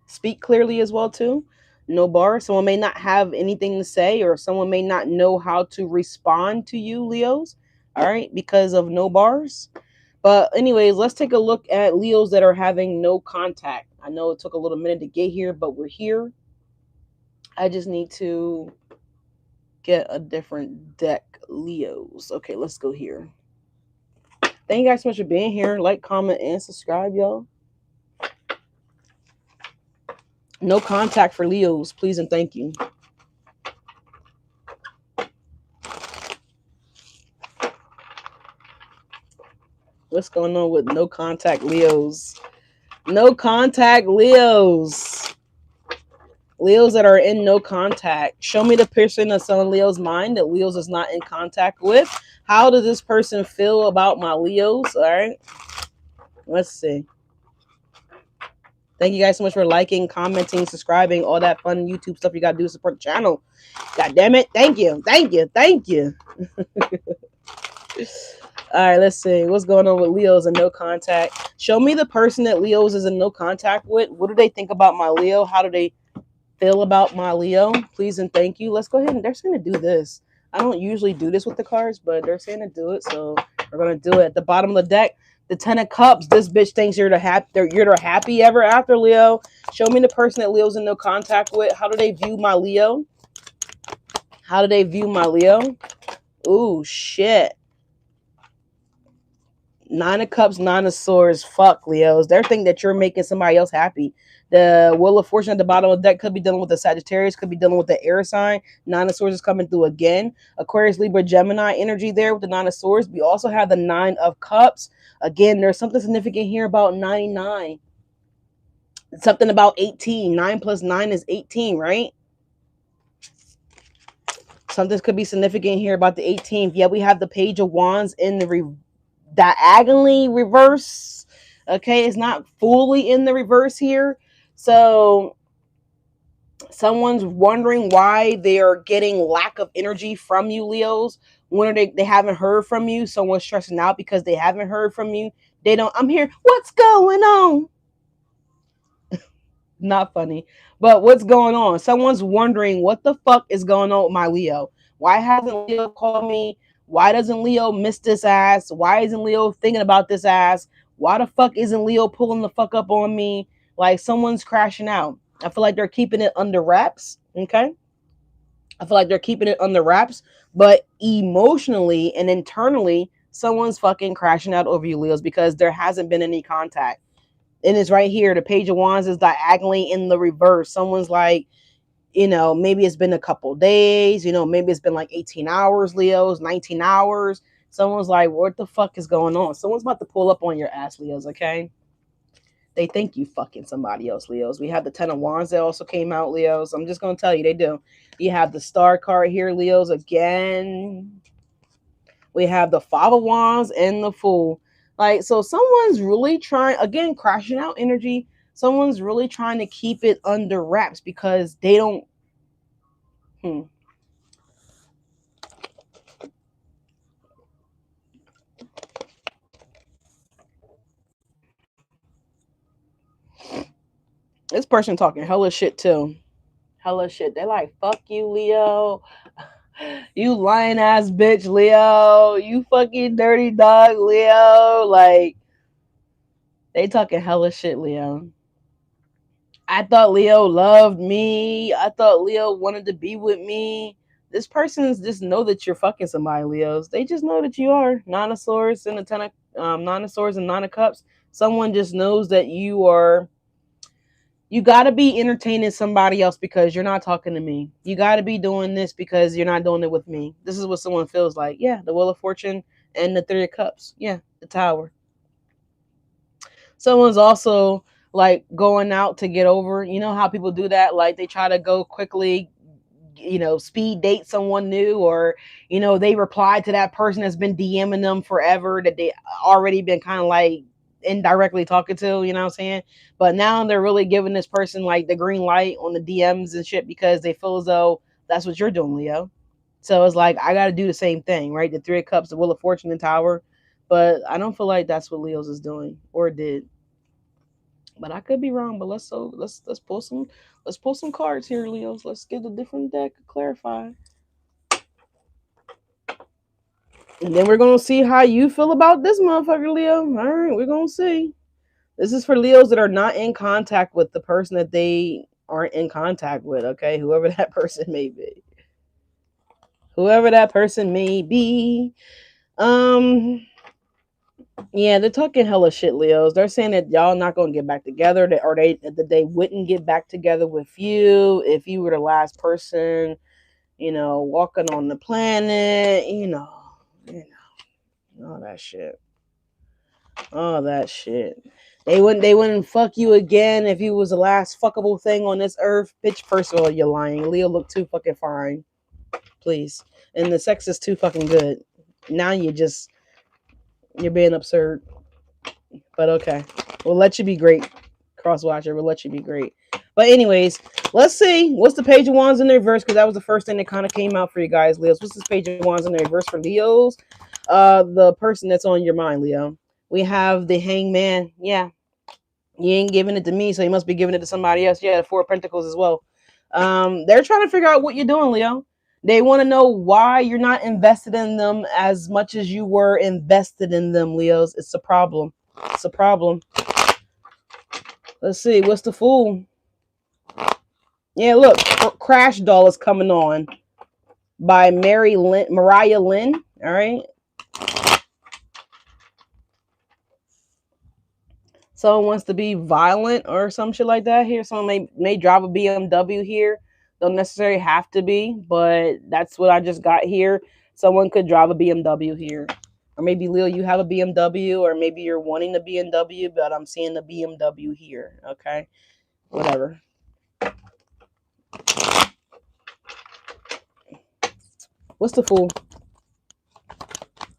speak clearly as well too. No bars. Someone may not have anything to say, or someone may not know how to respond to you, Leos. All right, because of no bars. But anyways, let's take a look at Leos that are having no contact. I know it took a little minute to get here, but we're here. I just need to get a different deck, Leos. Okay, let's go here. Thank you guys so much for being here. Like, comment, and subscribe, y'all. No contact for Leos, please and thank you. What's going on with no contact Leos? No contact Leos. Leos that are in no contact. Show me the person that's on Leo's mind that Leos is not in contact with. How does this person feel about my Leos? All right. Let's see. Thank you guys so much for liking, commenting, subscribing, all that fun YouTube stuff you got to do to support the channel. God damn it. Thank you. Thank you. Thank you. All right, let's see. What's going on with Leos and no contact? Show me the person that Leos is in no contact with. What do they think about my Leo? How do they feel about my Leo? Please and thank you. Let's go ahead, and they're saying to do this. I don't usually do this with the cards, but they're saying to do it, so we're gonna do it. At the bottom of the deck, the 10 of Cups. This bitch thinks you're the happy ever after, Leo. Show me the person that Leo's in no contact with. How do they view my Leo? How do they view my Leo? Ooh, shit. 9 of Cups, 9 of Swords. Fuck, Leos. They're thinking that you're making somebody else happy. The Wheel of Fortune at the bottom of the deck could be dealing with the Sagittarius, could be dealing with the air sign. 9 of Swords is coming through again. Aquarius, Libra, Gemini energy there with the 9 of Swords. We also have the 9 of Cups. Again, there's something significant here about 99. Something about 18. 9 plus 9 is 18, right? Something could be significant here about the 18th. Yeah, we have the Page of Wands in the diagonally reverse. Okay, it's not fully in the reverse here. So someone's wondering why they are getting lack of energy from you, Leos. When are they haven't heard from you? Someone's stressing out because they haven't heard from you. They don't, I'm here. What's going on? Not funny. But what's going on? Someone's wondering what the fuck is going on with my Leo. Why hasn't Leo called me? Why doesn't Leo miss this ass? Why isn't Leo thinking about this ass? Why the fuck isn't Leo pulling the fuck up on me? Like someone's crashing out. I feel like they're keeping it under wraps. Okay. I feel like they're keeping it under wraps, but emotionally and internally, someone's fucking crashing out over you, Leos, because there hasn't been any contact. And it's right here. The Page of Wands is diagonally in the reverse. Someone's like, maybe it's been a couple days, maybe it's been like 18 hours, Leos, 19 hours. Someone's like, what the fuck is going on? Someone's about to pull up on your ass, Leos, okay? They think you fucking somebody else, Leos. We have the Ten of Wands that also came out, Leos. I'm just going to tell you, they do. You have the Star card here, Leos, again. We have the Five of Wands and the Fool. Like, so someone's really trying, again, crashing out energy. Someone's really trying to keep it under wraps because they don't. This person talking hella shit too. Hella shit. They're like, fuck you, Leo. You lying ass bitch, Leo. You fucking dirty dog, Leo. Like, they talking hella shit, Leo. I thought Leo loved me. I thought Leo wanted to be with me. This person's just know that you're fucking somebody, Leos. They just know that you are. Nine of Swords and Nine of Swords and Nine of Cups. Someone just knows that you are. You got to be entertaining somebody else because you're not talking to me. You got to be doing this because you're not doing it with me. This is what someone feels like. Yeah, the Wheel of Fortune and the Three of Cups. Yeah, the Tower. Someone's also like going out to get over. You know how people do that? Like they try to go quickly, speed date someone new, or, they reply to that person that's been DMing them forever that they already been kind of like indirectly talking to, you know what I'm saying? But now they're really giving this person like the green light on the DMs and shit because they feel as though that's what you're doing, Leo. So it's like, I got to do the same thing, right? The Three of Cups, the Wheel of Fortune and Tower. But I don't feel like that's what Leo's is doing or did. But I could be wrong. But let's pull some cards here, Leos. Let's get a different deck to clarify. And then we're gonna see how you feel about this motherfucker, Leo. All right, we're gonna see. This is for Leos that are not in contact with the person that they aren't in contact with. Okay, whoever that person may be. Whoever that person may be. Yeah, they're talking hella shit, Leos. They're saying that y'all not gonna get back together, that they wouldn't get back together with you if you were the last person, walking on the planet, all that shit. All that shit. They wouldn't fuck you again if you was the last fuckable thing on this earth. Bitch, first of all, you're lying. Leo look too fucking fine. Please. And the sex is too fucking good. Now you're being absurd. But okay. We'll let you be great. Crosswatcher, we'll let you be great. But anyways, let's see. What's the Page of Wands in the reverse? Because that was the first thing that kind of came out for you guys, Leos. What's this Page of Wands in the reverse for Leos? The person that's on your mind, Leo. We have the Hangman. Yeah. You ain't giving it to me, so you must be giving it to somebody else. Yeah, the Four of Pentacles as well. They're trying to figure out what you're doing, Leo. They want to know why you're not invested in them as much as you were invested in them, Leos. It's a problem. It's a problem. Let's see. What's the Fool? Yeah, look. Crash Doll is coming on by Mariah Lynn. All right. Someone wants to be violent or some shit like that here. Someone may drive a BMW here. Don't necessarily have to be, but that's what I just got here. Someone could drive a BMW here. Or maybe, Leo, you have a BMW, or maybe you're wanting a BMW, but I'm seeing the BMW here. Okay. Whatever. What's the Fool?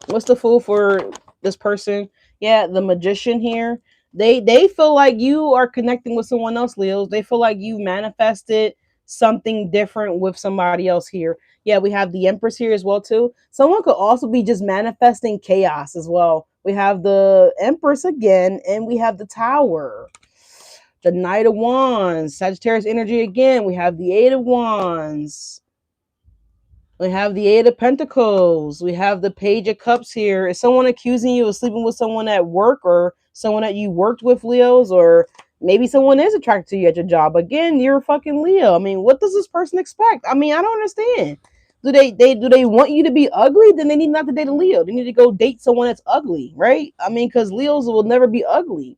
What's the Fool for this person? Yeah, the Magician here. They feel like you are connecting with someone else, Leos. They feel like you manifested something different with somebody else here. Yeah, we have the Empress here as well too. Someone could also be just manifesting chaos as well. We have the Empress again, and we have the Tower. The Knight of Wands, Sagittarius energy again. We have the Eight of Wands. We have the Eight of Pentacles. We have the Page of Cups here. Is someone accusing you of sleeping with someone at work or someone that you worked with, Leos? Or maybe someone is attracted to you at your job. Again, you're fucking Leo. I mean, what does this person expect? I mean, I don't understand. Do they want you to be ugly? Then they need not to date a Leo. They need to go date someone that's ugly, right? I mean, because Leos will never be ugly.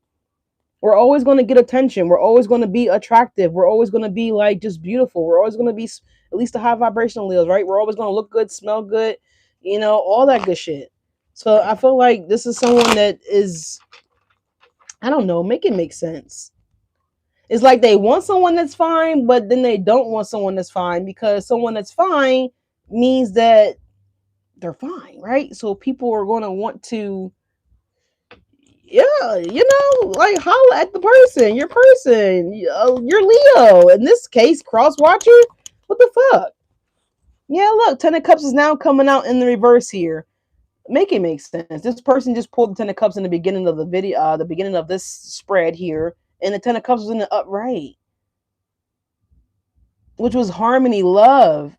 We're always going to get attention. We're always going to be attractive. We're always going to be like just beautiful. We're always going to be at least the high vibrational Leos, right? We're always going to look good, smell good, all that good shit. So I feel like this is someone that is, I don't know, make it make sense. It's like they want someone that's fine, but then they don't want someone that's fine because someone that's fine means that they're fine, right? So people are going to want to, yeah, like holla at the person, your person, you're Leo. In this case, cross watcher. What the fuck? Yeah, look, Ten of Cups is now coming out in the reverse here. Make it make sense. This person just pulled the Ten of Cups in the beginning of the video, the beginning of this spread here, and the Ten of Cups was in the upright, which was harmony, love.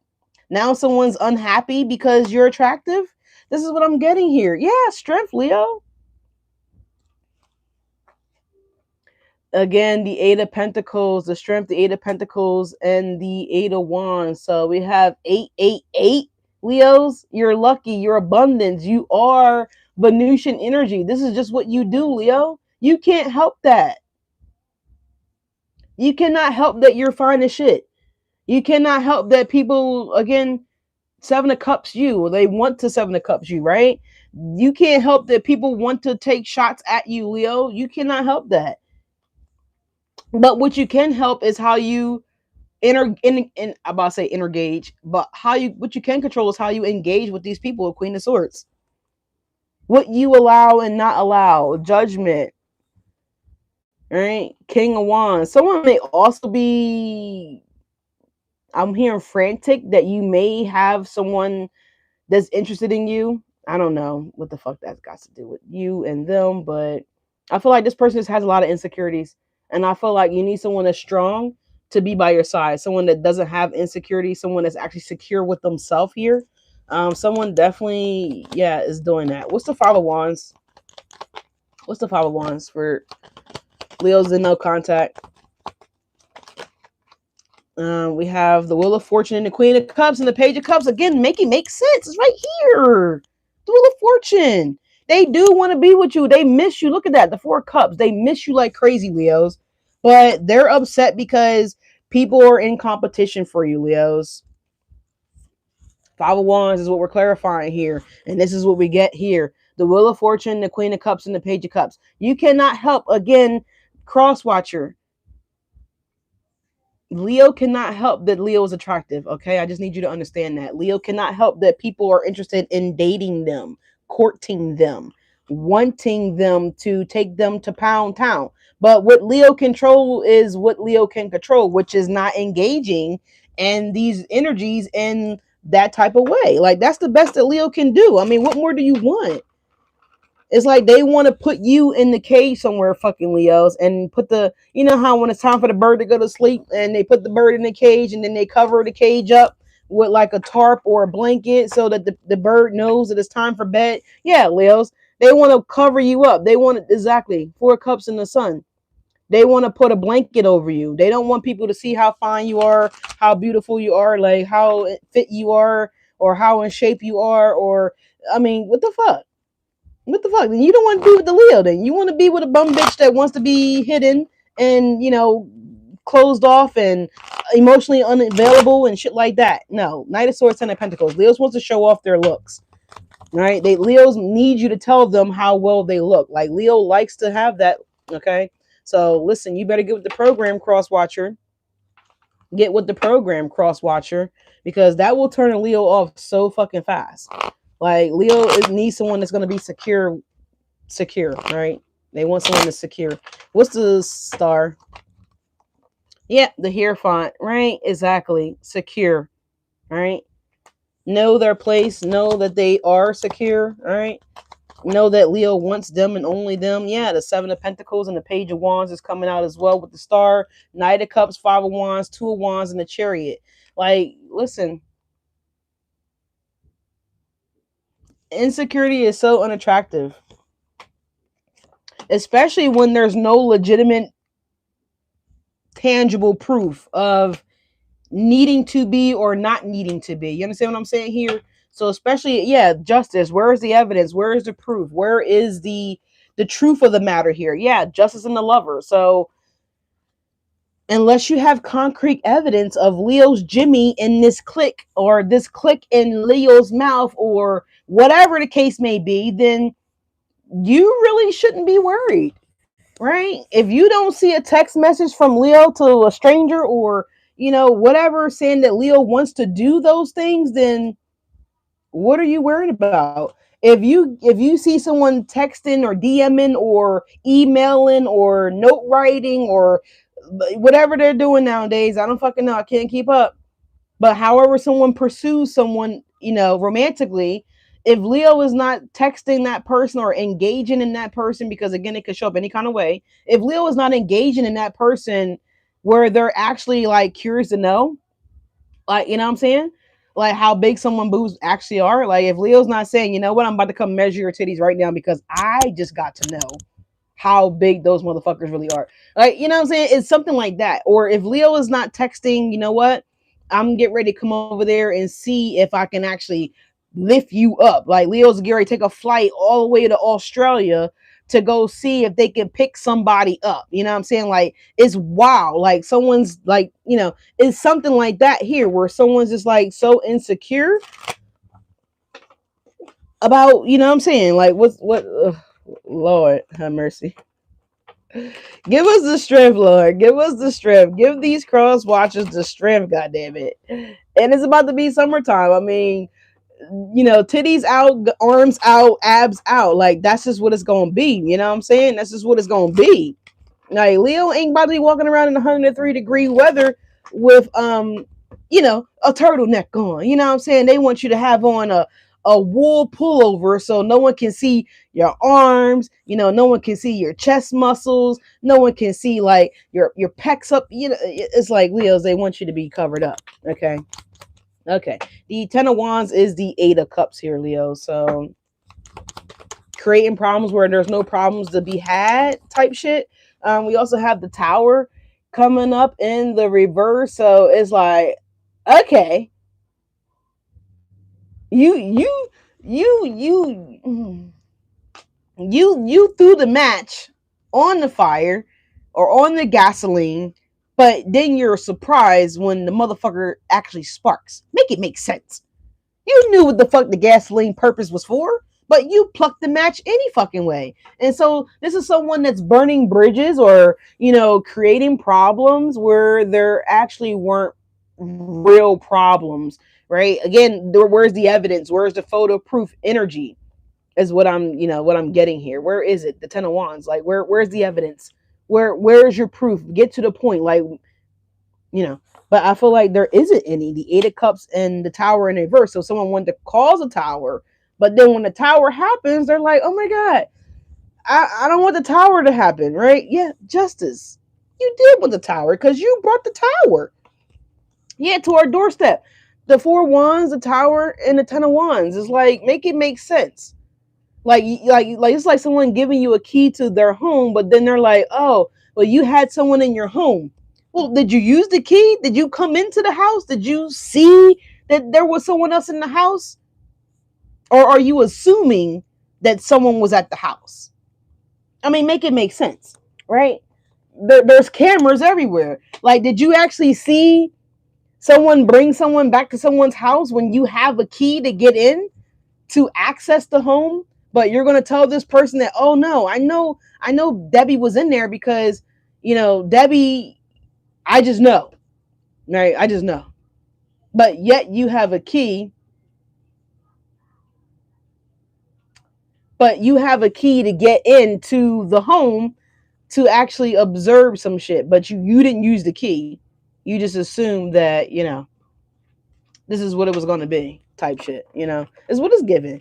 Now someone's unhappy because you're attractive. This is what I'm getting here. Yeah, strength, Leo. Again, the Eight of Pentacles, the Strength, the Eight of Pentacles, and the Eight of Wands. So we have 888. Leos, you're lucky, you're abundance, you are Venusian energy. This is just what you do, Leo. You can't help that. You cannot help that you're fine as shit. You cannot help that people, again, Seven of Cups you. They want to Seven of Cups you, right? You can't help that people want to take shots at you, Leo. You cannot help that. But what you can help is how you I'm about to say intergage, but what you can control is how you engage with these people. Queen of Swords. What you allow and not allow. Judgment. Right? King of Wands. Someone may also be, I'm hearing frantic, that you may have someone that's interested in you. I don't know what the fuck that's got to do with you and them, but I feel like this person just has a lot of insecurities. And I feel like you need someone that's strong to be by your side. Someone that doesn't have insecurity, someone that's actually secure with themselves here. Someone definitely, yeah, is doing that. What's the Five of Wands? What's the Five of Wands for Leos in no contact? We have the Wheel of Fortune and the Queen of Cups and the Page of Cups. Again, make sense. It's right here. The Wheel of Fortune. They do want to be with you. They miss you. Look at that. The Four of Cups. They miss you like crazy, Leos. But they're upset because people are in competition for you, Leos. Five of Wands is what we're clarifying here. And this is what we get here. The Wheel of Fortune, the Queen of Cups, and the Page of Cups. You cannot help, again, cross-watcher. Leo cannot help that Leo is attractive, okay? I just need you to understand that. Leo cannot help that people are interested in dating them, courting them, wanting them to take them to Pound Town. But what Leo control is what Leo can control, which is not engaging in these energies in that type of way. Like, that's the best that Leo can do. I mean, what more do you want? It's like they want to put you in the cage somewhere, fucking Leos, and put you know how when it's time for the bird to go to sleep and they put the bird in the cage and then they cover the cage up with like a tarp or a blanket so that the bird knows that it's time for bed. Yeah, Leos, they want to cover you up. They want exactly Four Cups in the sun. They want to put a blanket over you. They don't want people to see how fine you are, how beautiful you are, like how fit you are, or how in shape you are, or I mean, what the fuck? What the fuck? Then you don't want to be with the Leo. Then you want to be with a bum bitch that wants to be hidden and closed off and emotionally unavailable and shit like that. No, Knight of Swords, Ten of Pentacles. Leos wants to show off their looks. Right? Leos need you to tell them how well they look. Like Leo likes to have that. Okay. So listen, you better get with the program, cross watcher. Get with the program, cross watcher, because that will turn a Leo off so fucking fast. Like Leo needs someone that's going to be secure, right? They want someone that's secure. What's the star? Yeah, the Hierophant, right? Exactly. Secure, right? Know their place, know that they are secure, right? Know that Leo wants them and only them. Yeah, the Seven of Pentacles and the Page of Wands is coming out as well with the Star, Knight of Cups, Five of Wands, Two of Wands, and the Chariot. Like, listen, insecurity is so unattractive, especially when there's no legitimate, tangible proof of needing to be or not needing to be. You understand what I'm saying here? So especially, yeah, justice. Where is the evidence? Where is the proof? Where is the truth of the matter here? Yeah, justice and the lover. So unless you have concrete evidence of Leo's Jimmy in this click or this click in Leo's mouth or whatever the case may be, then you really shouldn't be worried, right? If you don't see a text message from Leo to a stranger or, whatever, saying that Leo wants to do those things, then what are you worried about? If you see someone texting or DMing or emailing or note writing or whatever they're doing nowadays, I don't fucking know. I can't keep up. But however someone pursues someone, romantically, if Leo is not texting that person or engaging in that person, because again, it could show up any kind of way. If Leo is not engaging in that person where they're actually like curious to know, like, you know what I'm saying? Like how big someone boobs actually are. Like if Leo's not saying, you know what, I'm about to come measure your titties right now because I just got to know how big those motherfuckers really are. Like, you know what I'm saying? It's something like that. Or if Leo is not texting, you know what? I'm getting ready to come over there and see if I can actually lift you up. Like Leo's getting ready to take a flight all the way to Australia to go see if they can pick somebody up. You know what I'm saying? Like it's wow. Like someone's like, it's something like that here where someone's just like so insecure about, you know what I'm saying? Like what Lord have mercy. Give us the strength, Lord. Give us the strength. Give these cross watchers the strength, goddamn it. And it's about to be summertime. I mean, titties out, arms out, abs out. Like that's just what it's gonna be. You know what I'm saying? That's just what it's gonna be. Like Leo ain't about to be walking around in 103-degree weather with a turtleneck on. You know what I'm saying? They want you to have on a wool pullover so no one can see your arms, no one can see your chest muscles, no one can see like your pecs up. It's like Leos, they want you to be covered up. Okay. The Ten of Wands is the Eight of Cups here, Leo. So creating problems where there's no problems to be had type shit. We also have the Tower coming up in the reverse. So it's like, okay, you threw the match on the fire or on the gasoline, but then you're surprised when the motherfucker actually sparks. Make it make sense. You knew what the fuck the gasoline purpose was for, but you plucked the match any fucking way. And so this is someone that's burning bridges or, creating problems where there actually weren't real problems, right? Again, where's the evidence? Where's the photo proof energy is what I'm getting here. Where is it? The Ten of Wands. Like where's the evidence? Where's your proof? Get to the point. Like, but I feel like there isn't any. The Eight of Cups and the Tower in reverse. So someone wanted to cause a tower, but then when the tower happens, they're like, oh my God, I don't want the tower to happen, right? Yeah, justice. You did want the tower because you brought the tower. Yeah, to our doorstep. The Four of Wands, the Tower, and the Ten of Wands. It's like, make it make sense. Like it's like someone giving you a key to their home, but then they're like, oh, well, you had someone in your home. Well, did you use the key? Did you come into the house? Did you see that there was someone else in the house? Or are you assuming that someone was at the house? I mean, make it make sense, right? There's cameras everywhere. Like, did you actually see someone bring someone back to someone's house when you have a key to get in to access the home? But you're going to tell this person that, oh no, I know Debbie was in there because you know, Debbie, I just know, right? I just know. But yet you have a key, but you have a key to get into the home to actually observe some shit, but you didn't use the key. You just assumed that, you know, this is what it was going to be type shit, you know, is what it's given.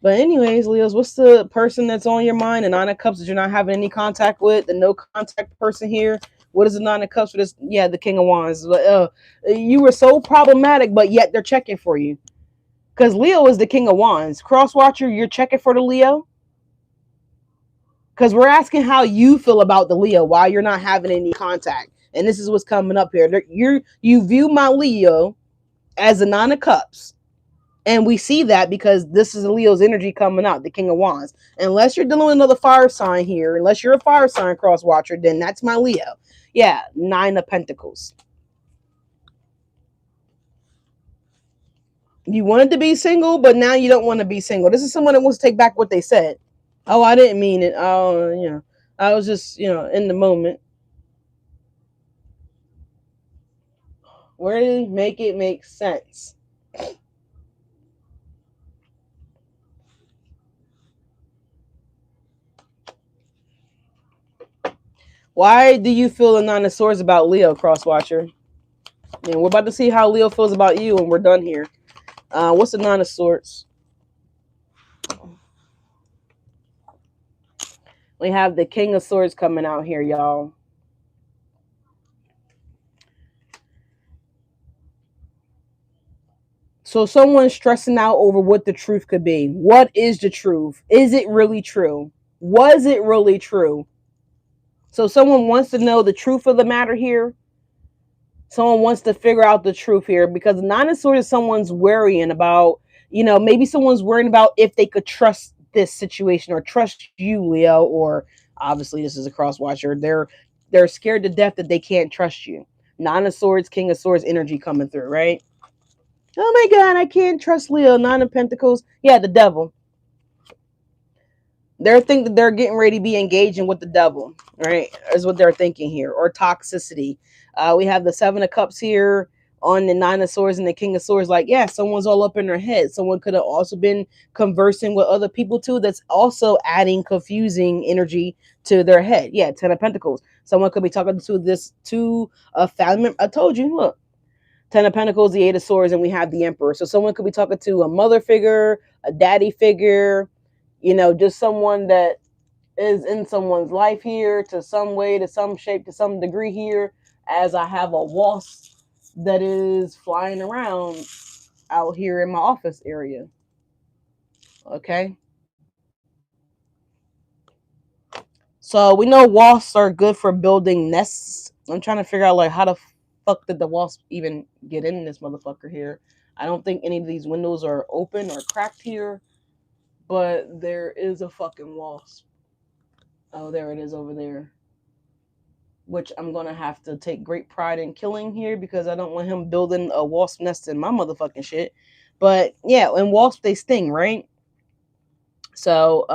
But anyways, Leos, what's the person that's on your mind? The Nine of Cups that you're not having any contact with, the no contact person here. What is the Nine of Cups for this? Yeah, the King of Wands. You were so problematic, but yet they're checking for you. Because Leo is the King of Wands. Cross Watcher, you're checking for the Leo. Because we're asking how you feel about the Leo, why you're not having any contact. And this is what's coming up here. You view my Leo as a Nine of Cups. And we see that because this is Leo's energy coming out, the King of Wands. Unless you're dealing with another fire sign here, unless you're a fire sign cross watcher, then that's my Leo. Yeah, Nine of Pentacles. You wanted to be single, but now you don't want to be single. This is someone that wants to take back what they said. Oh, I didn't mean it. Oh, you know, I was just, you know, in the moment. Where did he make it make sense? Why do you feel the Nine of Swords about Leo, Crosswatcher? And we're about to see how Leo feels about you when we're done here. What's the Nine of Swords? We have the King of Swords coming out here, y'all. So someone's stressing out over what the truth could be. What is the truth? Is it really true? Was it really true? So someone wants to know the truth of the matter here. Someone wants to figure out the truth here because the Nine of Swords is someone's worrying about, you know, maybe someone's worrying about if they could trust this situation or trust you, Leo, or obviously this is a cross watcher. They're scared to death that they can't trust you. Nine of Swords, King of Swords energy coming through, right? Oh my God, I can't trust Leo. Nine of Pentacles. Yeah, the devil. They're thinking that they're getting ready to be engaging with the devil, right? Is what they're thinking here, or toxicity. We have the Seven of Cups here on the Nine of Swords and the King of Swords. Like, yeah, someone's all up in their head. Someone could have also been conversing with other people too. That's also adding confusing energy to their head. Yeah, Ten of Pentacles. Someone could be talking to a family member. I told you, look. Ten of Pentacles, the Eight of Swords, and we have the Emperor. So someone could be talking to a mother figure, a daddy figure, you know, just someone that is in someone's life here to some way, to some shape, to some degree here, as I have a wasp that is flying around out here in my office area. Okay. So we know wasps are good for building nests. I'm trying to figure out like how the fuck did the wasp even get in this motherfucker here? I don't think any of these windows are open or cracked here, but there is a fucking wasp. Oh, there it is over there. Which I'm gonna have to take great pride in killing here because I don't want him building a wasp nest in my motherfucking shit. But yeah, and wasps they sting, right? So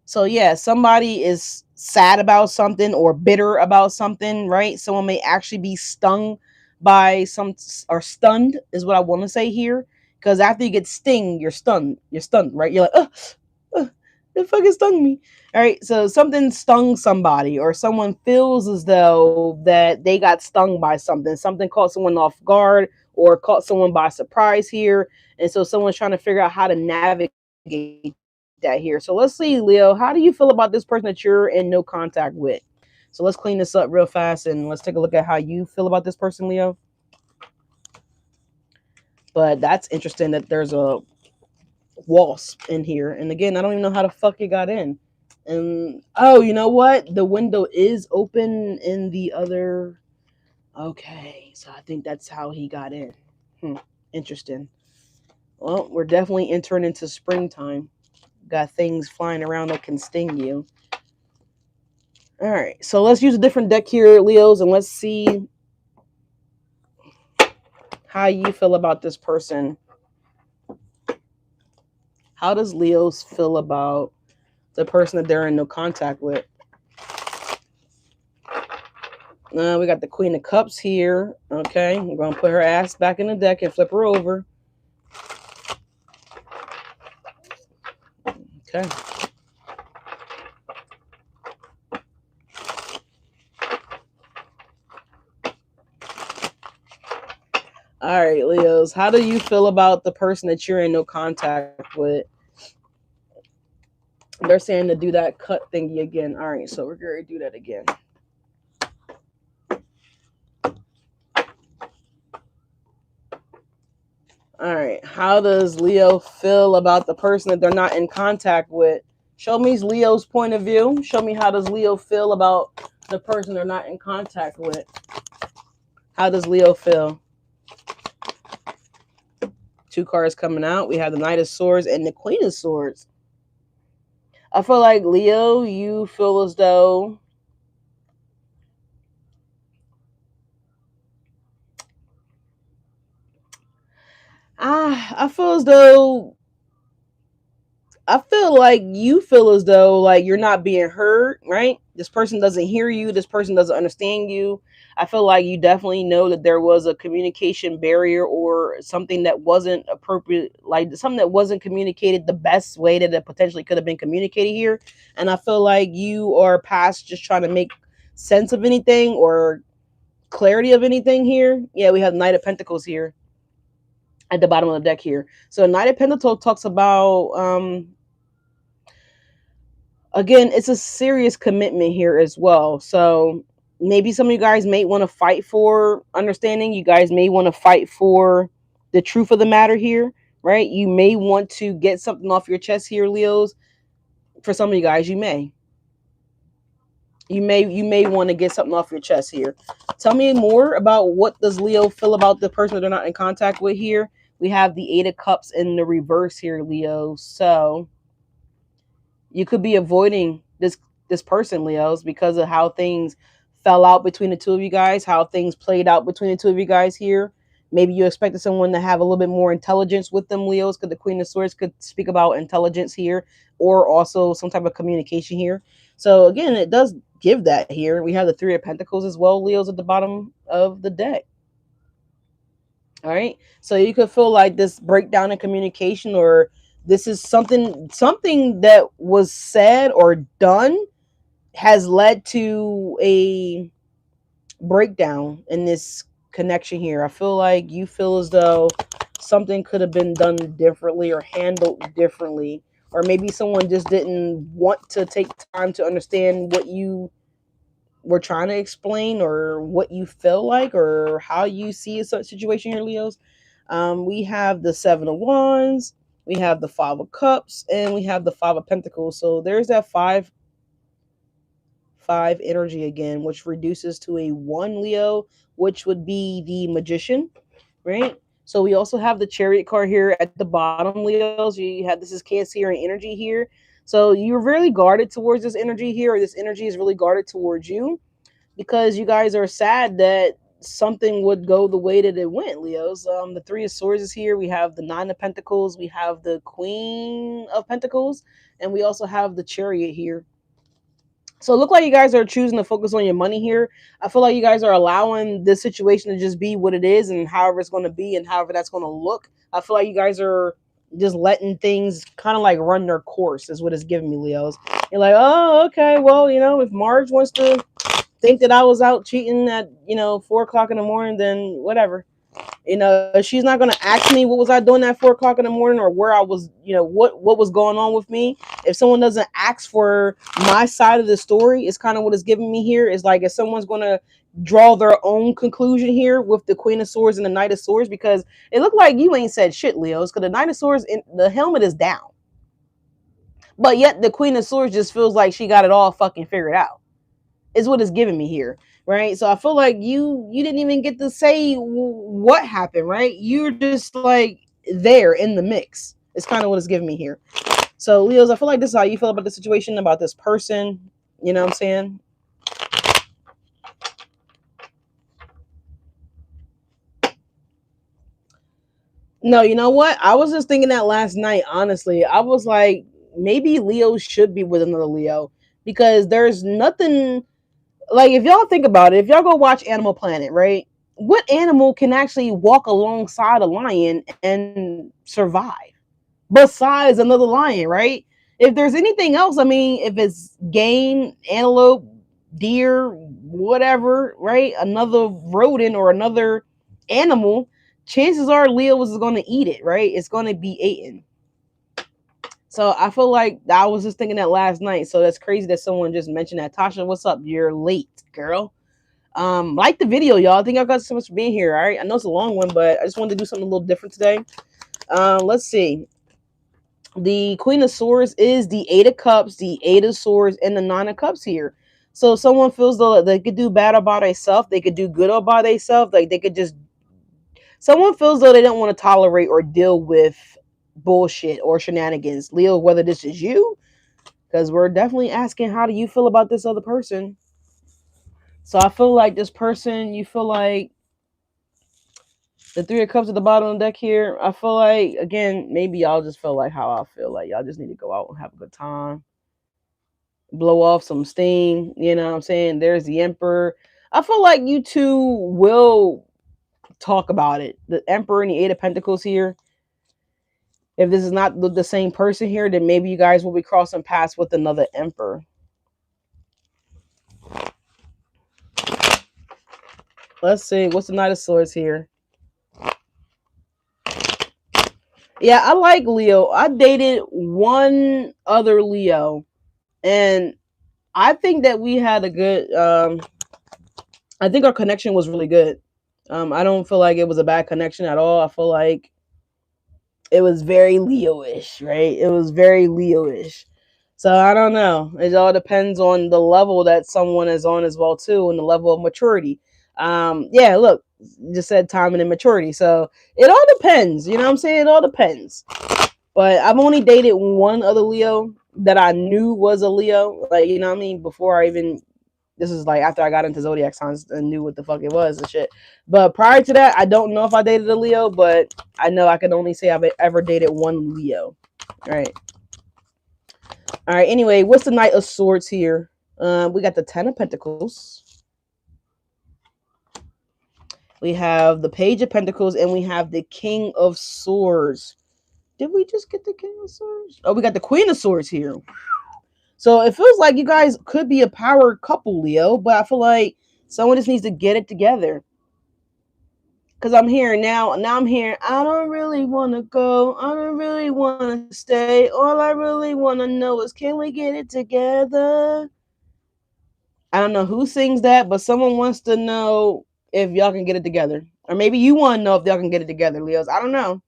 so yeah, somebody is sad about something or bitter about something, right? Someone may actually be stung by some or stunned is what I want to say here. Because after you get sting, you're stunned. You're stunned, right? You're like, it fucking stung me. All right. So something stung somebody, or someone feels as though that they got stung by something. Something caught someone off guard or caught someone by surprise here. And so someone's trying to figure out how to navigate that here. So let's see, Leo, how do you feel about this person that you're in no contact with? So let's clean this up real fast and let's take a look at how you feel about this person, Leo. But that's interesting that there's a wasp in here. And again, I don't even know how the fuck it got in. And oh, you know what? The window is open in the other. Okay, so I think that's how he got in. Interesting. Well, we're definitely entering into springtime. Got things flying around that can sting you. All right, so let's use a different deck here, Leos, and let's see how you feel about this person. How does Leos feel about the person that they're in no contact with? We got the Queen of Cups here. Okay, we're gonna put her ass back in the deck and flip her over. Okay. All right, Leos. How do you feel about the person that you're in no contact with? They're saying to do that cut thingy again. All right, so we're going to do that again. All right, how does Leo feel about the person that they're not in contact with? Show me Leo's point of view. Show me how does Leo feel about the person they're not in contact with. How does Leo feel? Two cards coming out. We have the Knight of Swords and the Queen of Swords. I feel like Leo, you feel as though I feel as though I feel like you feel as though like you're not being heard, right? This person doesn't hear you, this person doesn't understand you. I feel like you definitely know that there was a communication barrier or something that wasn't appropriate, like something that wasn't communicated the best way that it potentially could have been communicated here. And I feel like you are past just trying to make sense of anything or clarity of anything here. Yeah, we have Knight of Pentacles here at the bottom of the deck here. So Knight of Pentacles talks about again, it's a serious commitment here as well. So maybe some of you guys may want to fight for understanding. You guys may want to fight for the truth of the matter here, right? You may want to get something off your chest here, Leos. For some of you guys, you may. You may want to get something off your chest here. Tell me more about what does Leo feel about the person that they're not in contact with here. We have the Eight of Cups in the reverse here, Leo. So you could be avoiding this person, Leos, because of how things fell out between the two of you guys, how things played out between the two of you guys here. Maybe you expected someone to have a little bit more intelligence with them, Leos, because the Queen of Swords could speak about intelligence here, or also some type of communication here. So again, it does give that here. We have the Three of Pentacles as well, Leos, at the bottom of the deck. All right. So you could feel like this breakdown in communication, or this is something that was said or done has led to a breakdown in this connection here. I feel like you feel as though something could have been done differently or handled differently, or maybe someone just didn't want to take time to understand what you were trying to explain or what you feel like or how you see a such situation here, Leos. We have the Seven of Wands, we have the Five of Cups, and we have the Five of Pentacles. So there's that five energy again, which reduces to a one, Leo, which would be the Magician, right? So we also have the Chariot card here at the bottom, Leos. You have this is Cancerian energy here. So you're really guarded towards this energy here, or this energy is really guarded towards you because you guys are sad that something would go the way that it went, Leos. The Three of Swords is here. We have the Nine of Pentacles. We have the Queen of Pentacles. And we also have the Chariot here. So it look like you guys are choosing to focus on your money here. I feel like you guys are allowing this situation to just be what it is and however it's going to be and however that's going to look. I feel like you guys are just letting things kind of like run their course is what it's giving me, Leos. You're like, oh, okay, well, if Marge wants to think that I was out cheating at 4 o'clock in the morning, then whatever. She's not gonna ask me what was I doing at 4 o'clock in the morning or where I was, what was going on with me. If someone doesn't ask for my side of the story, it's kind of what it's giving me here. Is like if someone's gonna draw their own conclusion here with the Queen of Swords and the Knight of Swords, because it looked like you ain't said shit, Leos, because the Knight of Swords, the helmet is down, but yet the Queen of Swords just feels like she got it all fucking figured out. Is what it's giving me here, right? So I feel like you didn't even get to say what happened, right? You're just like there in the mix. It's kind of what it's giving me here. So Leos, I feel like this is how you feel about the situation, about this person. You know what I'm saying? No, you know what? I was just thinking that last night, honestly. I was like, maybe Leo should be with another Leo because there's nothing Like, if y'all think about it, if y'all go watch Animal Planet, right? What animal can actually walk alongside a lion and survive besides another lion, right? If there's anything else, I mean, if it's game, antelope, deer, whatever, right? Another rodent or another animal, chances are Leo is going to eat it, right? It's going to be eaten. So I feel like I was just thinking that last night. So that's crazy that someone just mentioned that. Tasha, what's up? You're late, girl. Like the video, y'all. I think y'all got so much for being here. All right, I know it's a long one, but I just wanted to do something a little different today. Let's see. The Queen of Swords is the Eight of Cups, the Eight of Swords, and the Nine of Cups here. So someone feels though they could do bad about themselves, they could do good about themselves, like they could just. Someone feels though they don't want to tolerate or deal with bullshit or shenanigans. Leo, whether this is you, because we're definitely asking how do you feel about this other person. So I feel like this person, you feel like the Three of Cups at the bottom of the deck here. I feel like, again, maybe y'all just feel like how I feel. Like y'all just need to go out and have a good time, blow off some steam. You know what I'm saying? There's the Emperor. I feel like you two will talk about it. The Emperor and the Eight of Pentacles here. If this is not the same person here, then maybe you guys will be crossing paths with another Emperor. Let's see. What's the Knight of Swords here? Yeah, I like Leo. I dated one other Leo, and I think that we had a good. I think our connection was really good. I don't feel like it was a bad connection at all. I feel like it was very Leo-ish, right? It was very Leo-ish. So I don't know. It all depends on the level that someone is on as well too, and the level of maturity. Yeah, look, just said timing and maturity. So it all depends. You know what I'm saying? It all depends. But I've only dated one other Leo that I knew was a Leo. Like, you know what I mean? Before I even, this is like after I got into zodiac signs and knew what the fuck it was and shit. But prior to that, I don't know if I dated a Leo, but I know I can only say I've ever dated one Leo. All right. All right. Anyway, what's the Knight of Swords here? We got the Ten of Pentacles. We have the Page of Pentacles, and we have the King of Swords. Did we just get the King of Swords? Oh, we got the Queen of Swords here. So it feels like you guys could be a power couple, Leo, but I feel like someone just needs to get it together. Because I'm hearing now I'm hearing, I don't really want to go. I don't really want to stay. All I really want to know is, can we get it together? I don't know who sings that, but someone wants to know if y'all can get it together. Or maybe you want to know if y'all can get it together, Leos. I don't know.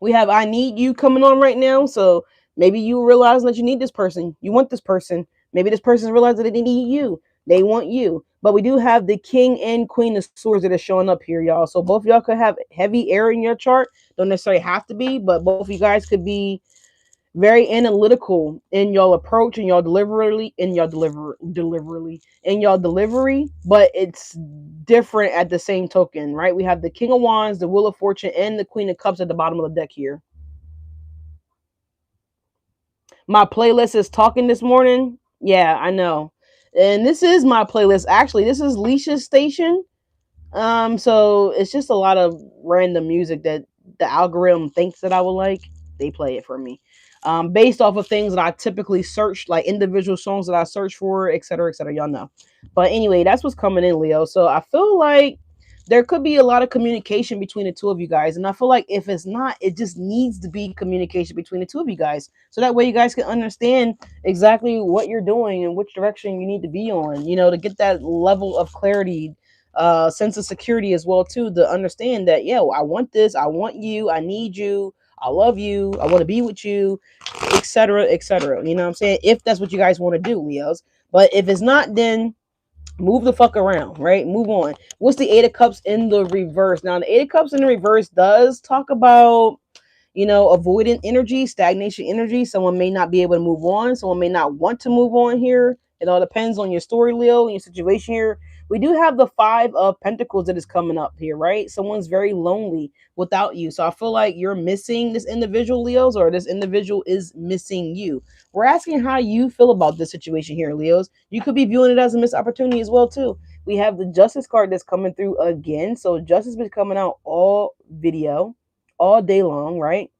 We have I Need You coming on right now. So maybe you realize that you need this person. You want this person. Maybe this person realizes that they need you. They want you. But we do have the King and Queen of Swords that are showing up here, y'all. So both of y'all could have heavy air in your chart. Don't necessarily have to be, but both of you guys could be very analytical in your approach and your delivery but it's different at the same token, right? We have the King of Wands, the Wheel of Fortune, and the Queen of Cups at the bottom of the deck here. My playlist is talking this morning. Yeah, I know. And this is my playlist. Actually, this is Leisha's station. So it's just a lot of random music that the algorithm thinks that I would like. They play it for me. Based off of things that I typically search, like individual songs that I search for, et cetera, et cetera. Y'all know. But anyway, that's what's coming in, Leo. So I feel like there could be a lot of communication between the two of you guys. And I feel like if it's not, it just needs to be communication between the two of you guys. So that way you guys can understand exactly what you're doing and which direction you need to be on, you know, to get that level of clarity, sense of security as well too, to understand that, yeah, I want this, I want you, I need you, I love you, I want to be with you, etc., etc. You know what I'm saying? If that's what you guys want to do, Leos. But if it's not, then move the fuck around, right? Move on. What's the Eight of Cups in the reverse? Now, the Eight of Cups in the reverse does talk about, you know, avoidant energy, stagnation energy. Someone may not be able to move on. Someone may not want to move on here. It all depends on your story, Leo, and your situation here. We do have the Five of Pentacles that is coming up here, right? Someone's very lonely without you. So I feel like you're missing this individual, Leos, or this individual is missing you. We're asking how you feel about this situation here, Leos. You could be viewing it as a missed opportunity as well, too. We have the Justice card that's coming through again. So Justice been coming out all video, all day long, right?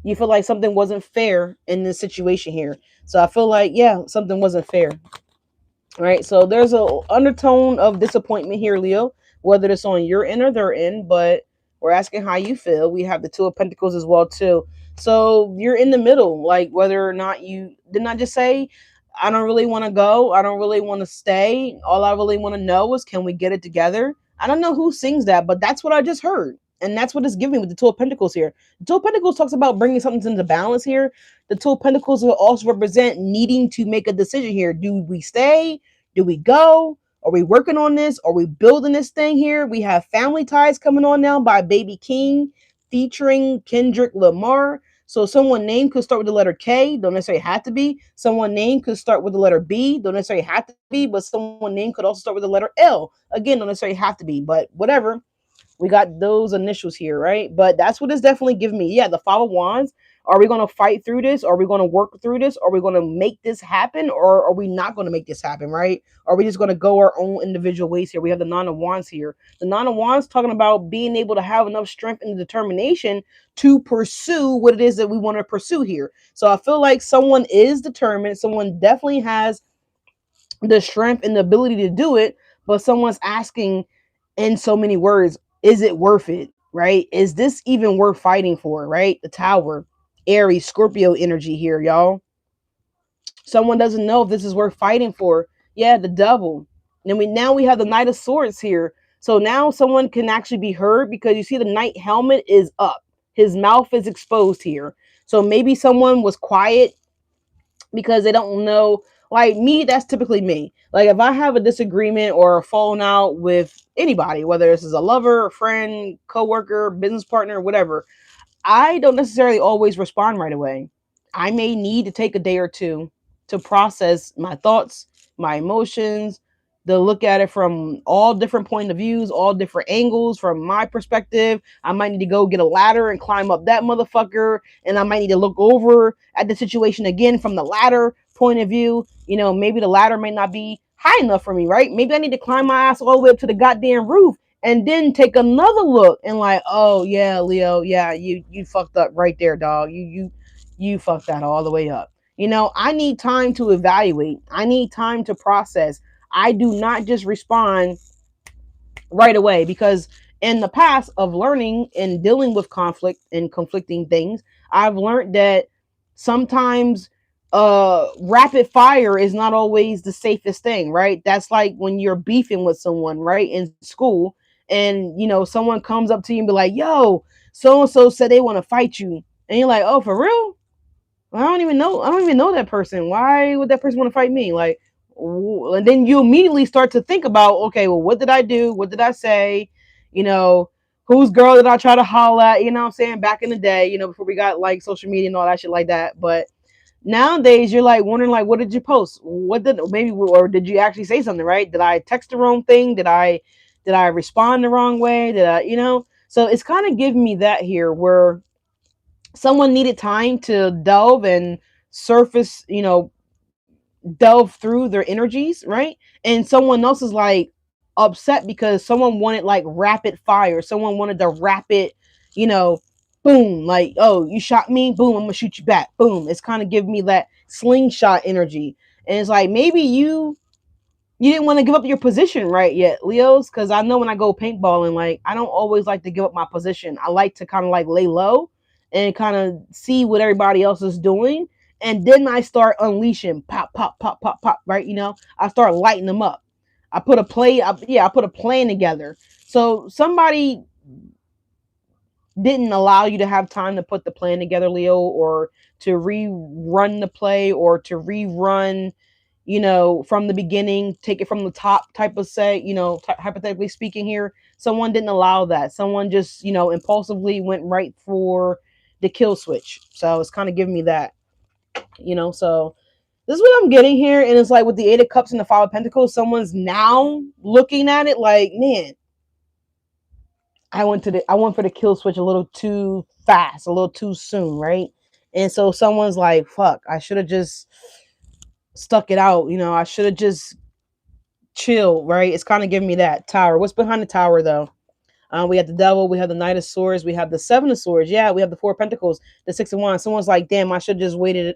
You feel like something wasn't fair in this situation here. So I feel like, yeah, something wasn't fair. Right. So there's a undertone of disappointment here, Leo, whether it's on your end or their end, but we're asking how you feel. We have the Two of Pentacles as well, too. So you're in the middle, like whether or not you did not just say, I don't really want to go. I don't really want to stay. All I really want to know is, can we get it together? I don't know who sings that, but that's what I just heard. And that's what it's giving with the Two of Pentacles here. The Two of Pentacles talks about bringing something into balance here. The Two of Pentacles will also represent needing to make a decision here. Do we stay? Do we go? Are we working on this? Are we building this thing here? We have Family Ties coming on now by Baby King featuring Kendrick Lamar. So someone name could start with the letter K, don't necessarily have to be. Someone name could start with the letter B, don't necessarily have to be, but someone name could also start with the letter L. Again, don't necessarily have to be, but whatever. We got those initials here, right? But that's what it's definitely giving me. Yeah, the Five of Wands. Are we going to fight through this? Are we going to work through this? Are we going to make this happen? Or are we not going to make this happen, right? Are we just going to go our own individual ways here? We have the Nine of Wands here. The Nine of Wands talking about being able to have enough strength and determination to pursue what it is that we want to pursue here. So I feel like someone is determined. Someone definitely has the strength and the ability to do it, but someone's asking in so many words, is it worth it? Right? Is this even worth fighting for? Right? The Tower, Aries, Scorpio energy here, y'all. Someone doesn't know if this is worth fighting for. Yeah, the Devil. And we have the Knight of Swords here. So now someone can actually be heard because you see the Knight helmet is up. His mouth is exposed here. So maybe someone was quiet because they don't know. Like me, that's typically me. Like if I have a disagreement or a falling out with anybody, whether this is a lover, a friend, coworker, business partner, whatever, I don't necessarily always respond right away. I may need to take a day or two to process my thoughts, my emotions, to look at it from all different point of views, all different angles. From my perspective, I might need to go get a ladder and climb up that motherfucker, and I might need to look over at the situation again from the ladder point of view. You know, maybe the ladder may not be high enough for me, right? Maybe I need to climb my ass all the way up to the goddamn roof and then take another look and like, oh yeah, Leo, yeah, you fucked up right there, dog. You fucked that all the way up. You know, I need time to evaluate. I need time to process. I do not just respond right away because in the past of learning and dealing with conflict and conflicting things, I've learned that sometimes rapid fire is not always the safest thing, right? That's like when you're beefing with someone, right, in school, and you know someone comes up to you and be like, yo, so and so said they want to fight you, and you're like, oh, for real? I don't even know that person. Why would that person want to fight me? Like, and then you immediately start to think about, okay, well, what did I do? What did I say? You know, whose girl did I try to holler at? You know what I'm saying? Back in the day, you know, before we got like social media and all that shit like that. But nowadays, you're like wondering, like, what did you post? What did maybe, or did you actually say something? Right? Did I text the wrong thing? Did I respond the wrong way? Did I, you know? So it's kind of giving me that here where someone needed time to delve and surface, you know, delve through their energies, right? And someone else is like upset because someone wanted like rapid fire. Someone wanted the rapid, you know, boom, like, oh, you shot me, boom, I'm gonna shoot you back. Boom. It's kind of giving me that slingshot energy. And it's like maybe you didn't want to give up your position right yet, Leos, because I know when I go paintballing, like I don't always like to give up my position. I like to kind of like lay low and kind of see what everybody else is doing, and then I start unleashing, pop, pop, pop, pop, pop. Right, you know, I start lighting them up. I put a plan together. So somebody didn't allow you to have time to put the plan together, Leo, or to rerun the play, or to rerun, you know, from the beginning, take it from the top type of say, you know, hypothetically speaking here. Someone didn't allow that. Someone just, you know, impulsively went right for the kill switch. So it's kind of giving me that, you know, so This is what I'm getting here, and it's like with the Eight of Cups and the Five of Pentacles, someone's now looking at it like, man, I went for the kill switch a little too fast, a little too soon, right? And so someone's like, fuck, I should have just stuck it out, I should have just chilled, right? It's kind of giving me that Tower. What's behind the Tower though? We have the Devil, we have the Knight of Swords, we have the Seven of Swords. Yeah, we have the Four of Pentacles, the Six of Wands. Someone's like, damn, I should just waited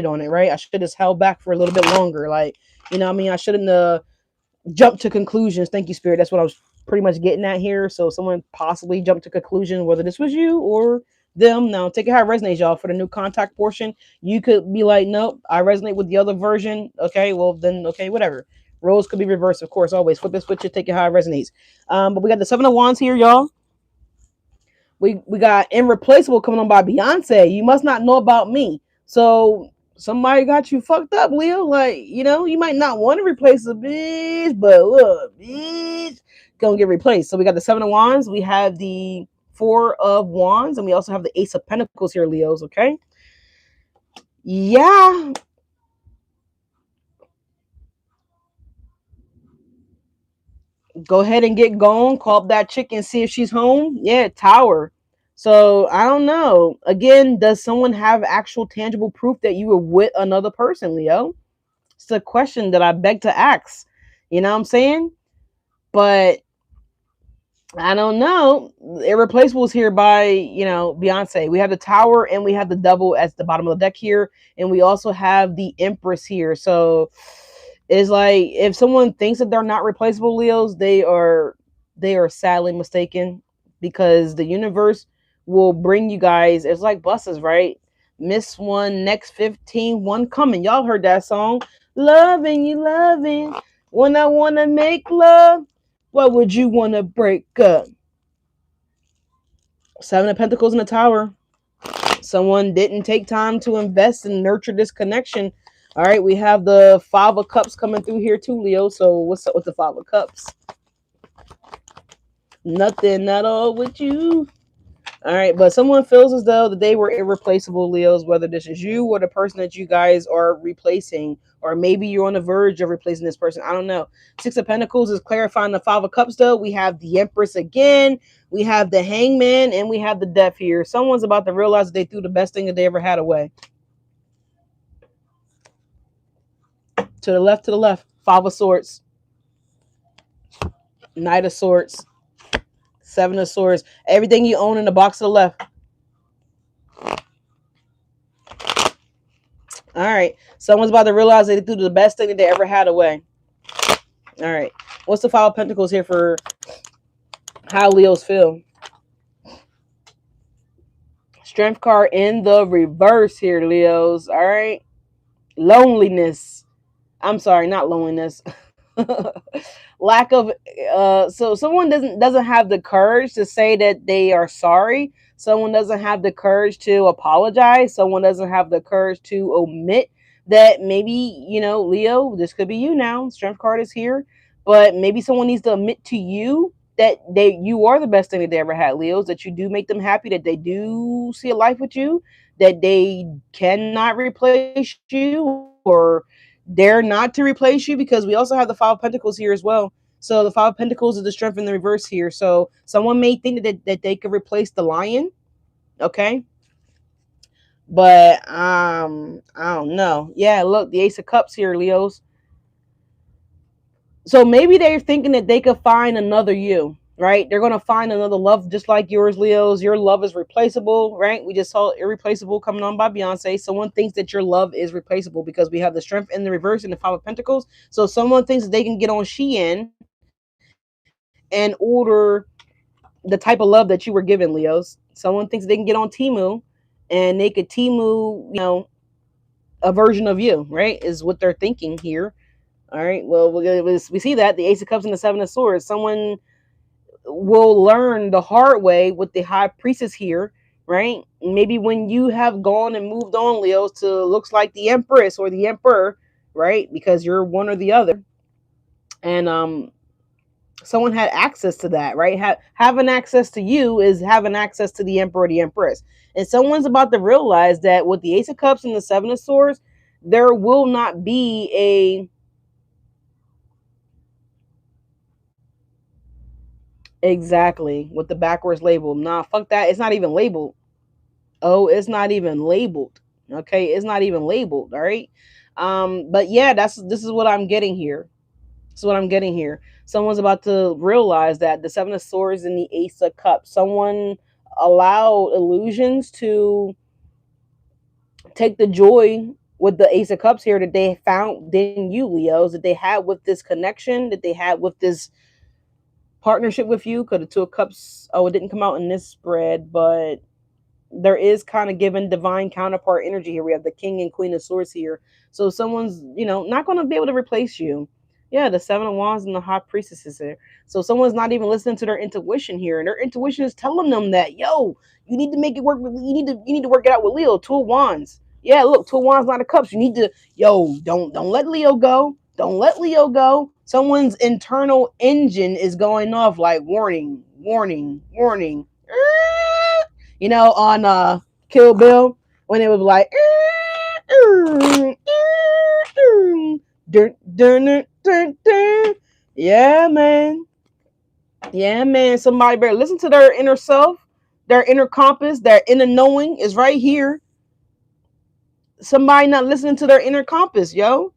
on it, right? I should have just held back for a little bit longer. Like, what I mean? I shouldn't jump to conclusions. Thank you, Spirit. That's what I was pretty much getting at here. So someone possibly jumped to conclusion, whether this was you or them. Now take it how it resonates, y'all. For the new contact portion, you could be like, nope, I resonate with the other version. Okay, well then, okay, whatever. Roles could be reversed, of course, always. Flip it, switch it, take it how it resonates. But we got the Seven of Wands here, y'all. We got Irreplaceable coming on by Beyonce. You must not know about me. So somebody got you fucked up, Leo. Like, you might not want to replace a bitch, but look, bitch, gonna get replaced. So we got the Seven of Wands, we have the Four of Wands, and we also have the Ace of Pentacles here, Leos, okay? Yeah. Go ahead and get going. Call up that chick and see if she's home. Yeah, Tower. So I don't know. Again, does someone have actual tangible proof that you were with another person, Leo? It's a question that I beg to ask. You know what I'm saying? But I don't know. Irreplaceable is here by, Beyonce. We have the Tower and we have the Devil at the bottom of the deck here. And we also have the Empress here. So it's like if someone thinks that they're not replaceable, Leos, they are sadly mistaken, because the universe will bring you guys. It's like buses, right? Miss one, next 15, one coming. Y'all heard that song. Loving you, loving. When I want to make love, what would you want to break up? Seven of Pentacles in the Tower. Someone didn't take time to invest and nurture this connection. All right, we have the Five of Cups coming through here too, Leo. So what's up with the Five of Cups? Nothing at all with you. All right, but someone feels as though that they were irreplaceable, Leos, whether this is you or the person that you guys are replacing, or maybe you're on the verge of replacing this person. I don't know. Six of Pentacles is clarifying the Five of Cups, though. We have the Empress again. We have the Hangman, and we have the Death here. Someone's about to realize that they threw the best thing that they ever had away. To the left. Five of Swords. Knight of Swords. Seven of Swords. Everything you own in the box to the left. All right. Someone's about to realize they threw the best thing that they ever had away. All right. What's the Five of Pentacles here for how Leos feel? Strength card in the reverse here, Leos. All right. Loneliness. I'm sorry, not loneliness. Lack of so someone doesn't have the courage to say that they are sorry. Someone doesn't have the courage to apologize. Someone doesn't have the courage to admit that maybe, Leo, this could be you now. Strength card is here, but maybe someone needs to admit to you that you are the best thing that they ever had, Leos, that you do make them happy, that they do see a life with you, that they cannot replace you or dare not to replace you, because we also have the Five of Pentacles here as well. So the Five of Pentacles is the Strength in the reverse here. So someone may think that they could replace the Lion, okay? But I don't know. Yeah, look, the Ace of Cups here, Leos. So maybe they're thinking that they could find another you, right? They're going to find another love just like yours, Leos. Your love is replaceable, right? We just saw Irreplaceable coming on by Beyonce. Someone thinks that your love is replaceable because we have the Strength in the reverse and the Five of Pentacles. So someone thinks that they can get on Shein and order the type of love that you were given, Leos. Someone thinks they can get on Temu and they could Temu, a version of you, right? Is what they're thinking here. All right. Well, we see that the Ace of Cups and the Seven of Swords. Someone will learn the hard way with the High Priestess here, right? Maybe when you have gone and moved on, Leos, to looks like the Empress or the Emperor, right? Because you're one or the other, and someone had access to that, right? Having access to you is having access to the Emperor or the Empress, and someone's about to realize that with the Ace of Cups and the Seven of Swords, there will not be a exactly with the backwards label. Nah, fuck that. It's not even labeled. Oh, it's not even labeled. Okay, it's not even labeled. All right. But yeah, this is what I'm getting here. This is what I'm getting here. Someone's about to realize that the Seven of Swords and the Ace of Cups. Someone allowed illusions to take the joy with the Ace of Cups here that they found in you, Leos, that they had with this connection, that they had with this partnership with you. Because the Two of Cups, oh, it didn't come out in this spread, but there is kind of given divine counterpart energy here. We have the King and Queen of Swords here. So someone's, not going to be able to replace you. Yeah, the Seven of Wands and the High Priestess is there. So someone's not even listening to their intuition here, and their intuition is telling them that, yo, you need to make it work. You need to work it out with Leo. Two of Wands. Yeah, look, Two of Wands, Nine of Cups. You need to, don't let Leo go. Don't let Leo go. Someone's internal engine is going off like warning, warning, warning. On Kill Bill when it was like, yeah, man, yeah, man. Somebody better listen to their inner self, their inner compass, their inner knowing is right here. Somebody not listening to their inner compass, yo.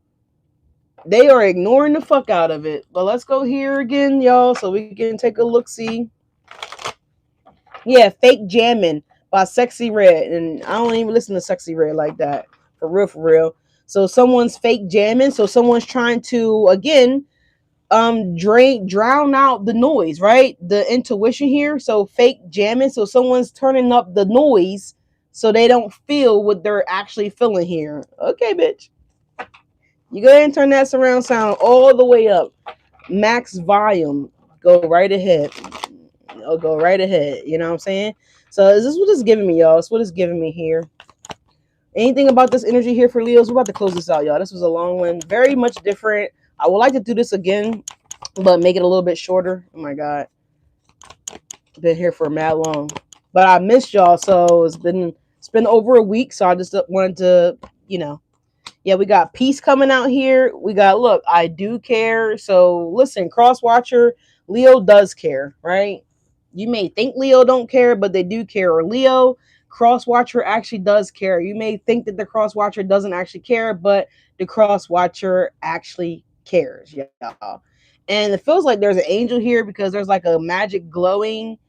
They are ignoring the fuck out of it. But let's go here again, y'all, so we can take a look. See, yeah, Fake Jamming by Sexy Red. And I don't even listen to Sexy Red like that. For real, for real. So someone's fake jamming. So someone's trying to, again, drown out the noise, right? The intuition here. So fake jamming. So someone's turning up the noise so they don't feel what they're actually feeling here. Okay, bitch. You go ahead and turn that surround sound all the way up. Max volume. Go right ahead. I'll go right ahead. You know what I'm saying? So is this what it's giving me, y'all? It's what it's giving me here. Anything about this energy here for Leos? We're about to close this out, y'all. This was a long one. Very much different. I would like to do this again, but make it a little bit shorter. Oh my God. Been here for mad long. But I missed y'all, so it's been over a week. So I just wanted to, yeah, we got peace coming out here. We got, look, I do care. So listen, cross watcher, Leo does care, right? You may think Leo don't care, but they do care. Or Leo, cross watcher actually does care. You may think that the cross watcher doesn't actually care, but the cross watcher actually cares, y'all. And it feels like there's an angel here because there's like a magic glowing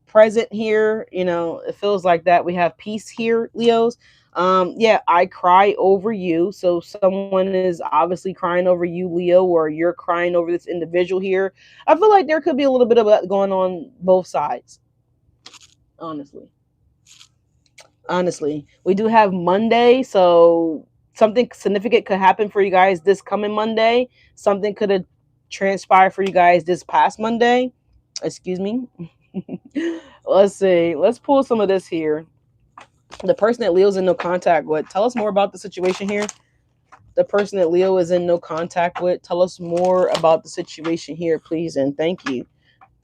present here. It feels like that. We have peace here, Leos. Yeah, I cry over you. So someone is obviously crying over you, Leo, or you're crying over this individual here. I feel like there could be a little bit of that going on both sides. Honestly, we do have Monday, so something significant could happen for you guys this coming Monday. Something could have transpired for you guys this past Monday. Excuse me. Let's see. Let's pull some of this here. The person that Leo's in no contact with. Tell us more about the situation here. The person that Leo is in no contact with. Tell us more about the situation here, please, and thank you.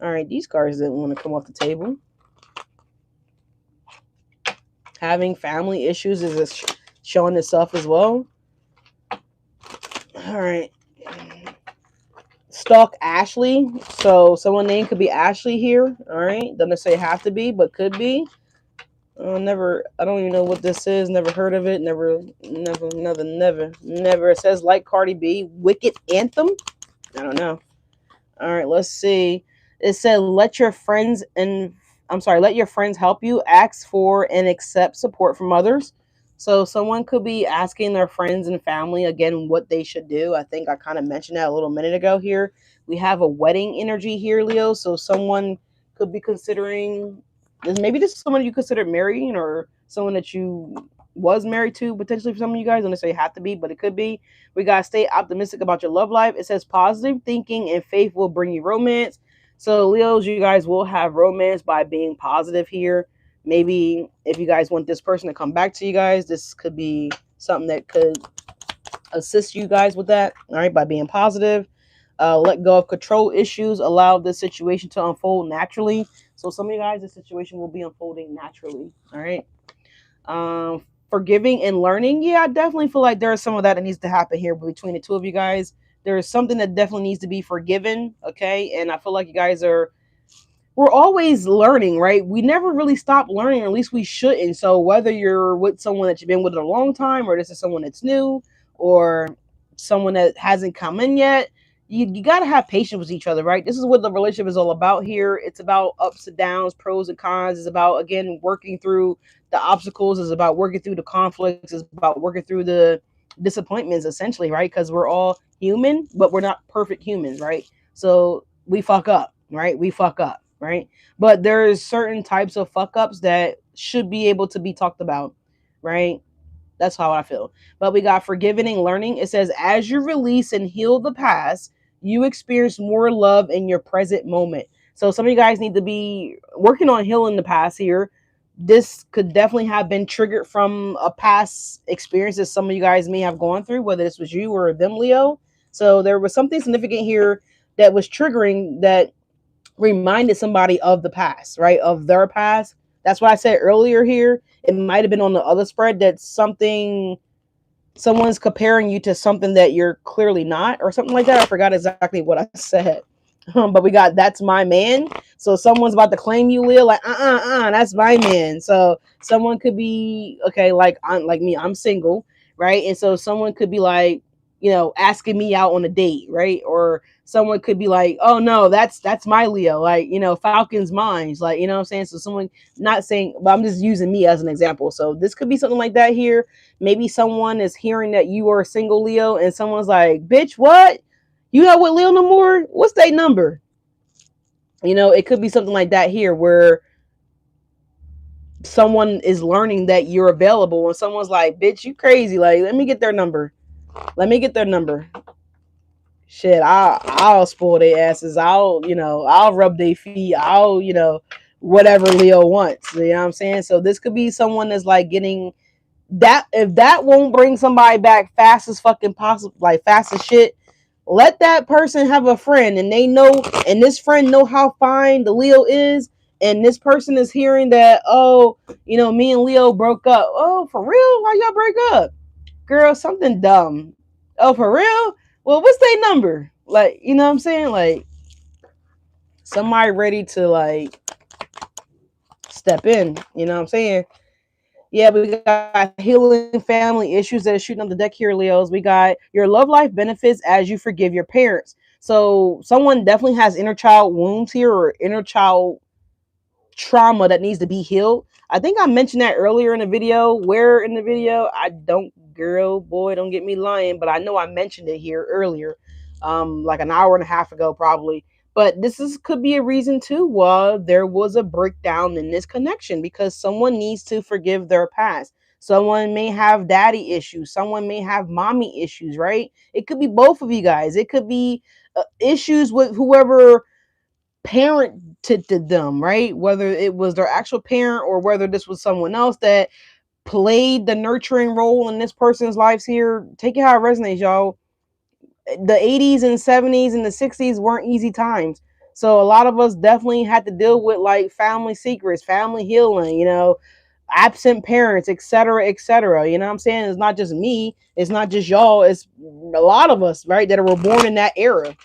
All right, these cards didn't want to come off the table. Having family issues is showing itself as well. All right. Stalk Ashley. So someone name could be Ashley here. All right. Doesn't say have to be, but could be. I don't even know what this is. Never heard of it. Never. It says like Cardi B. Wicked Anthem. I don't know. All right. Let's see. It said let your friends help you. Ask for and accept support from others. So someone could be asking their friends and family again what they should do. I think I kind of mentioned that a little minute ago here. We have a wedding energy here, Leo. So someone could be considering this. Maybe this is someone you consider marrying or someone that you was married to potentially for some of you guys. I don't necessarily have to be, but it could be. We got to stay optimistic about your love life. It says positive thinking and faith will bring you romance. So Leos, you guys will have romance by being positive here. Maybe if you guys want this person to come back to you guys, this could be something that could assist you guys with that. All right, by being positive. Let go of control issues. Allow the situation to unfold naturally. So some of you guys, the situation will be unfolding naturally. All right. forgiving and learning, yeah, I definitely feel like there's some of that needs to happen here between the two of you guys. There's something that definitely needs to be forgiven, okay? And I feel like you guys are, we're always learning, right? We never really stop learning, or at least we shouldn't. So whether you're with someone that you've been with a long time, or this is someone that's new, or someone that hasn't come in yet, you got to have patience with each other, right? This is what the relationship is all about here. It's about ups and downs, pros and cons. It's about, again, working through the obstacles. It's about working through the conflicts. It's about working through the disappointments, essentially, right? Because we're all human, but we're not perfect humans, right? So we fuck up, right? We fuck up, right? But there's certain types of fuck ups that should be able to be talked about, right? That's how I feel. But we got forgiving and learning. It says, as you release and heal the past, you experience more love in your present moment. So some of you guys need to be working on healing the past here. This could definitely have been triggered from a past experience that some of you guys may have gone through, whether this was you or them, Leo. So there was something significant here that was triggering, that reminded somebody of the past, right? Of their past. That's what I said earlier here. It might have been on the other spread that something, someone's comparing you to something that you're clearly not, or something like that. I forgot exactly what I said. But we got that's my man. So someone's about to claim you, Leo, like that's my man. So someone could be okay, like I'm like me, I'm single, right? And so someone could be like, asking me out on a date, right? Or someone could be like, oh no, that's my Leo, like, Falcon's mine, like, what I'm saying. So someone, not saying, but I'm just using me as an example. So this could be something like that here. Maybe someone is hearing that you are a single Leo, and someone's like, bitch, what? You not with Leo no more? What's their number? It could be something like that here, where someone is learning that you're available, and someone's like, bitch, you crazy. Like, let me get their number. Let me get their number. Shit, I'll spoil their asses. I'll rub their feet. Whatever Leo wants. You know what I'm saying? So this could be someone that's like getting that. If that won't bring somebody back fast as fucking possible, like fast as shit, let that person have a friend, and they know, and this friend know how fine the Leo is, and this person is hearing that, oh, me and Leo broke up. Oh, for real? Why y'all break up? Girl, something dumb. Oh, for real? Well, what's their number? Like, you know what I'm saying? Like, somebody ready to like step in. You know what I'm saying? Yeah, we got healing family issues that are shooting up the deck here, Leos. We got your love life benefits as you forgive your parents. So someone definitely has inner child wounds here, or inner child trauma that needs to be healed. I think I mentioned that earlier in the video. Where in the video? I don't, girl, boy, don't get me lying, but I know I mentioned it here earlier, like an hour and a half ago, probably. But could be a reason too. Well, there was a breakdown in this connection because someone needs to forgive their past. Someone may have daddy issues. Someone may have mommy issues, right? It could be both of you guys. It could be issues with whoever parented to them, right? Whether it was their actual parent, or whether this was someone else that played the nurturing role in this person's lives here. Take it how it resonates, y'all. The 80s and 70s and the 60s weren't easy times. So a lot of us definitely had to deal with like family secrets, family healing, absent parents, etc., etc. You know what I'm saying? It's not just me, it's not just y'all, it's a lot of us, right, that were born in that era,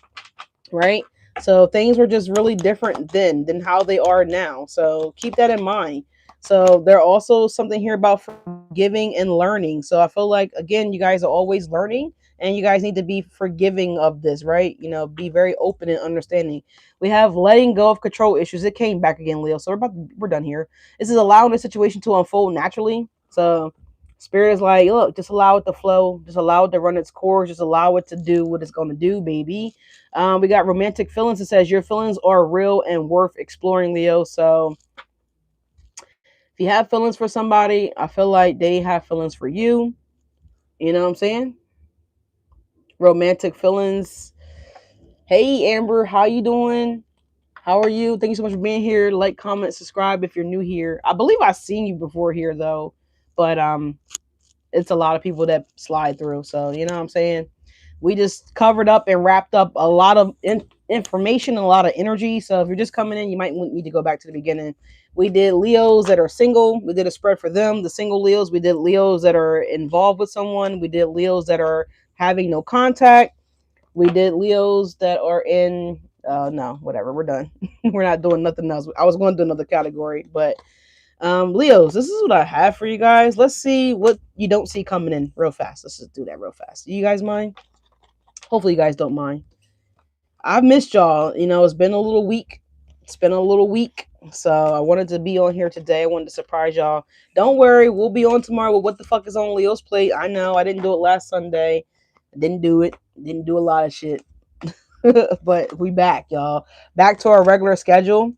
right? So things were just really different then than how they are now. So keep that in mind. So there also something here about forgiving and learning. So I feel like, again, you guys are always learning, and you guys need to be forgiving of this, right? Be very open and understanding. We have letting go of control issues. It came back again, Leo. So we're done here. This is allowing the situation to unfold naturally. So Spirit is like, look, just allow it to flow. Just allow it to run its course. Just allow it to do what it's going to do, baby. We got romantic feelings. It says your feelings are real and worth exploring, Leo. So if you have feelings for somebody, I feel like they have feelings for you. You know what I'm saying? Romantic feelings. Hey, Amber, how you doing? How are you? Thank you so much for being here. Like, comment, subscribe if you're new here. I believe I've seen you before here, though. But it's a lot of people that slide through. So, you know what I'm saying? We just covered up and wrapped up a lot of information and a lot of energy. So if you're just coming in, you might need to go back to the beginning. We did Leos that are single. We did a spread for them, the single Leos. We did Leos that are involved with someone. We did Leos that are having no contact. We did Leos that are in no, whatever. We're done. We're not doing nothing else. I was going to do another category, but Leos, this is what I have for you guys. Let's see what you don't see coming in real fast. Let's just do that real fast. You guys mind? Hopefully you guys don't mind. I've missed y'all. It's been a little week. It's been a little week. So I wanted to be on here today. I wanted to surprise y'all. Don't worry, we'll be on tomorrow with what the fuck is on Leo's plate. I know I didn't do it last Sunday. I didn't do it. Didn't do a lot of shit. But we back, y'all. Back to our regular schedule.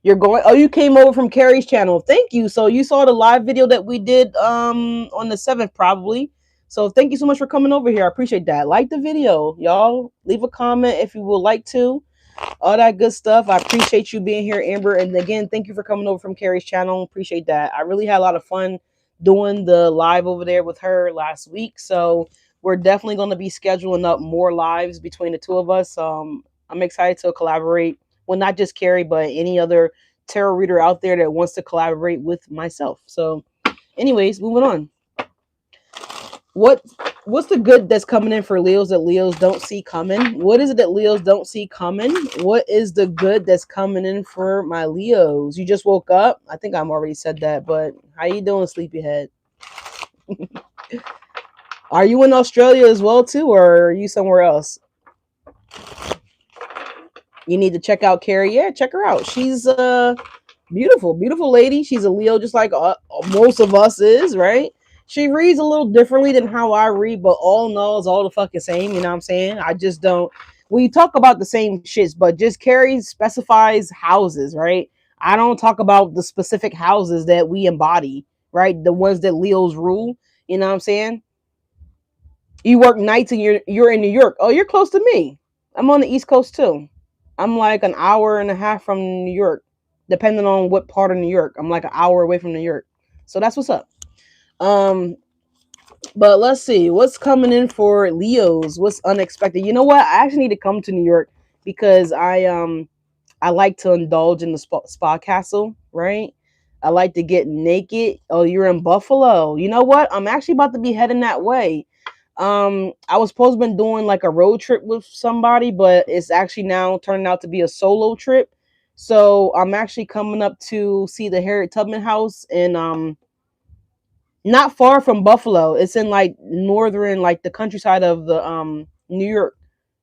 You're going. Oh, you came over from Carrie's channel. Thank you. So you saw the live video that we did on the 7th probably. So thank you so much for coming over here. I appreciate that. Like the video, y'all. Leave a comment if you would like to. All that good stuff. I appreciate you being here, Amber. And again, thank you for coming over from Carrie's channel. Appreciate that. I really had a lot of fun doing the live over there with her last week. So we're definitely going to be scheduling up more lives between the two of us. I'm excited to collaborate. Well, not just Carrie, but any other tarot reader out there that wants to collaborate with myself. So anyways, moving on. What's the good that's coming in for Leos that Leos don't see coming? What is it that Leos don't see coming? What is the good that's coming in for my Leos? You just woke up? I think I'm already said that, but how you doing, sleepyhead? Are you in Australia as well too, or are you somewhere else? You need to check out Carrie. Yeah, check her out. She's beautiful, beautiful lady. She's a Leo, just like most of us is, right? She reads a little differently than how I read, but all in all, it's all the fucking same. You know what I'm saying? I just don't. We talk about the same shits, but just Carrie specifies houses, right? I don't talk about the specific houses that we embody, right? The ones that Leos rule. You know what I'm saying? You work nights and you're in New York. Oh, you're close to me. I'm on the East Coast too. I'm like an hour and a half from New York, depending on what part of New York. I'm like an hour away from New York. So that's what's up. But let's see what's coming in for Leos. What's unexpected? You know what? I actually need to come to New York because I like to indulge in the spa castle, right? I like to get naked. Oh, you're in Buffalo. You know what? I'm actually about to be heading that way. I was supposed to been doing like a road trip with somebody, but it's actually now turning out to be a solo trip. So I'm actually coming up to see the Harriet Tubman house and not far from Buffalo. It's in like northern, like the countryside of the New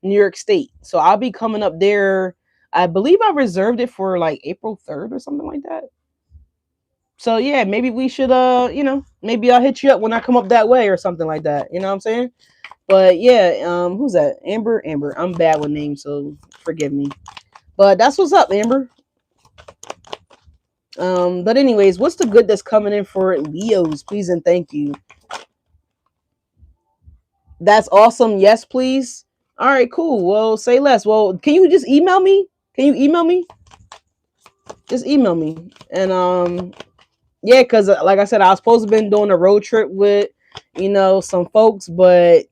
York State. So I'll be coming up there. I believe I reserved it for like April 3rd or something like that. So yeah, maybe we should maybe I'll hit you up when I come up that way or something like that. You know what I'm saying? But yeah, who's that? Amber. I'm bad with names, so forgive me. But that's what's up, Amber. But anyways, what's the good that's coming in for Leos? Please and thank you. That's awesome. Yes, please. All right, cool. Well, say less. Well, can you just email me? Can you email me? Just email me. And yeah, because like I said, I was supposed to have been doing a road trip with, some folks, but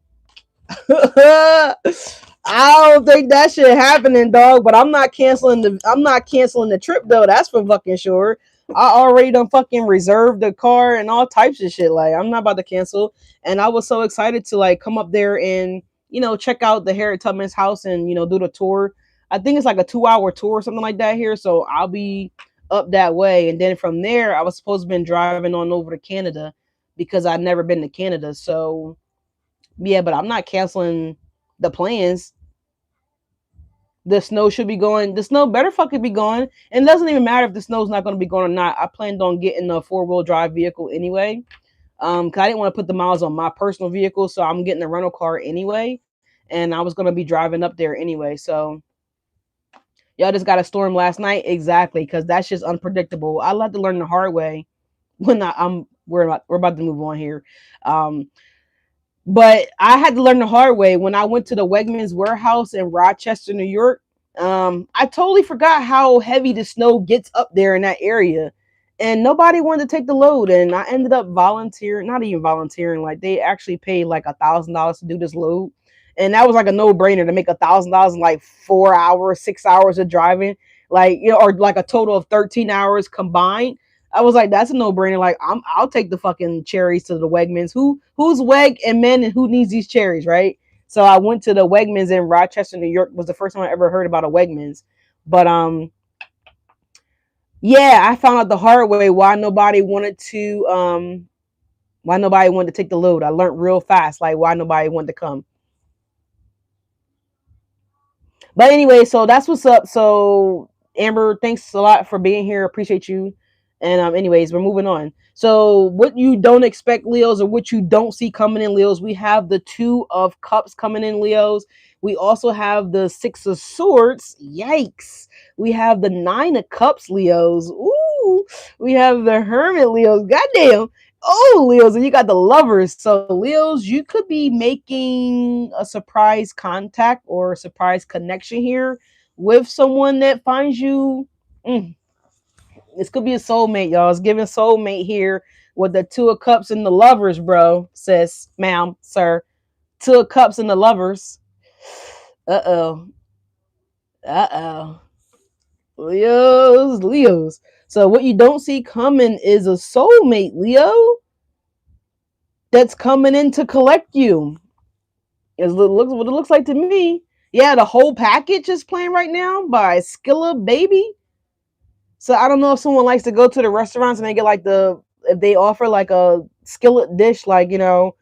I don't think that shit happening, dog. But I'm not canceling the trip though. That's for fucking sure. I already done fucking reserved the car and all types of shit. Like I'm not about to cancel. And I was so excited to like come up there and check out the Harriet Tubman's house and do the tour. I think it's like a 2-hour tour or something like that here. So I'll be up that way, and then from there I was supposed to been driving on over to Canada because I'd never been to Canada. So yeah, but I'm not canceling the plans. The snow should be going. The snow better fucking be going. And it doesn't even matter if the snow's not going to be going or not. I planned on getting a 4-wheel drive vehicle anyway. Cause I didn't want to put the miles on my personal vehicle, so I'm getting a rental car anyway. And I was going to be driving up there anyway. So y'all just got a storm last night, exactly, because that's just unpredictable. I had to learn the hard way when we're about to move on here. But I had to learn the hard way when I went to the Wegmans warehouse in Rochester, New York. I totally forgot how heavy the snow gets up there in that area. and nobody wanted to take the load, and I ended up volunteering, not even volunteering, like they actually paid like $1,000 to do this load, and that was like a no-brainer to make $1,000 in like 4 hours, 6 hours of driving, like, you know, or like a total of 13 hours combined. I was like, that's a no-brainer. Like, I'll take the fucking cherries to the Wegmans. Who's Weg and men, and who needs these cherries, right? So I went to the Wegmans in Rochester, New York. Was the first time I ever heard about a Wegmans, but yeah, I found out the hard way why nobody wanted to take the load. I learned real fast, like why nobody wanted to come. But anyway, so that's what's up. So Amber, thanks a lot for being here. Appreciate you. And anyways, we're moving on. So what you don't expect, Leos, or what you don't see coming in, Leos, we have the Two of Cups coming in, Leos. We also have the Six of Swords. Yikes. We have the Nine of Cups, Leos. Ooh. We have the Hermit, Leos. Goddamn. Oh, Leos, and you got the Lovers. So Leos, you could be making a surprise contact or a surprise connection here with someone that finds you. Mm, this could be a soulmate, y'all. It's giving soulmate here with the Two of Cups and the Lovers, bro. Sis, ma'am, sir. Two of Cups and the Lovers. Uh-oh. Uh-oh. Leos, Leos. So what you don't see coming is a soulmate, Leo, that's coming in to collect you. Is what it looks like to me. Yeah, the whole package is playing right now by Skilla Baby. So I don't know if someone likes to go to the restaurants and they get like if they offer like a skillet dish, like, you know,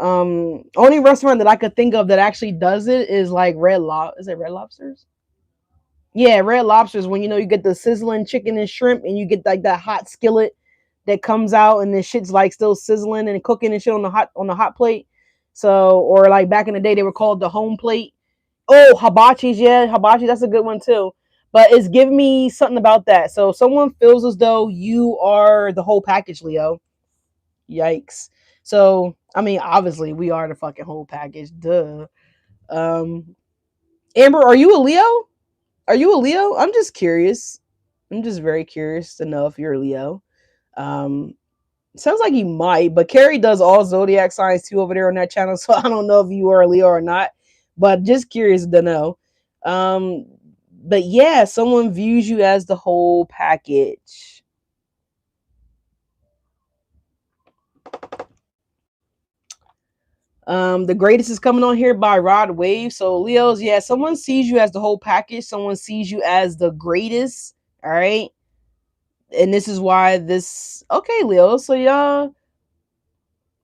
only restaurant that I could think of that actually does it is like is it Red Lobsters? Yeah, Red Lobsters, when, you know, you get the sizzling chicken and shrimp and you get like that hot skillet that comes out and the shit's like still sizzling and cooking and shit on the hot plate. So, or like back in the day they were called the home plate. Oh, hibachis, yeah, hibachi, that's a good one too. But it's giving me something about that. So someone feels as though you are the whole package, Leo. Yikes. So, I mean, obviously we are the fucking whole package. Duh. Um Amber, are you a Leo? Are you a Leo? I'm just curious. I'm just very curious to know if you're a Leo. Um Sounds like you might, but Carrie does all zodiac signs too over there on that channel, so I don't know if you are a Leo or not. But just curious to know. Um, but yeah, someone views you as the whole package. The greatest is coming on here by Rod Wave. So Leos, yeah, someone sees you as the whole package. Someone sees you as the greatest. All right. And this is why this okay, Leo. So y'all,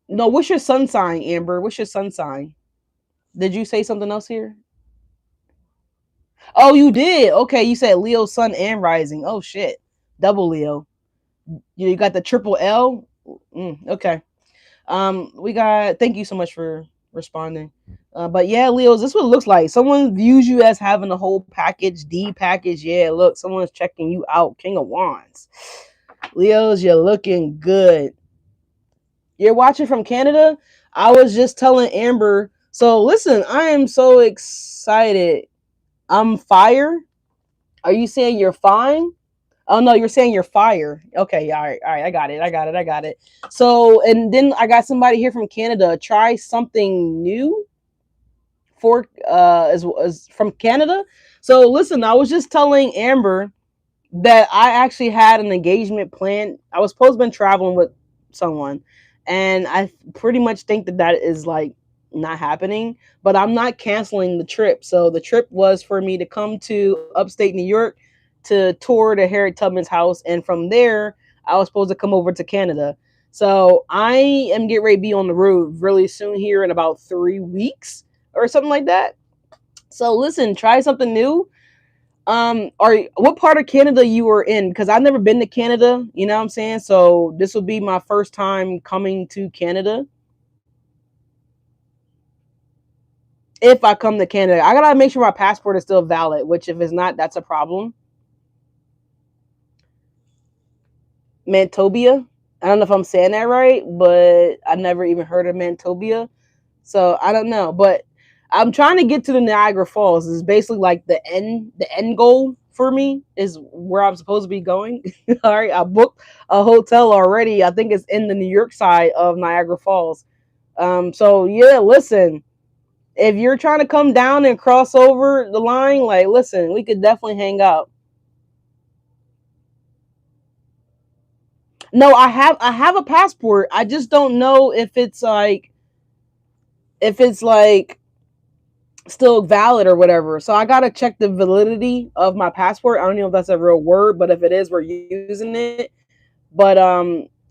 no, what's your sun sign, Amber? What's your sun sign? Did you say something else here? Oh, you did. Okay, you said Leo, Sun, and Rising. Oh shit, double Leo. You got the triple L. Okay. We got. Thank you so much for responding. But yeah, Leos, this is what it looks like. Someone views you as having the whole package, D package. Yeah, look, someone's checking you out. King of Wands. Leos, you're looking good. You're watching from Canada. I was just telling Amber. So listen, I am so excited. I'm fire. Are you saying you're fine? Oh no, you're saying you're fire. Okay, all right. I got it. I got it. So, and then I got somebody here from Canada. Try something new for as from Canada. So listen, I was just telling Amber that I actually had an engagement plan. I was supposed to be traveling with someone, and I pretty much think that is like not happening. But I'm not canceling the trip. So the trip was for me to come to upstate New York to tour the Harriet Tubman's house, and from there I was supposed to come over to Canada. So I am getting ready to be on the road really soon here in about 3 weeks or something like that. So listen, try something new. Or what part of Canada you were in? Because I've never been to Canada, you know what I'm saying? So this will be my first time coming to Canada. If I come to Canada, I gotta make sure my passport is still valid, which if it's not, that's a problem. Mantobia. I don't know if I'm saying that right, but I never even heard of Mantobia. So I don't know. But I'm trying to get to the Niagara Falls. It's basically like the end goal for me is where I'm supposed to be going. All right, I booked a hotel already. I think it's in the New York side of Niagara Falls. So yeah, listen, if you're trying to come down and cross over the line, like, listen, we could definitely hang out. No, I have a passport. I just don't know if it's like still valid or whatever. So I gotta check the validity of my passport. I don't know if that's a real word, but if it is, we're using it. But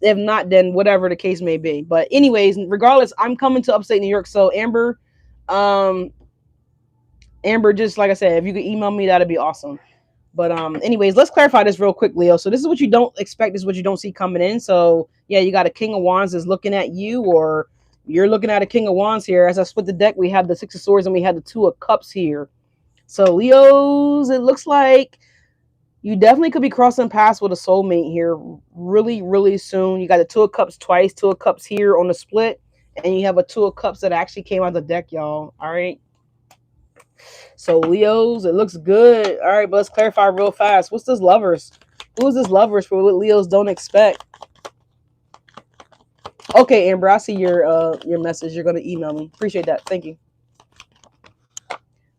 if not, then whatever the case may be. But anyways, regardless, I'm coming to upstate New York. So um, Amber, just like I said, if you could email me, that'd be awesome. But anyways, let's clarify this real quick, Leo. So this is what you don't expect. This is what you don't see coming in. So yeah, you got a King of Wands is looking at you, or you're looking at a King of Wands here. As I split the deck, we have the Six of Swords and we have the Two of Cups here. So Leos, it looks like you definitely could be crossing paths with a soulmate here really, really soon. You got the Two of Cups twice, Two of Cups here on the split, and you have a Two of Cups that actually came out of the deck, y'all. All right. So Leos, it looks good. All right, but let's clarify real fast. What's this lovers? Who is this lovers for what Leos don't expect? Okay, Amber, I see your message. You're gonna email me. Appreciate that. Thank you.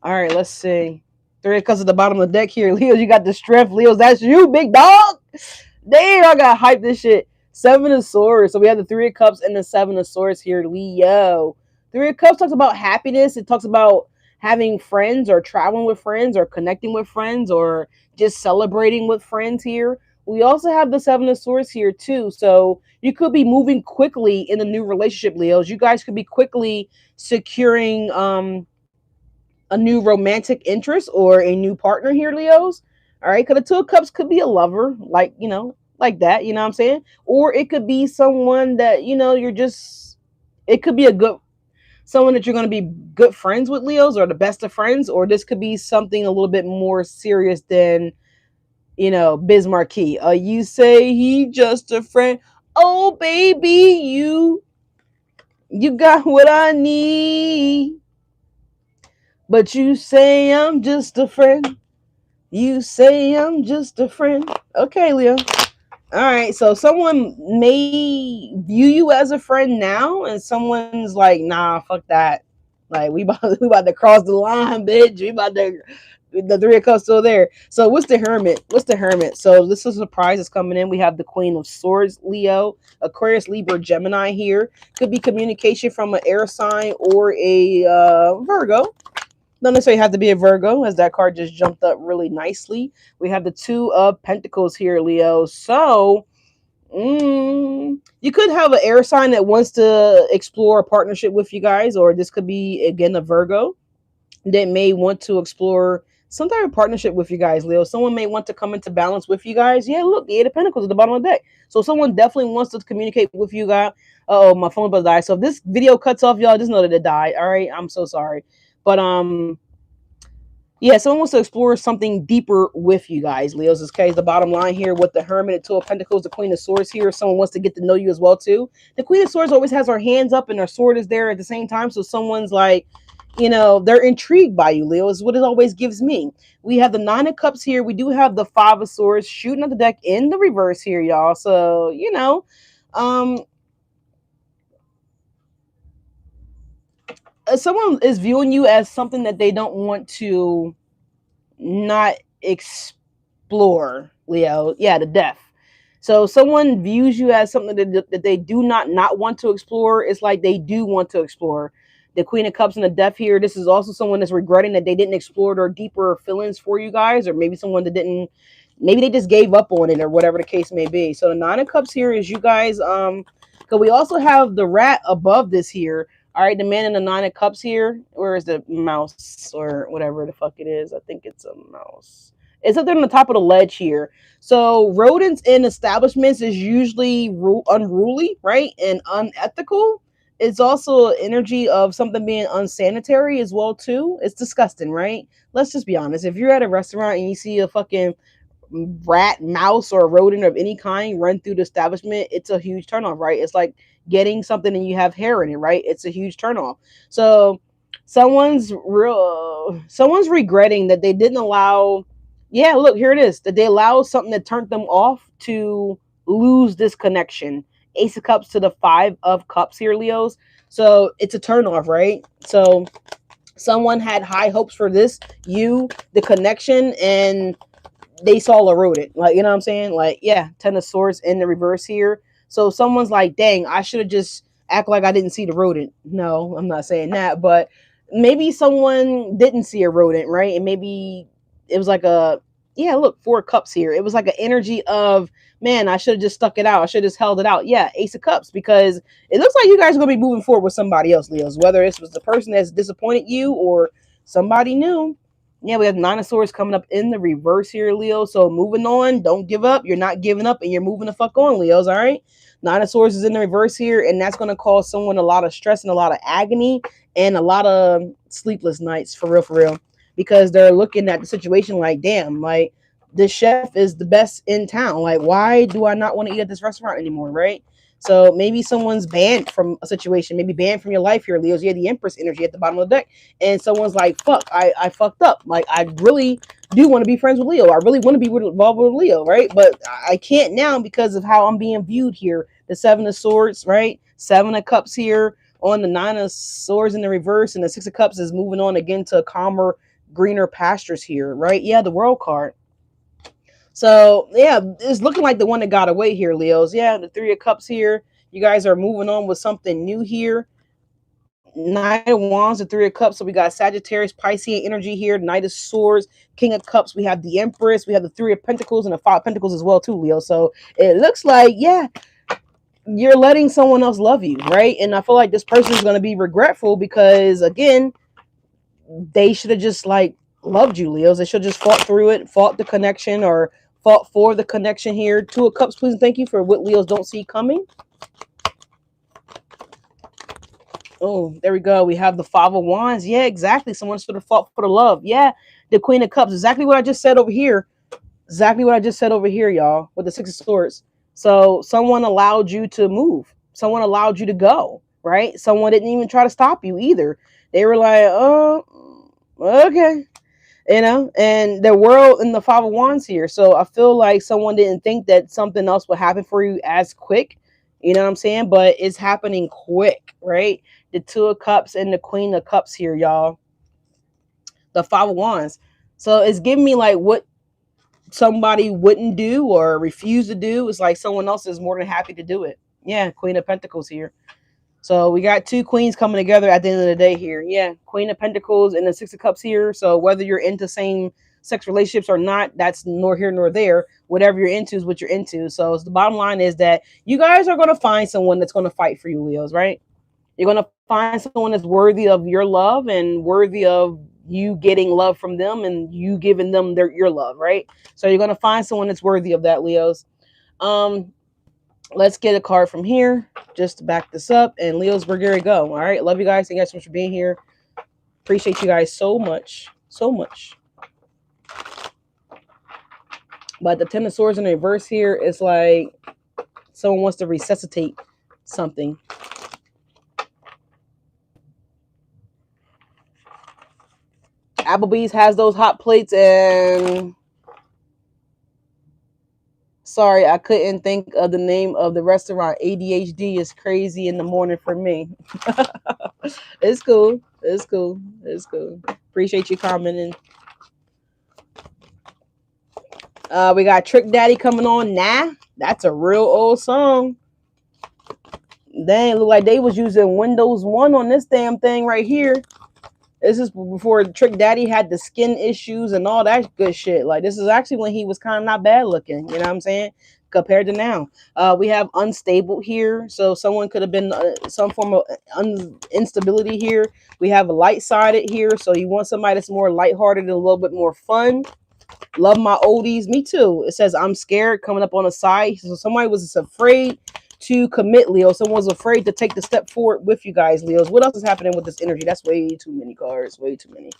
All right, let's see. Three of Cups at the bottom of the deck here. Leos, you got the strength. Leos, that's you, big dog. Damn, I got hyped this shit. Seven of Swords. So we have the Three of Cups and the Seven of Swords here, Leo. Three of Cups talks about happiness. It talks about having friends or traveling with friends or connecting with friends or just celebrating with friends here. We also have the Seven of Swords here too. So you could be moving quickly in a new relationship, Leos. You guys could be quickly securing a new romantic interest or a new partner here, Leos. All right, because the Two of Cups could be a lover, like, like that, you know what I'm saying? Or it could be someone that, you're just, it could be someone that you're going to be good friends with, Leos, or the best of friends, or this could be something a little bit more serious than, Biz Marquee. You say he just a friend. Oh, baby, you got what I need. But you say I'm just a friend. You say I'm just a friend. Okay, Leo. All right. So someone may view you as a friend now, and someone's like, nah, fuck that. Like we about to cross the line, bitch. We about to the Three of Cups still there. So what's the Hermit? What's the Hermit? So this is a surprise that's coming in. We have the Queen of Swords, Leo, Aquarius, Libra, Gemini here. Could be communication from an air sign or a Virgo. Don't necessarily have to be a Virgo, as that card just jumped up really nicely. We have the Two of Pentacles here, Leo. So, you could have an air sign that wants to explore a partnership with you guys, or this could be, again, a Virgo that may want to explore some type of partnership with you guys, Leo. Someone may want to come into balance with you guys. Yeah, look, the Eight of Pentacles at the bottom of the deck. So someone definitely wants to communicate with you guys. Oh, my phone about to die. So if this video cuts off, y'all, just know that it died. All right, I'm so sorry. But yeah, someone wants to explore something deeper with you guys, Leos. This case, the bottom line here with the Hermit, Two of Pentacles, the Queen of Swords here. Someone wants to get to know you as well too. The Queen of Swords always has her hands up and her sword is there at the same time. So someone's like, they're intrigued by you, Leo, is what it always gives me. We have the Nine of Cups here. We do have the Five of Swords shooting at the deck in the reverse here, y'all. So, um, someone is viewing you as something that they don't want to not explore, Leo. Yeah, the death. So someone views you as something that they do not want to explore. It's like they do want to explore. The Queen of Cups and the Death here. This is also someone that's regretting that they didn't explore their deeper feelings for you guys, or maybe someone that didn't. Maybe they just gave up on it, or whatever the case may be. So the Nine of Cups here is you guys. Because we also have the Rat above this here. All right, the Man in the Nine of Cups here. Where is the mouse or whatever the fuck it is? I think it's a mouse. It's up there on the top of the ledge here. So rodents in establishments is usually unruly, right, and unethical. It's also an energy of something being unsanitary as well too. It's disgusting, right? Let's just be honest. If you're at a restaurant and you see a fucking rat, mouse, or a rodent of any kind run through the establishment, it's a huge turnoff, right? It's like getting something and you have hair in it, right? It's a huge turnoff. So someone's regretting that they didn't allow Yeah, look, here it is. That they allow something that turned them off to lose this connection. Ace of Cups to the Five of Cups here, Leos. So it's a turn off, right? So someone had high hopes for this, you, the connection, and they saw eroded. Like, you know what I'm saying? Like, yeah, Ten of Swords in the reverse here. So someone's like, dang, I should have just act like I didn't see the rodent. No, I'm not saying that, but maybe someone didn't see a rodent, right? And maybe it was like a, yeah, look, Four of Cups here. It was like an energy of, man, I should have just stuck it out. I should have just held it out. Yeah, Ace of Cups, because it looks like you guys are going to be moving forward with somebody else, Leos, whether this was the person that's disappointed you or somebody new. Yeah, we have Nine of Swords coming up in the reverse here, Leo. So moving on, don't give up. You're not giving up and you're moving the fuck on, Leos, all right? Nine of Swords is in the reverse here, and that's going to cause someone a lot of stress and a lot of agony and a lot of sleepless nights, for real. Because they're looking at the situation like, damn, like, this chef is the best in town. Like, why do I not want to eat at this restaurant anymore, right? So maybe someone's banned from a situation, maybe banned from your life here, Leos. You had the Empress energy at the bottom of the deck, and someone's like, fuck, I fucked up. Like, I really do want to be friends with Leo. I really want to be involved with Leo, right? But I can't now because of how I'm being viewed here. The Seven of Swords, right? Seven of Cups here on the Nine of Swords in the reverse, and the Six of Cups is moving on again to calmer, greener pastures here, right? Yeah, the World card. So yeah, it's looking like the one that got away here, Leos. Yeah, the Three of Cups here. You guys are moving on with something new here. Knight of Wands, the Three of Cups. So we got Sagittarius, Piscean energy here. Knight of Swords, King of Cups. We have the Empress. We have the Three of Pentacles and the Five of Pentacles as well too, Leo. So it looks like, yeah, you're letting someone else love you, right? And I feel like this person is going to be regretful because, again, they should have just like loved you, Leos. They should have just fought through it, fought the connection, or fought for the connection here. Two of Cups, please and thank you for what Leos don't see coming. Oh, there we go. We have the Five of Wands. Yeah, exactly. Someone should have fought for the love. Yeah, the Queen of Cups. Exactly what I just said over here. Exactly what I just said over here, y'all, with the Six of Swords. So someone allowed you to move. Someone allowed you to go, right? Someone didn't even try to stop you either. They were like, oh, okay. You know, and the world in the Five of Wands here. So I feel like someone didn't think that something else would happen for you as quick. You know what I'm saying? But it's happening quick, right? The Two of Cups and the Queen of Cups here, y'all. The Five of Wands. So it's giving me like what somebody wouldn't do or refuse to do. It's like someone else is more than happy to do it. Yeah, Queen of Pentacles here. So we got two queens coming together at the end of the day here. Yeah, Queen of Pentacles and the Six of Cups here. So whether you're into same sex relationships or not, that's nor here nor there. Whatever you're into is what you're into. So the bottom line is that you guys are going to find someone that's going to fight for you, Leos, right? You're going to find someone that's worthy of your love and worthy of you getting love from them and you giving them your love, right? So you're going to find someone that's worthy of that, Leos. Let's get a card from here just to back this up. And Leos, we're going to go. All right. Love you guys. Thank you guys so much for being here. Appreciate you guys so much. So much. But the Ten of Swords in reverse here is like someone wants to resuscitate something. Applebee's has those hot plates, and sorry, I couldn't think of the name of the restaurant. ADHD is crazy in the morning for me. It's cool. It's cool. It's cool. Appreciate you commenting. We got Trick Daddy coming on. Nah, that's a real old song. Dang, look like they was using Windows 1 on this damn thing right here. This is before Trick Daddy had the skin issues and all that good shit. Like, this is actually when he was kind of not bad looking. You know what I'm saying? Compared to now. We have unstable here. So someone could have been some form of instability here. We have a light-sided here. So you want somebody that's more lighthearted and a little bit more fun. Love my oldies. Me too. It says I'm scared coming up on the side. So somebody was afraid to commit, Leo. Someone's afraid to take the step forward with you guys, Leos. What else is happening with this energy? That's way too many cards. Way too many.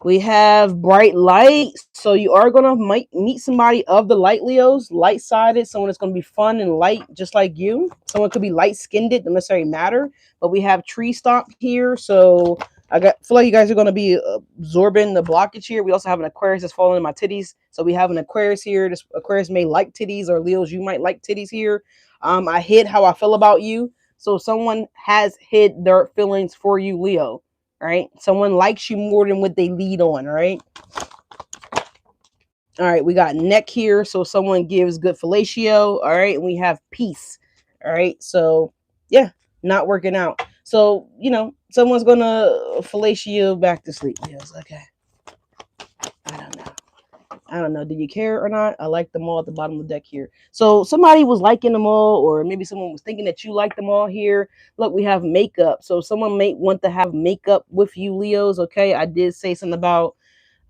We have bright light. So you are going to meet somebody of the light, Leos. Light-sided. Someone that's going to be fun and light just like you. Someone could be light-skinned. It doesn't necessarily matter. But we have tree stomp here. So feel like you guys are going to be absorbing the blockage here. We also have an Aquarius that's falling in my titties. So we have an Aquarius here. This Aquarius may like titties, or Leos, you might like titties here. I hid how I feel about you. So someone has hid their feelings for you, Leo. All right. Someone likes you more than what they lead on. All right. All right. We got neck here. So someone gives good fellatio. All right. And we have peace. All right. So yeah, not working out. So, someone's going to fellatio back to sleep. Yes. Okay. I don't know. I don't know. Do you care or not? I like them all at the bottom of the deck here. So somebody was liking them all, or maybe someone was thinking that you like them all here. Look, we have makeup. So someone may want to have makeup with you, Leos. Okay. I did say something about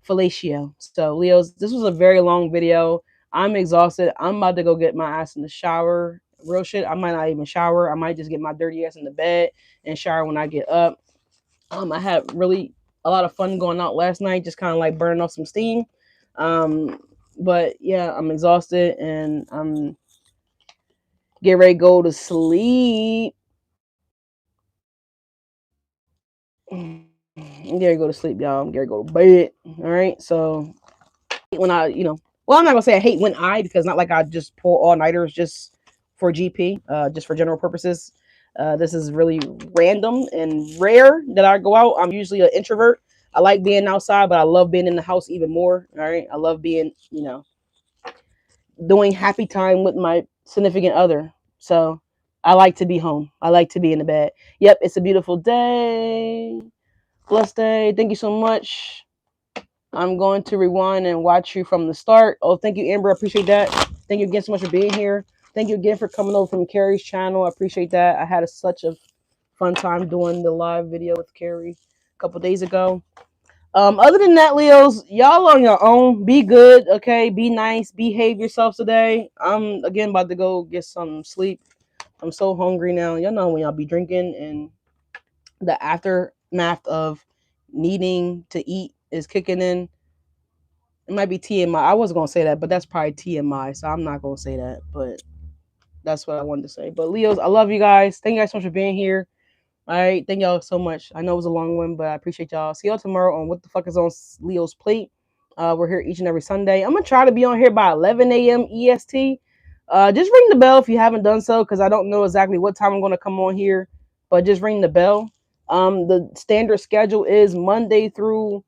fellatio. So Leos, this was a very long video. I'm exhausted. I'm about to go get my ass in the shower. Real shit. I might not even shower. I might just get my dirty ass in the bed and shower when I get up. I had really a lot of fun going out last night, just kind of like burning off some steam. But yeah, I'm exhausted and I'm getting ready to go to sleep. I'm getting ready to go to sleep, y'all. I'm getting ready to go to bed. All right. So when well, I'm not gonna say I hate when because not like I just pull all nighters just for GP, just for general purposes. This is really random and rare that I go out. I'm usually an introvert. I like being outside, but I love being in the house even more. All right. I love being, doing happy time with my significant other. So I like to be home. I like to be in the bed. Yep, it's a beautiful day. Blessed day. Thank you so much. I'm going to rewind and watch you from the start. Oh, thank you, Amber. I appreciate that. Thank you again so much for being here. Thank you again for coming over from Carrie's channel. I appreciate that. I had such a fun time doing the live video with Carrie a couple days ago. Other than that, Leos, y'all on your own. Be good, okay? Be nice. Behave yourselves today. I'm again about to go get some sleep. I'm so hungry now. Y'all know when y'all be drinking and the aftermath of needing to eat is kicking in. It might be TMI. I wasn't gonna say that, but that's probably TMI, so I'm not gonna say that. But that's what I wanted to say. But Leos, I love you guys. Thank you guys so much for being here. All right, thank y'all so much. I know it was a long one, but I appreciate y'all. See y'all tomorrow on What the Fuck is on Leo's Plate. We're here each and every Sunday. I'm gonna try to be on here by 11 a.m. EST. Just ring the bell if you haven't done so, because I don't know exactly what time I'm gonna come on here, but just ring the bell. The standard schedule is Monday through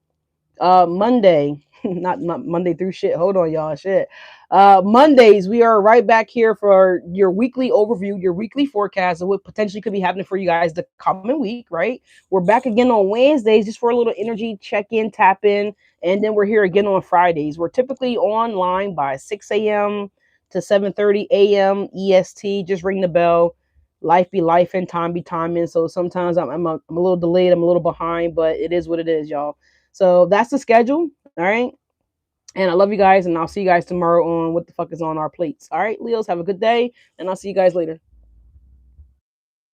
Monday, not Monday through shit. Hold on, y'all. Shit. Mondays, we are right back here for your weekly overview, your weekly forecast of what potentially could be happening for you guys the coming week, right? We're back again on Wednesdays just for a little energy check in, tap in, and then we're here again on Fridays. We're typically online by 6 a.m. to 7:30 a.m. EST. Just ring the bell. Life be life and time be timing. So sometimes I'm a little delayed, I'm a little behind, but it is what it is, y'all. So that's the schedule. All right. And I love you guys, and I'll see you guys tomorrow on What the Fuck is on Our Plates. All right, Leos, have a good day, and I'll see you guys later.